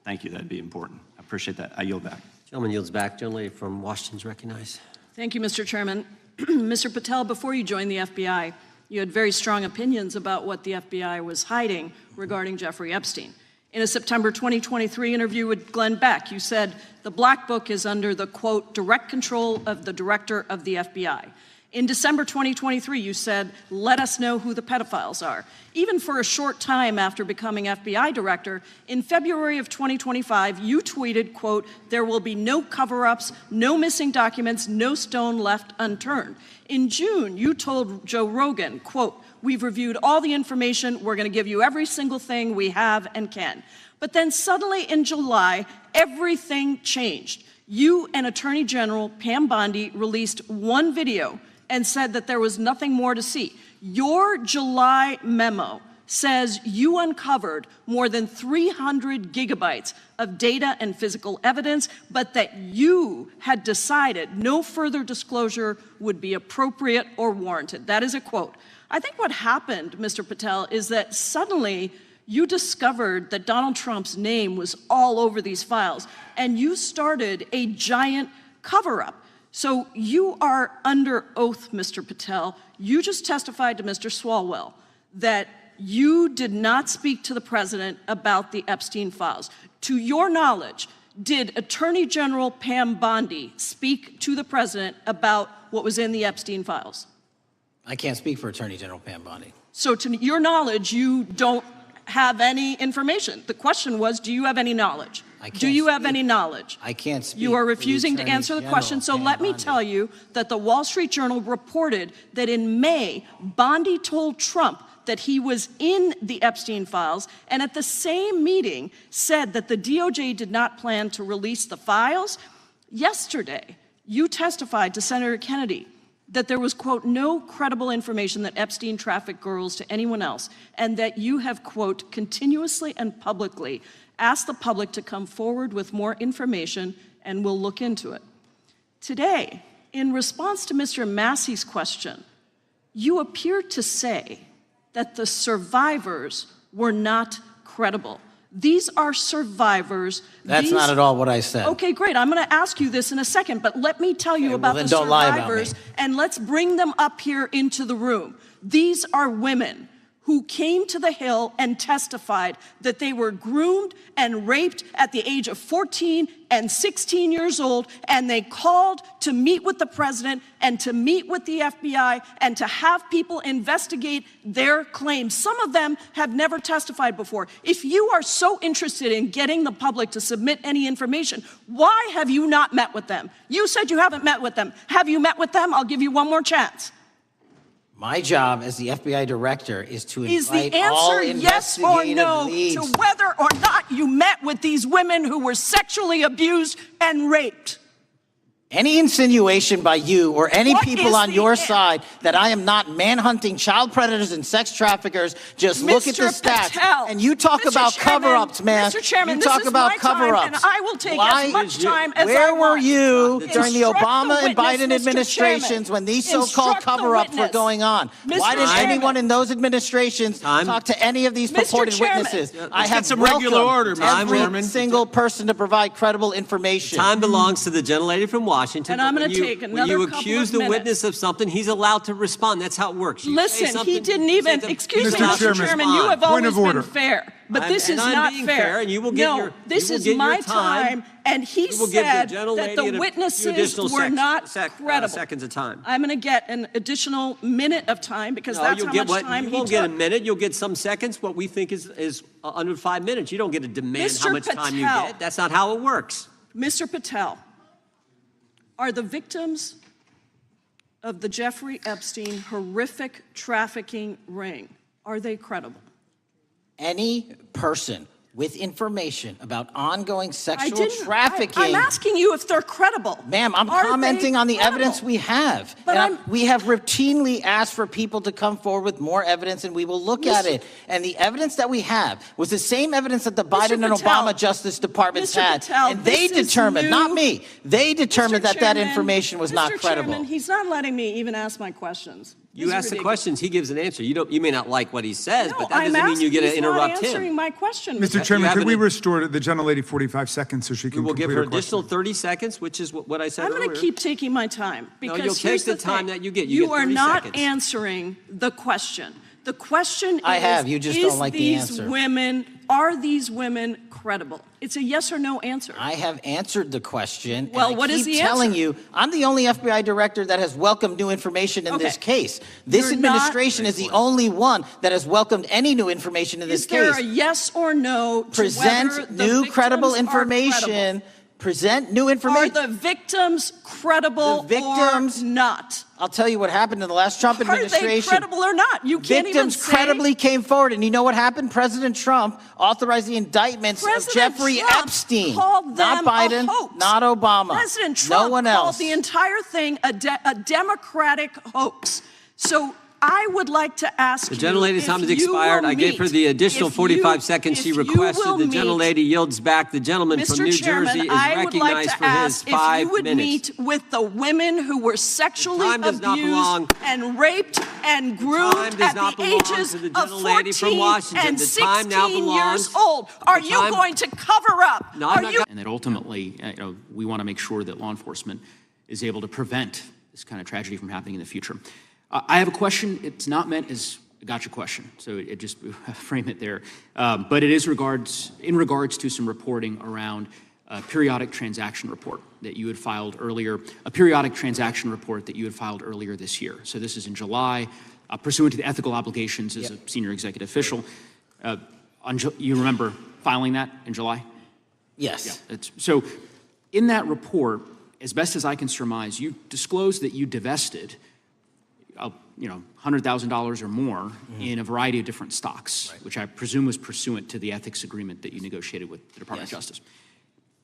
Thank you, that'd be important. I appreciate that. I yield back. Gentleman yields back. Gentleman from Washington is recognized. Thank you, Mr. Chairman. Mr. Patel, before you joined the FBI, you had very strong opinions about what the FBI was hiding regarding Jeffrey Epstein. In a September 2023 interview with Glenn Beck, you said the Black Book is under the, quote, direct control of the director of the FBI. In December 2023, you said, let us know who the pedophiles are. Even for a short time after becoming FBI director, in February of 2025, you tweeted, quote, there will be no cover-ups, no missing documents, no stone left unturned. In June, you told Joe Rogan, quote, we've reviewed all the information, we're gonna give you every single thing we have and can. But then suddenly in July, everything changed. You and Attorney General Pam Bondi released one video and said that there was nothing more to see. Your July memo says you uncovered more than 300 gigabytes of data and physical evidence, but that you had decided no further disclosure would be appropriate or warranted. That is a quote. I think what happened, Mr. Patel, is that suddenly you discovered that Donald Trump's name was all over these files, and you started a giant cover-up. So you are under oath, Mr. Patel. You just testified to Mr. Swalwell that you did not speak to the president about the Epstein files. To your knowledge, did Attorney General Pam Bondi speak to the president about what was in the Epstein files? I can't speak for Attorney General Pam Bondi. So to your knowledge, you don't have any information. The question was, do you have any knowledge? Do you have any knowledge? I can't speak. You are refusing to answer the question, so let me tell you that the Wall Street Journal reported that in May, Bondi told Trump that he was in the Epstein files, and at the same meeting said that the DOJ did not plan to release the files. Yesterday, you testified to Senator Kennedy that there was, quote, no credible information that Epstein trafficked girls to anyone else, and that you have, quote, continuously and publicly asked the public to come forward with more information, and we'll look into it. Today, in response to Mr. Massey's question, you appear to say that the survivors were not credible. These are survivors. That's not at all what I said. Okay, great. I'm going to ask you this in a second, but let me tell you about the survivors, and let's bring them up here into the room. These are women who came to the Hill and testified that they were groomed and raped at the age of 14 and 16 years old, and they called to meet with the president and to meet with the FBI and to have people investigate their claims. Some of them have never testified before. If you are so interested in getting the public to submit any information, why have you not met with them? You said you haven't met with them. Have you met with them? I'll give you one more chance. My job as the FBI director is to Is the invite all answer yes or investigative no leads. to whether or not you met with these women who were sexually abused and raped? Any insinuation by you or any What people is on the your an- side that I am not manhunting child predators and sex traffickers, just look at the Mr. stats. Patel, And you talk Mr. about Chairman, cover-ups, man. Mr. Chairman, you this talk is about my time, cover-ups. and I will take Why as much time as I Where were want. you Instruct during the Obama the and witness, Biden Mr. administrations Chairman. when these so-called Instruct the cover-ups were witness. going on? Mr. Why didn't Chairman. anyone in those administrations talk to any of these Mr. purported Chairman. witnesses? Yeah, I let's have get some regular order, Mr. every Chairman. single person to provide credible information. Time belongs to the gentlelady from Washington. And I'm but going when to you- take when another you couple accuse of the minutes. witness of something, he's allowed to respond. That's how it works. You say Listen, something, he didn't you say even, something, excuse me, he's allowed Mr. to Chairman, you have respond. always been fair, but this is I'm not being fair. and you will get No, your, this you will is get your my time, and he You will give the said gentlelady that the a few witnesses additional were not seconds credible. of time. I'm going to get an additional minute of time because No, that's you'll how get much what time you he won't took. get a minute. You'll get some seconds. What we think is under 5 minutes. You don't get to demand how Mr. much time you Patel. get. That's not how it works. Mr. Patel, are the victims of the Jeffrey Epstein horrific trafficking ring, are they credible? Any person with information about ongoing sexual didn't- trafficking. I'm asking you if they're credible. Ma'am, I'm Are they commenting on the credible? evidence we have. But And we have routinely asked for people to come forward with more evidence, and we will look at it. And the evidence that we have was the same evidence that the Biden and Patel, Obama Justice Departments Mr. had. Patel, And they this is determined, not new. me, they determined that that Chairman, information was not Mr. credible. Chairman, he's not letting me even ask my questions. You This is ask the ridiculous. questions, he gives an answer. You may not like what he says, No, but that I'm doesn't mean you get to asking- he's not interrupt him. answering my question. Mr. You Chairman, have could we an- restore the gentlelady 45 seconds so she We can will give complete her her question? additional 30 seconds, which is what I said I'm earlier. going to keep taking my time because you'll take here's the time thing. that you get. You get are 30 not seconds. answering the question. The question I is, have, you just don't like the these answer. women, are these women credible? It's a yes or no answer. I have answered the question. Well, and I what is keep the telling answer? you, I'm the only FBI director that has welcomed new information in this Okay. case. This You're not- administration is the only one that has welcomed any new information in this Is there case. a yes or no to whether Present the new credible victims are information. credible? Present new Are information. the victims credible The victims- or not? I'll tell you what happened in the last Trump Are administration. they credible or not? You can't even Victims say. credibly came forward, and you know what happened? President Trump authorized the indictments President of Jeffrey Trump Epstein, called not them a Biden, hoax. not Obama, President Trump no one called else. the entire thing a Democratic hoax. So I would like to ask The you gentlelady's if time has you expired. will I gave her meet- the additional if 45 you- seconds she if you requested. will The meet- gentlelady yields back. The gentleman from Mr. New Chairman, Jersey is I would like recognized to for his ask if 5 you would minutes. meet with the women who were sexually time does not belong- abused and raped and groomed time does at not the belong ages to the of gentlelady from 14 Washington. and The time now 16 belongs- years old. Are the you time- going to cover up? No, I'm Are not you gonna- And that ultimately, we want to make sure that law enforcement is able to prevent this kind of tragedy from happening in the future. I have a question. It's not meant as a gotcha question, so it just frame it there. But it is in regards to some reporting around a periodic transaction report that you had filed earlier, a periodic transaction report that you had filed earlier this year. So this is in July, pursuant to the ethical obligations as a senior executive official. You remember filing that in July? Yes. So in that report, as best as I can surmise, you disclosed that you divested, $100,000 or more in a variety of different stocks, which I presume was pursuant to the ethics agreement that you negotiated with the Department of Justice.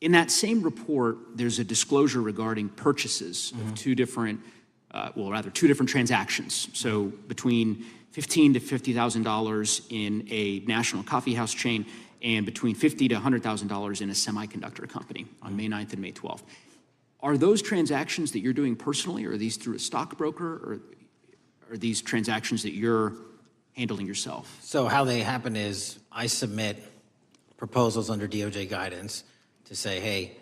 In that same report, there's a disclosure regarding purchases of two different transactions. So between $15,000 to $50,000 in a national coffeehouse chain and between $50,000 to $100,000 in a semiconductor company on May 9th and May 12th. Are those transactions that you're doing personally, or are these through a stockbroker, or are these transactions that you're handling yourself? So how they happen is I submit proposals under DOJ guidance to say, hey,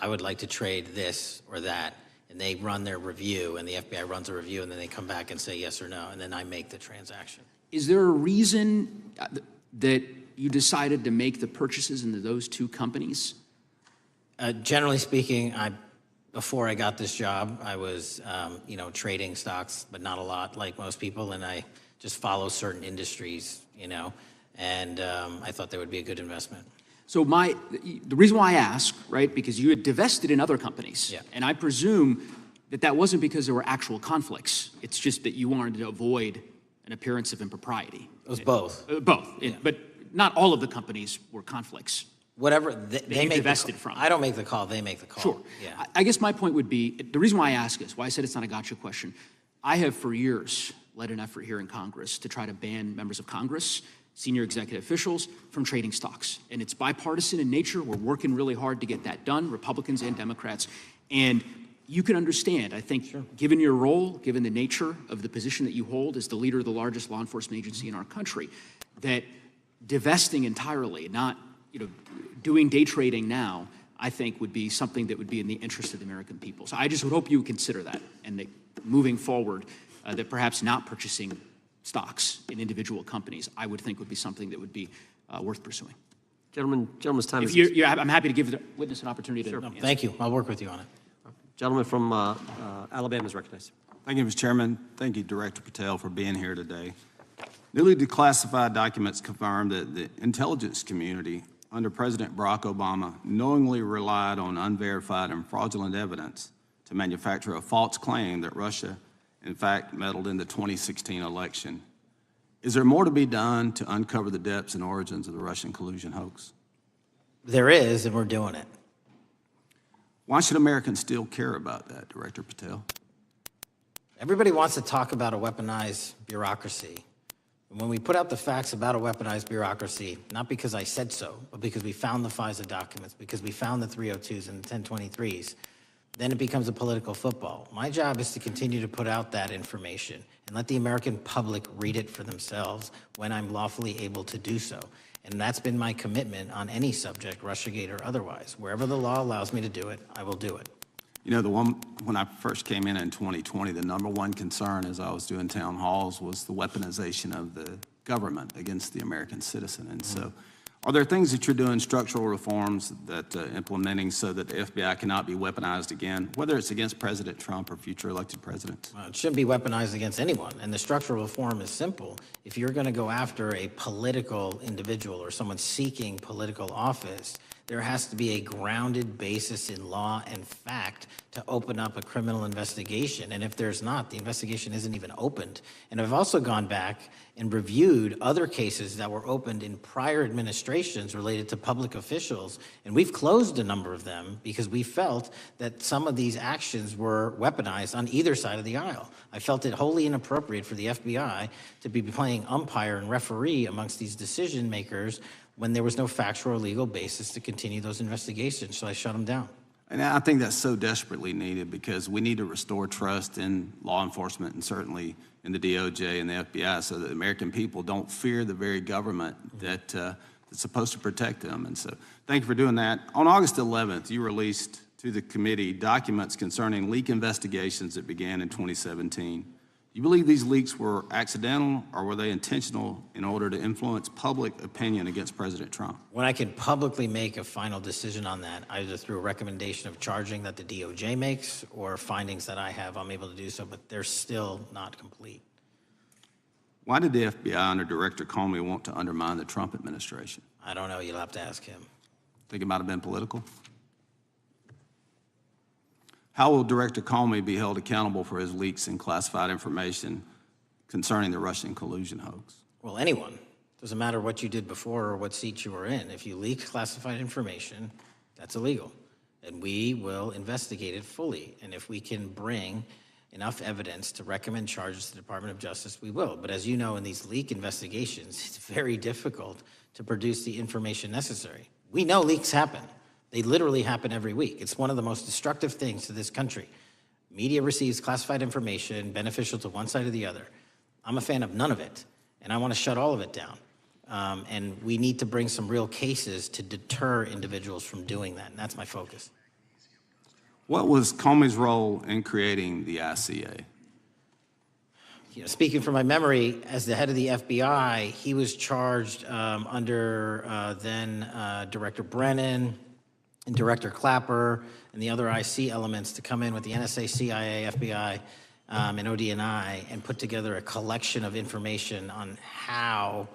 I would like to trade this or that. And they run their review, and the FBI runs a review, and then they come back and say yes or no, and then I make the transaction. Is there a reason that you decided to make the purchases into those two companies? Generally speaking, before I got this job, I was, trading stocks, but not a lot, like most people, and I just follow certain industries, and I thought they would be a good investment. So the reason why I ask, right, because you had divested in other companies, and I presume that wasn't because there were actual conflicts. It's just that you wanted to avoid an appearance of impropriety. It was both. Both. But not all of the companies were conflicts. Whatever they make divested from. I don't make the call, they make the call. Sure. Yeah. I guess my point would be, the reason why I ask is, why I said it's not a gotcha question, I have for years led an effort here in Congress to try to ban members of Congress, senior executive officials, from trading stocks. And it's bipartisan in nature. We're working really hard to get that done, Republicans and Democrats. And you can understand, I think, given your role, given the nature of the position that you hold as the leader of the largest law enforcement agency in our country, that divesting entirely, not doing day trading now, I think would be something that would be in the interest of the American people. So I just would hope you would consider that, and that moving forward, that perhaps not purchasing stocks in individual companies, I would think would be something that would be worth pursuing. Gentleman's time is... I'm happy to give the witness an opportunity to... Thank you. I'll work with you on it. Gentleman from Alabama is recognized. Thank you, Mr. Chairman. Thank you, Director Patel, for being here today. Newly declassified documents confirm that the intelligence community under President Barack Obama knowingly relied on unverified and fraudulent evidence to manufacture a false claim that Russia, in fact, meddled in the 2016 election. Is there more to be done to uncover the depths and origins of the Russian collusion hoax? There is, and we're doing it. Why should Americans still care about that, Director Patel? Everybody wants to talk about a weaponized bureaucracy. And when we put out the facts about a weaponized bureaucracy, not because I said so, but because we found the FISA documents, because we found the 302s and the 1023s, then it becomes a political football. My job is to continue to put out that information and let the American public read it for themselves when I'm lawfully able to do so. And that's been my commitment on any subject, Russiagate or otherwise. Wherever the law allows me to do it, I will do it. You know, when I first came in 2020, the number one concern as I was doing town halls was the weaponization of the government against the American citizen. And so are there things that you're doing, structural reforms that implementing so that the FBI cannot be weaponized again, whether it's against President Trump or future elected presidents? It shouldn't be weaponized against anyone. And the structural reform is simple. If you're going to go after a political individual or someone seeking political office, there has to be a grounded basis in law and fact to open up a criminal investigation. And if there's not, the investigation isn't even opened. And I've also gone back and reviewed other cases that were opened in prior administrations related to public officials. And we've closed a number of them because we felt that some of these actions were weaponized on either side of the aisle. I felt it wholly inappropriate for the FBI to be playing umpire and referee amongst these decision makers when there was no factual or legal basis to continue those investigations, so I shut them down. And I think that's so desperately needed because we need to restore trust in law enforcement and certainly in the DOJ and the FBI so that the American people don't fear the very government that's supposed to protect them. And so thank you for doing that. On August 11th, you released to the committee documents concerning leak investigations that began in 2017. You believe these leaks were accidental or were they intentional in order to influence public opinion against President Trump? When I can publicly make a final decision on that, either through a recommendation of charging that the DOJ makes or findings that I have, I'm able to do so, but they're still not complete. Why did the FBI under Director Comey want to undermine the Trump administration? I don't know. You'll have to ask him. Think it might have been political? How will Director Comey be held accountable for his leaks and classified information concerning the Russian collusion hoax? Well, anyone. Doesn't matter what you did before or what seat you were in. If you leak classified information, that's illegal. And we will investigate it fully. And if we can bring enough evidence to recommend charges to the Department of Justice, we will. But as you know, in these leak investigations, it's very difficult to produce the information necessary. We know leaks happen. They literally happen every week. It's one of the most destructive things to this country. Media receives classified information beneficial to one side or the other. I'm a fan of none of it, and I want to shut all of it down. And we need to bring some real cases to deter individuals from doing that, and that's my focus. What was Comey's role in creating the ICA? Speaking from my memory, as the head of the FBI, he was charged under then Director Brennan, and Director Clapper and the other IC elements to come in with the NSA, CIA, FBI, and ODNI and put together a collection of information on how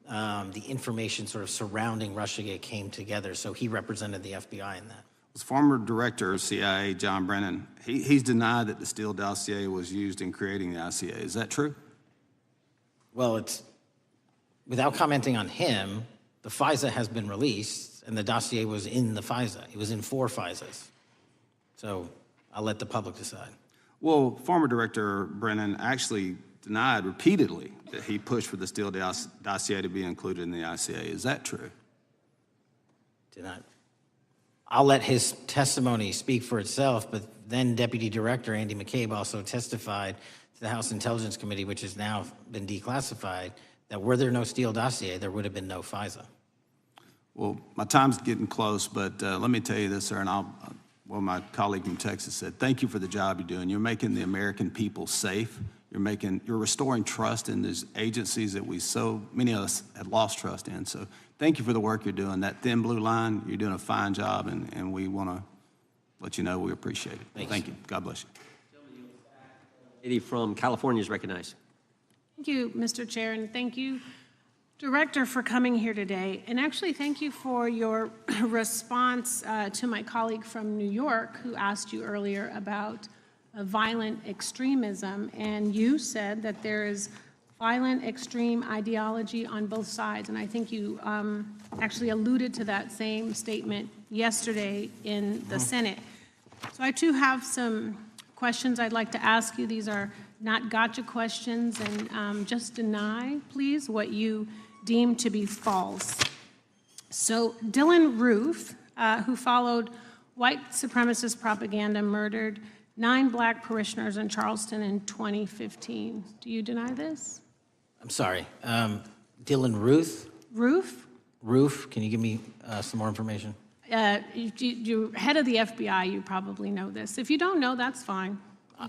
the information sort of surrounding Russiagate came together. So he represented the FBI in that. Was former director of CIA, John Brennan, he's denied that the Steele dossier was used in creating the ICA. Is that true? Well, without commenting on him, the FISA has been released, and the dossier was in the FISA. It was in 4 FISAs. So I'll let the public decide. Well, former Director Brennan actually denied repeatedly that he pushed for the Steele dossier to be included in the ICA. Is that true? Denied. I'll let his testimony speak for itself, but then Deputy Director Andy McCabe also testified to the House Intelligence Committee, which has now been declassified, that were there no Steele dossier, there would have been no FISA. Well, my time's getting close, but let me tell you this, sir, and my colleague from Texas said, thank you for the job you're doing. You're making the American people safe. You're restoring trust in these agencies that so many of us had lost trust in. So thank you for the work you're doing. That thin blue line, you're doing a fine job, and we want to let you know we appreciate it. Thank you. God bless you. Lady from California is recognized. Thank you, Mr. Chair, and thank you, Director, for coming here today. And actually, thank you for your response to my colleague from New York who asked you earlier about violent extremism. And you said that there is violent extreme ideology on both sides. And I think you actually alluded to that same statement yesterday in the Senate. So I too have some questions I'd like to ask you. These are not gotcha questions, and just deny, please, what you deem to be false. So Dylan Roof, who followed white supremacist propaganda, murdered 9 black parishioners in Charleston in 2015. Do you deny this? I'm sorry. Dylan Ruth? Roof, can you give me some more information? You're head of the FBI, you probably know this. If you don't know, that's fine.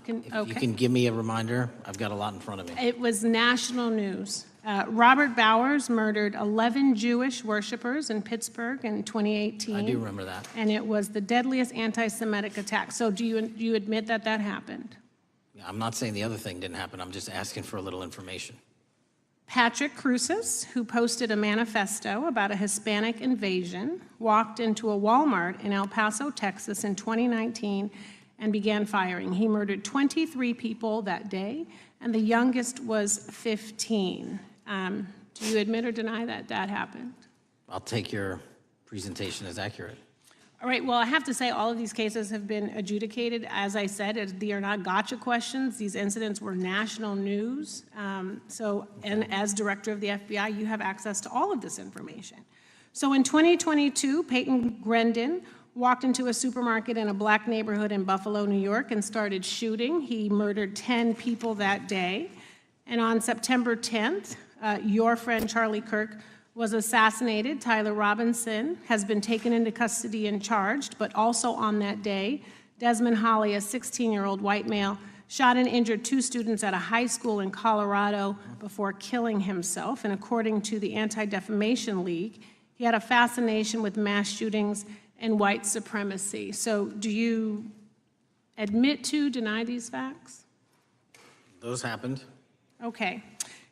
You can give me a reminder, I've got a lot in front of me. It was national news. Robert Bowers murdered 11 Jewish worshipers in Pittsburgh in 2018. I do remember that. And it was the deadliest anti-Semitic attack. So do you admit that that happened? I'm not saying the other thing didn't happen, I'm just asking for a little information. Patrick Cruces, who posted a manifesto about a Hispanic invasion, walked into a Walmart in El Paso, Texas in 2019 and began firing. He murdered 23 people that day, and the youngest was 15. Do you admit or deny that that happened? I'll take your presentation as accurate. All right, well, I have to say all of these cases have been adjudicated. As I said, they are not gotcha questions. These incidents were national news. And as director of the FBI, you have access to all of this information. So in 2022, Peyton Grendon walked into a supermarket in a black neighborhood in Buffalo, New York, and started shooting. He murdered 10 people that day. And on September 10th, your friend Charlie Kirk was assassinated. Tyler Robinson has been taken into custody and charged, but also on that day, Desmond Holley, a 16-year-old white male, shot and injured 2 students at a high school in Colorado before killing himself. And according to the Anti-Defamation League, he had a fascination with mass shootings and white supremacy. So do you admit to, deny these facts? Those happened. Okay.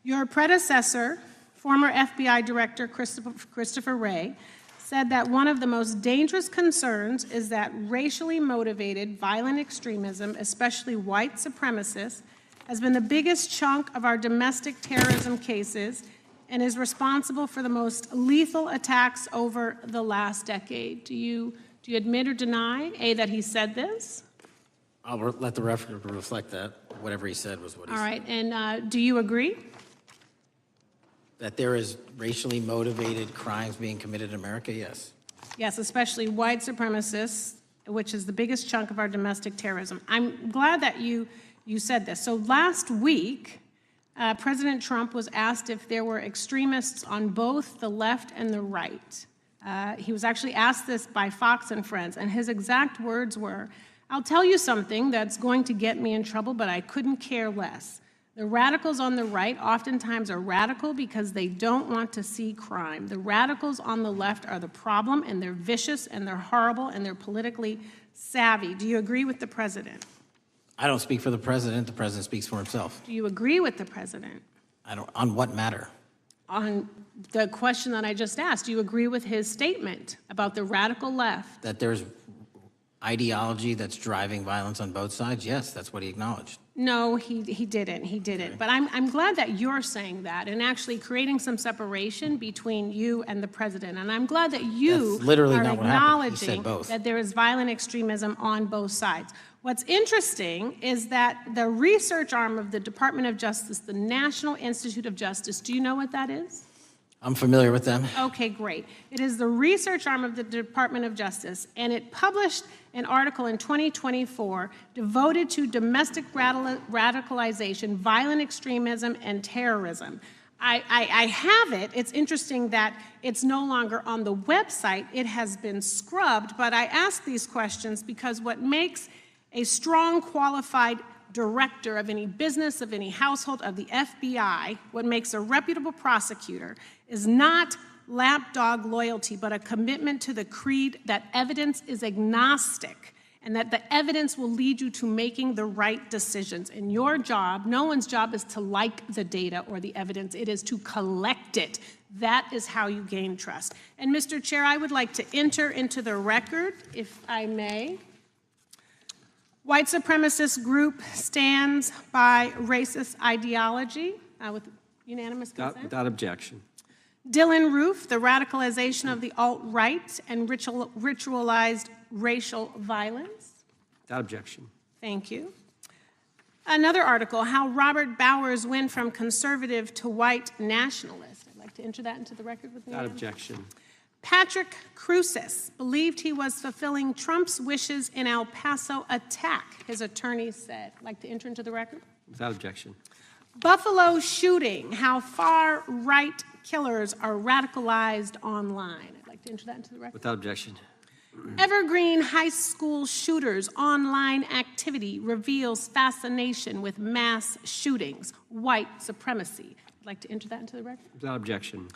Your predecessor, former FBI Director Christopher Wray, said that one of the most dangerous concerns is that racially motivated violent extremism, especially white supremacists, has been the biggest chunk of our domestic terrorism cases and is responsible for the most lethal attacks over the last decade. Do you admit or deny, A, that he said this? I'll let the record reflect that. Whatever he said was what he said. All right, and do you agree? That there is racially motivated crimes being committed in America, yes. Yes, especially white supremacists, which is the biggest chunk of our domestic terrorism. I'm glad that you said this. So last week, President Trump was asked if there were extremists on both the left and the right. He was actually asked this by Fox and Friends, and his exact words were, "I'll tell you something that's going to get me in trouble, but I couldn't care less. The radicals on the right oftentimes are radical because they don't want to see crime. The radicals on the left are the problem, and they're vicious, and they're horrible, and they're politically savvy." Do you agree with the president? I don't speak for the president speaks for himself. Do you agree with the president? On what matter? On the question that I just asked, do you agree with his statement about the radical left? That there's ideology that's driving violence on both sides? Yes, that's what he acknowledged. No, he didn't. He didn't. But I'm glad that you're saying that and actually creating some separation between you and the president. And I'm glad that you That's literally are not what happened. He said acknowledging both. that there is violent extremism on both sides. What's interesting is that the research arm of the Department of Justice, the National Institute of Justice, do you know what that is? I'm familiar with them. Okay, great. It is the research arm of the Department of Justice, and it published an article in 2024 devoted to domestic radicalization, violent extremism, and terrorism. I have it. It's interesting that it's no longer on the website. It has been scrubbed, but I ask these questions because what makes a strong, qualified director of any business, of any household, of the FBI, what makes a reputable prosecutor is not lapdog loyalty, but a commitment to the creed that evidence is agnostic and that the evidence will lead you to making the right decisions. And your job, no one's job is to like the data or the evidence, it is to collect it. That is how you gain trust. And Mr. Chair, I would like to enter into the record, if I may. White supremacist group stands by racist ideology with unanimous consent. Without objection. Dylan Roof, the radicalization of the alt-right and ritualized racial violence. Without objection. Thank you. Another article, how Robert Bowers went from conservative to white nationalist. I'd like to enter that into the record with me. Without objection. Patrick Cruces believed he was fulfilling Trump's wishes in El Paso attack, his attorney said. I'd like to enter into the record. Without objection. Buffalo shooting, how far-right killers are radicalized online. I'd like to enter that into the record. Without objection. Evergreen High School shooters online activity reveals fascination with mass shootings, white supremacy. I'd like to enter that into the record. Without objection.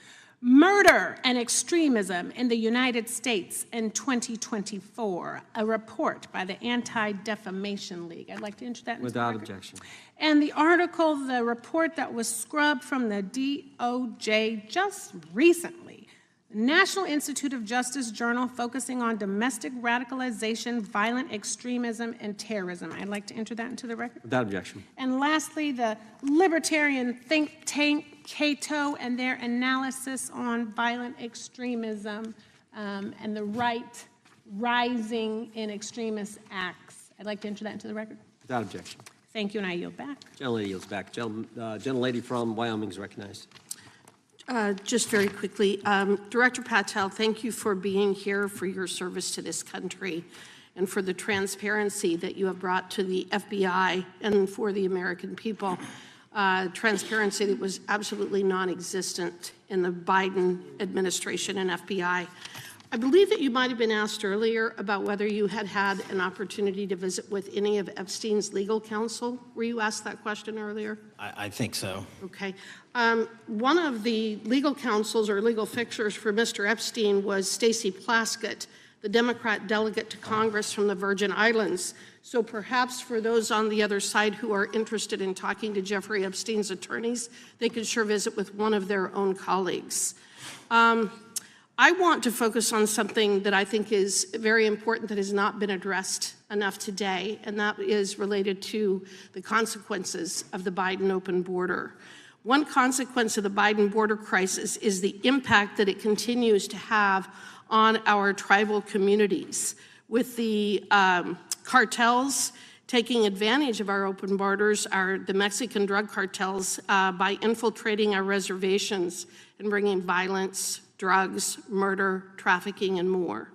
Murder and extremism in the United States in 2024, a report by the Anti-Defamation League. I'd like to enter that into Without the record. objection. And the article, the report that was scrubbed from the DOJ just recently, the National Institute of Justice Journal focusing on domestic radicalization, violent extremism, and terrorism. I'd like to enter that into the record. Without objection. And lastly, the libertarian think tank Cato and their analysis on violent extremism and the right rising in extremist acts. I'd like to enter that into the record. Without objection. Thank you, and I yield back. Gentlelady yields back. Gentlelady from Wyoming is recognized. Just very quickly, Director Patel, thank you for being here, for your service to this country, and for the transparency that you have brought to the FBI and for the American people. Transparency that was absolutely non-existent in the Biden administration and FBI. I believe that you might have been asked earlier about whether you had had an opportunity to visit with any of Epstein's legal counsel. Were you asked that question earlier? I think so. Okay. One of the legal counsels or legal fixers for Mr. Epstein was Stacey Plaskett, the Democrat delegate to Congress from the Virgin Islands. So perhaps for those on the other side who are interested in talking to Jeffrey Epstein's attorneys, they could sure visit with one of their own colleagues. I want to focus on something that I think is very important that has not been addressed enough today, and that is related to the consequences of the Biden open border. One consequence of the Biden border crisis is the impact that it continues to have on our tribal communities, with the cartels taking advantage of our open borders, the Mexican drug cartels, by infiltrating our reservations and bringing violence, drugs, murder, trafficking, and more.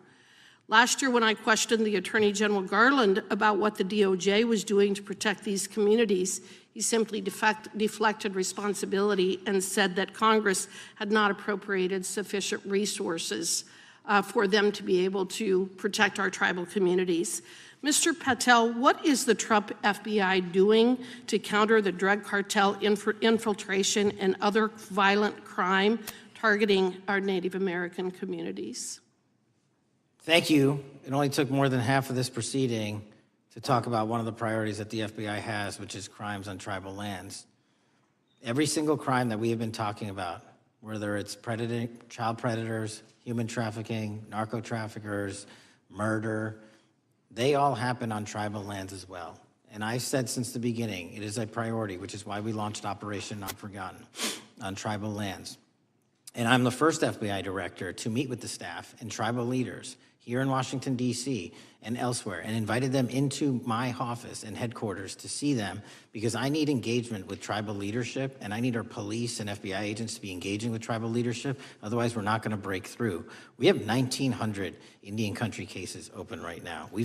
Last year, when I questioned the Attorney General Garland about what the DOJ was doing to protect these communities, he simply deflected responsibility and said that Congress had not appropriated sufficient resources for them to be able to protect our tribal communities. Mr. Patel, what is the Trump FBI doing to counter the drug cartel infiltration and other violent crime targeting our Native American communities? Thank you. It only took more than half of this proceeding to talk about one of the priorities that the FBI has, which is crimes on tribal lands. Every single crime that we have been talking about, whether it's child predators, human trafficking, narco traffickers, murder, They all happen on tribal lands as well. And I've said since the beginning, it is a priority, which is why we launched Operation Not Forgotten on tribal lands. And I'm the first FBI director to meet with the staff and tribal leaders here in Washington, D.C. and elsewhere, and invited them into my office and headquarters to see them, because I need engagement with tribal leadership, and I need our police and FBI agents to be engaging with tribal leadership. Otherwise, we're not going to break through. We have 1,900 Indian country cases open right now. We've